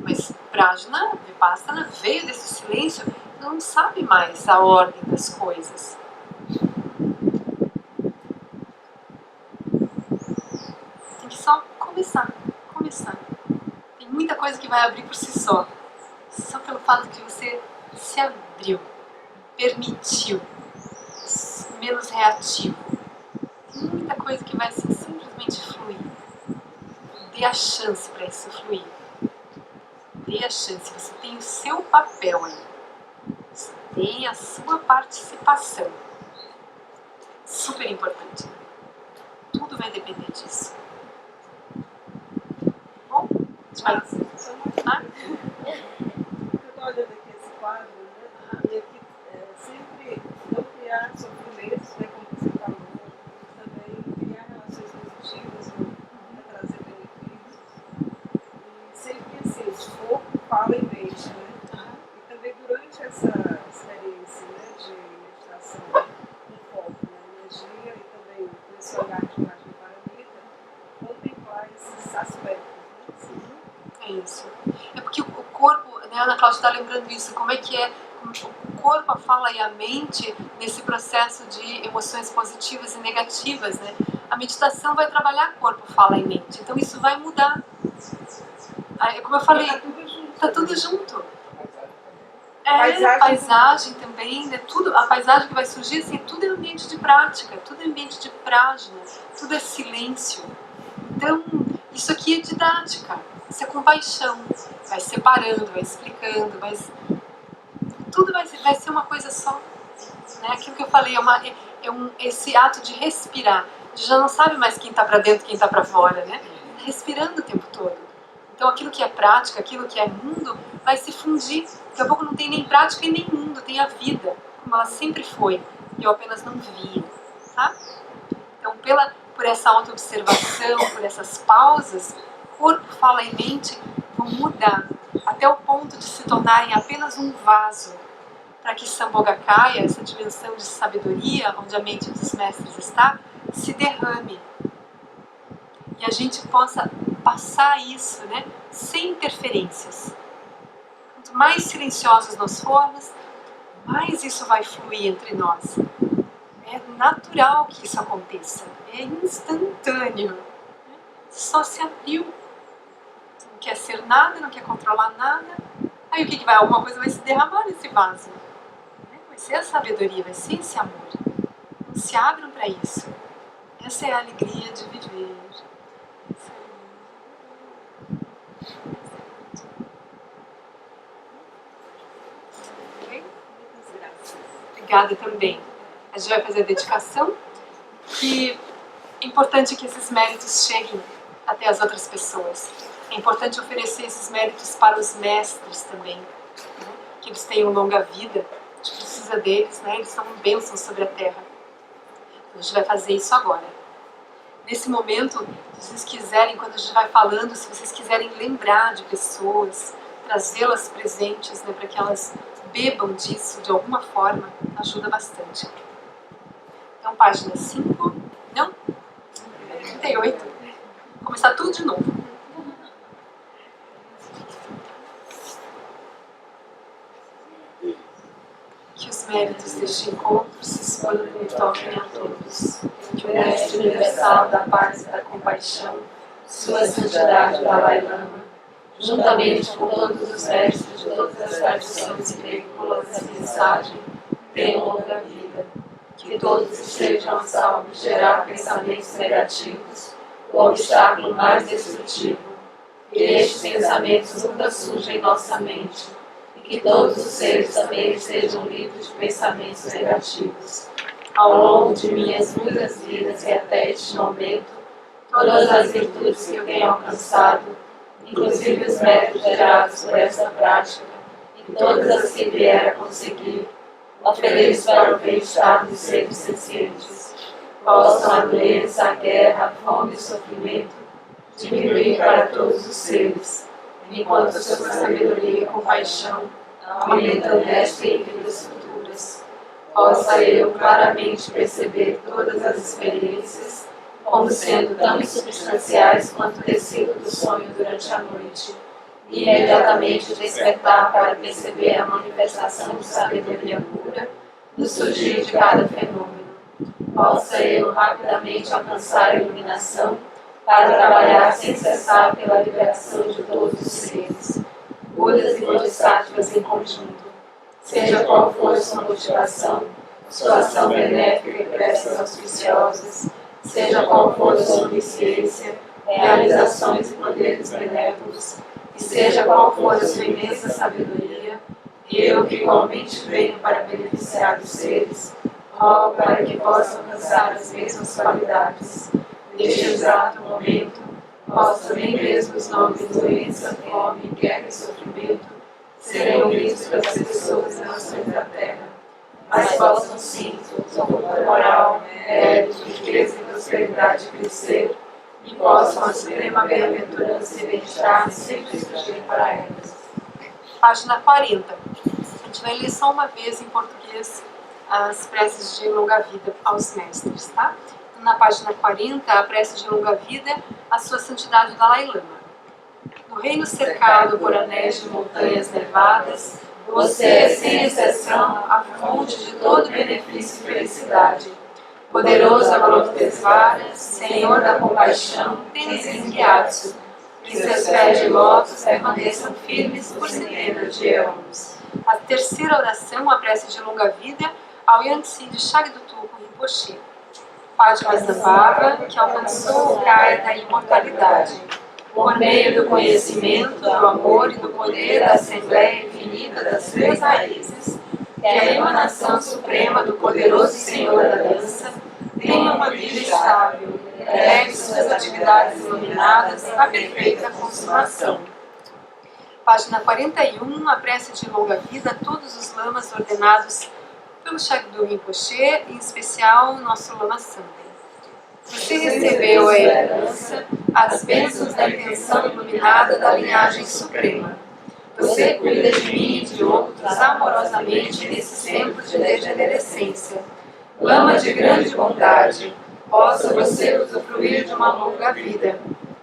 Mas prajna, vipassana, veio desse silêncio, não sabe mais a ordem das coisas. Tem que só começar. Tem muita coisa que vai abrir por si só. Só pelo fato de você se abriu, permitiu, menos reativo. Tem muita coisa que vai simplesmente fluir. Dê a chance para isso fluir. Dê a chance. Você tem o seu papel aí. Você tem a sua participação. Super importante. Tudo vai depender disso. Bom, a gente vai... Eu estou olhando aqui esse quadro, né? E aqui sempre não criar sofrimentos, né, como você falou, mas também criar relações positivas para trazer benefícios. E sempre assim, corpo, fala e mente, né? E também durante essa experiência, né, de meditação com foco na energia e também nesse olhar de imagem paramita, contemplar esses aspectos. É isso. É porque o corpo, né, a Ana Cláudia está lembrando isso, como é que é o corpo, a fala e a mente nesse processo de emoções positivas e negativas, né? A meditação vai trabalhar corpo, fala e mente, então isso vai mudar. Como eu falei, tá tudo junto. Paisagem também, né? Tudo, a paisagem que vai surgir, assim, tudo é ambiente de prática, tudo é ambiente de prajna, tudo é silêncio. Então, Isso aqui é didática, isso é compaixão. Vai separando, vai explicando, tudo vai ser uma coisa só. Né? Aquilo que eu falei, esse ato de respirar. A gente já não sabe mais quem está para dentro, quem está para fora, né? Respirando o tempo todo. Então aquilo que é prática, aquilo que é mundo, vai se fundir. Daqui a pouco não tem nem prática e nem mundo, tem a vida, como ela sempre foi. E eu apenas não via, tá? Então por essa auto-observação, por essas pausas, corpo, fala e mente vão mudar, até o ponto de se tornarem apenas um vaso, para que Sambhogakaya, essa dimensão de sabedoria, onde a mente dos mestres está, se derrame. E a gente possa passar isso, né, sem interferências. Quanto mais silenciosos nós formos, mais isso vai fluir entre nós. É natural que isso aconteça. É instantâneo. Só se abriu. Não quer ser nada, não quer controlar nada. Aí o que vai? Alguma coisa vai se derramar nesse vaso. Vai ser a sabedoria, vai ser esse amor. Então, se abram para isso. Essa é a alegria de viver. Ok? Obrigada também. A gente vai fazer a dedicação. Que é importante que esses méritos cheguem até as outras pessoas. É importante oferecer esses méritos para os mestres também. Né? Que eles tenham longa vida. A gente precisa deles, né? Eles são bênçãos sobre a Terra. Então, a gente vai fazer isso agora. Nesse momento, se vocês quiserem, quando a gente vai falando, se vocês quiserem lembrar de pessoas, trazê-las presentes, né, para que elas bebam disso de alguma forma, ajuda bastante. Então, página 5, não? 38. Vou começar tudo de novo. Que os méritos deste encontro se expandam e toquem a todos. Que o Mestre Universal da Paz e da Compaixão, Sua Santidade Dalai Lama, juntamente com todos os mestres de todas as tradições que veiculam essa mensagem, tenham longa vida. Que todos estejam a salvo de gerar pensamentos negativos, o obstáculo mais destrutivo. Que estes pensamentos nunca surjam em nossa mente. Que todos os seres também estejam livres de pensamentos negativos. Ao longo de minhas muitas vidas e até este momento, todas as virtudes que eu tenho alcançado, inclusive os méritos gerados por esta prática, e todas as que vier a conseguir, ofereço para o bem-estar dos seres sencientes. Possam a doença, a guerra, a fome e o sofrimento diminuir para todos os seres, enquanto sua sabedoria e compaixão aumentam nesta e em vidas futuras. Possa eu claramente perceber todas as experiências como sendo tão insubstanciais quanto o tecido do sonho durante a noite, e imediatamente despertar para perceber a manifestação de sabedoria pura no surgir de cada fenômeno. Possa eu rapidamente alcançar a iluminação para trabalhar sem cessar pela liberação de todos os seres, Budas e Bodhisattvas em conjunto, seja qual for sua motivação, sua ação benéfica e preces auspiciosas, seja qual for sua onisciência, realizações e poderes benévolos, e seja qual for a sua imensa sabedoria, eu que igualmente venho para beneficiar os seres, rogo para que possa alcançar as mesmas qualidades. Neste exato momento, possa nem mesmo os nomes doença, fome, guerra e sofrimento serem ouvidos pelas pessoas e nações da terra, mas possam sim, com moral, mérito, riqueza e prosperidade crescer, e possam a suprema bem-aventurança e bem-estar sempre surgir para elas. Página 40. A gente vai ler só uma vez em português as preces de longa vida aos mestres, tá? Na página 40, a prece de longa vida à Sua Santidade Dalai Lama. No reino cercado por anéis de montanhas nevadas, você é, sem exceção, a fonte de todo benefício e felicidade. Poderoso Avalokitesvara, Senhor da compaixão, Tenzin Gyatso, que seus pés de lótus permaneçam firmes por centenas de anos. A terceira oração, a prece de longa vida ao Yangtze de Shagdutuku Rinpoche. Padmasambhava, que alcançou o Kai da imortalidade. por meio do conhecimento, do amor e do poder da Assembleia Infinita das Três Raízes, que a emanação suprema do poderoso Senhor da Dança tenha uma vida estável, leve suas atividades iluminadas à perfeita consumação. Página 41, a prece de longa vida a todos os lamas ordenados pelo Shagdu Rinpoche, em especial o nosso Lama Sandhi. Você recebeu a herança, as bênçãos da intenção iluminada da linhagem suprema. Você cuida de mim e de outros amorosamente nesses tempos de degenerescência. Lama de grande bondade, possa você usufruir de uma longa vida,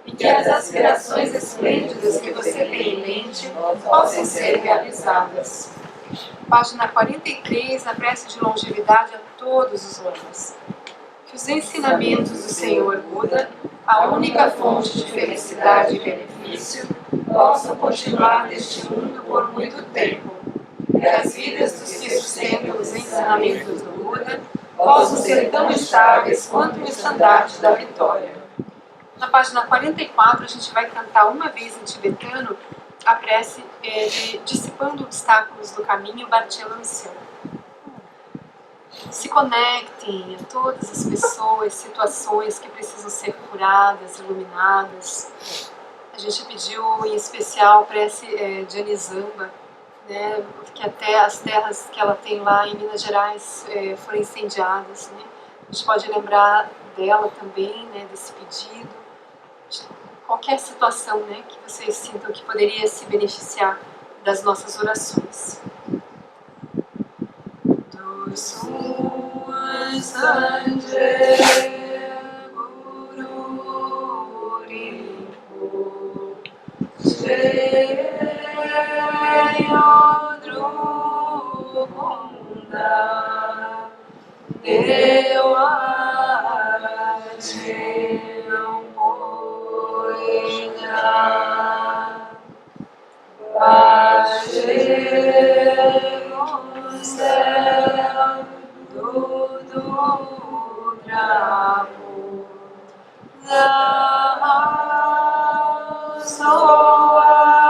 e que as aspirações esplêndidas que você tem em mente possam ser realizadas. Página 43, a prece de longevidade a todos os lamas. Que os ensinamentos do Senhor Buda, a única fonte de felicidade e benefício, possam continuar neste mundo por muito tempo. Que as vidas dos que sustentam os ensinamentos do Buda possam ser tão estáveis quanto o estandarte da vitória. Na página 44, a gente vai cantar uma vez em tibetano a prece de Dissipando Obstáculos do Caminho, Bhartiya. Se conectem a todas as pessoas, situações que precisam ser curadas, iluminadas. A gente pediu em especial a prece de Anisamba, né, que até as terras que ela tem lá em Minas Gerais foram incendiadas. Né. A gente pode lembrar dela também, né, desse pedido. De qualquer situação, né, que vocês sintam que poderia se beneficiar das nossas orações. Sanje Guru Rinpo Yodru Kunda Dewa Chinam Poina Vaje Gonsel Tudo Bravo Não sou adesso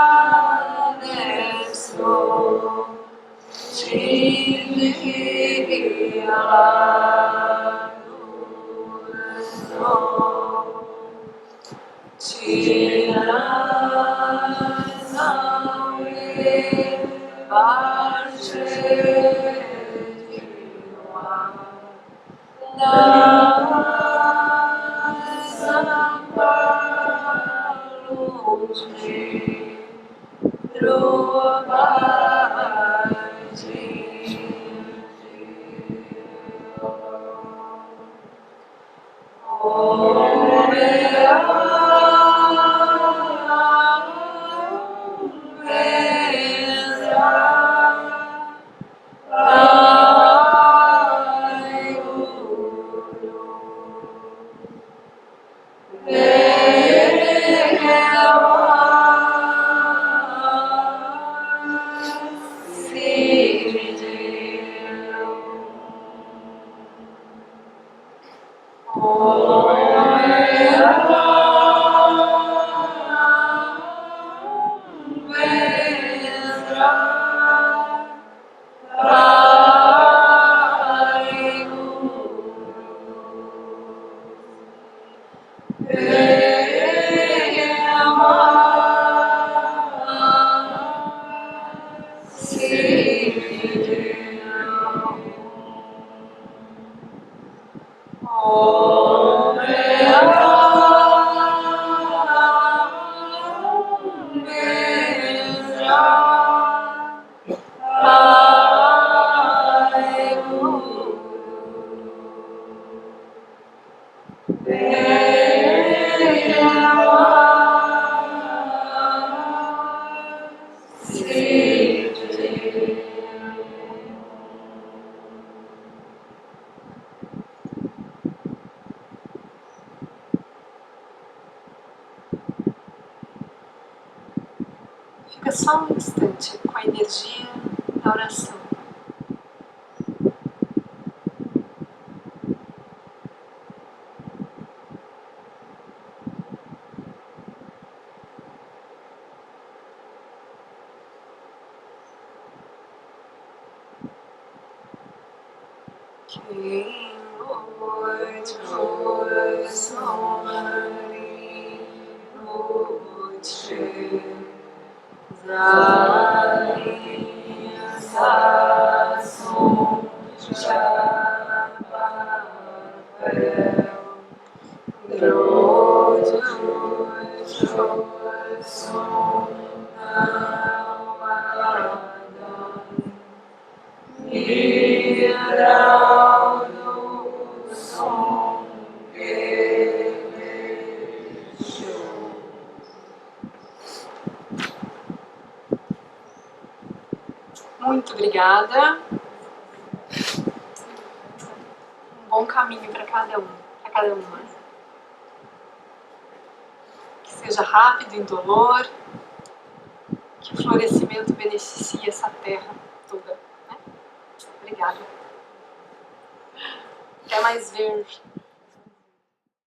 Fica só um instante com a energia da oração. Quem noite foi sonhari noite Zaria Sasson Chapapel Drojo Son Hidral do som Muito obrigada. Um bom caminho para cada uma. Que seja rápido, indolor, que o florescimento beneficie essa terra toda. Né? Obrigada. Até mais ver.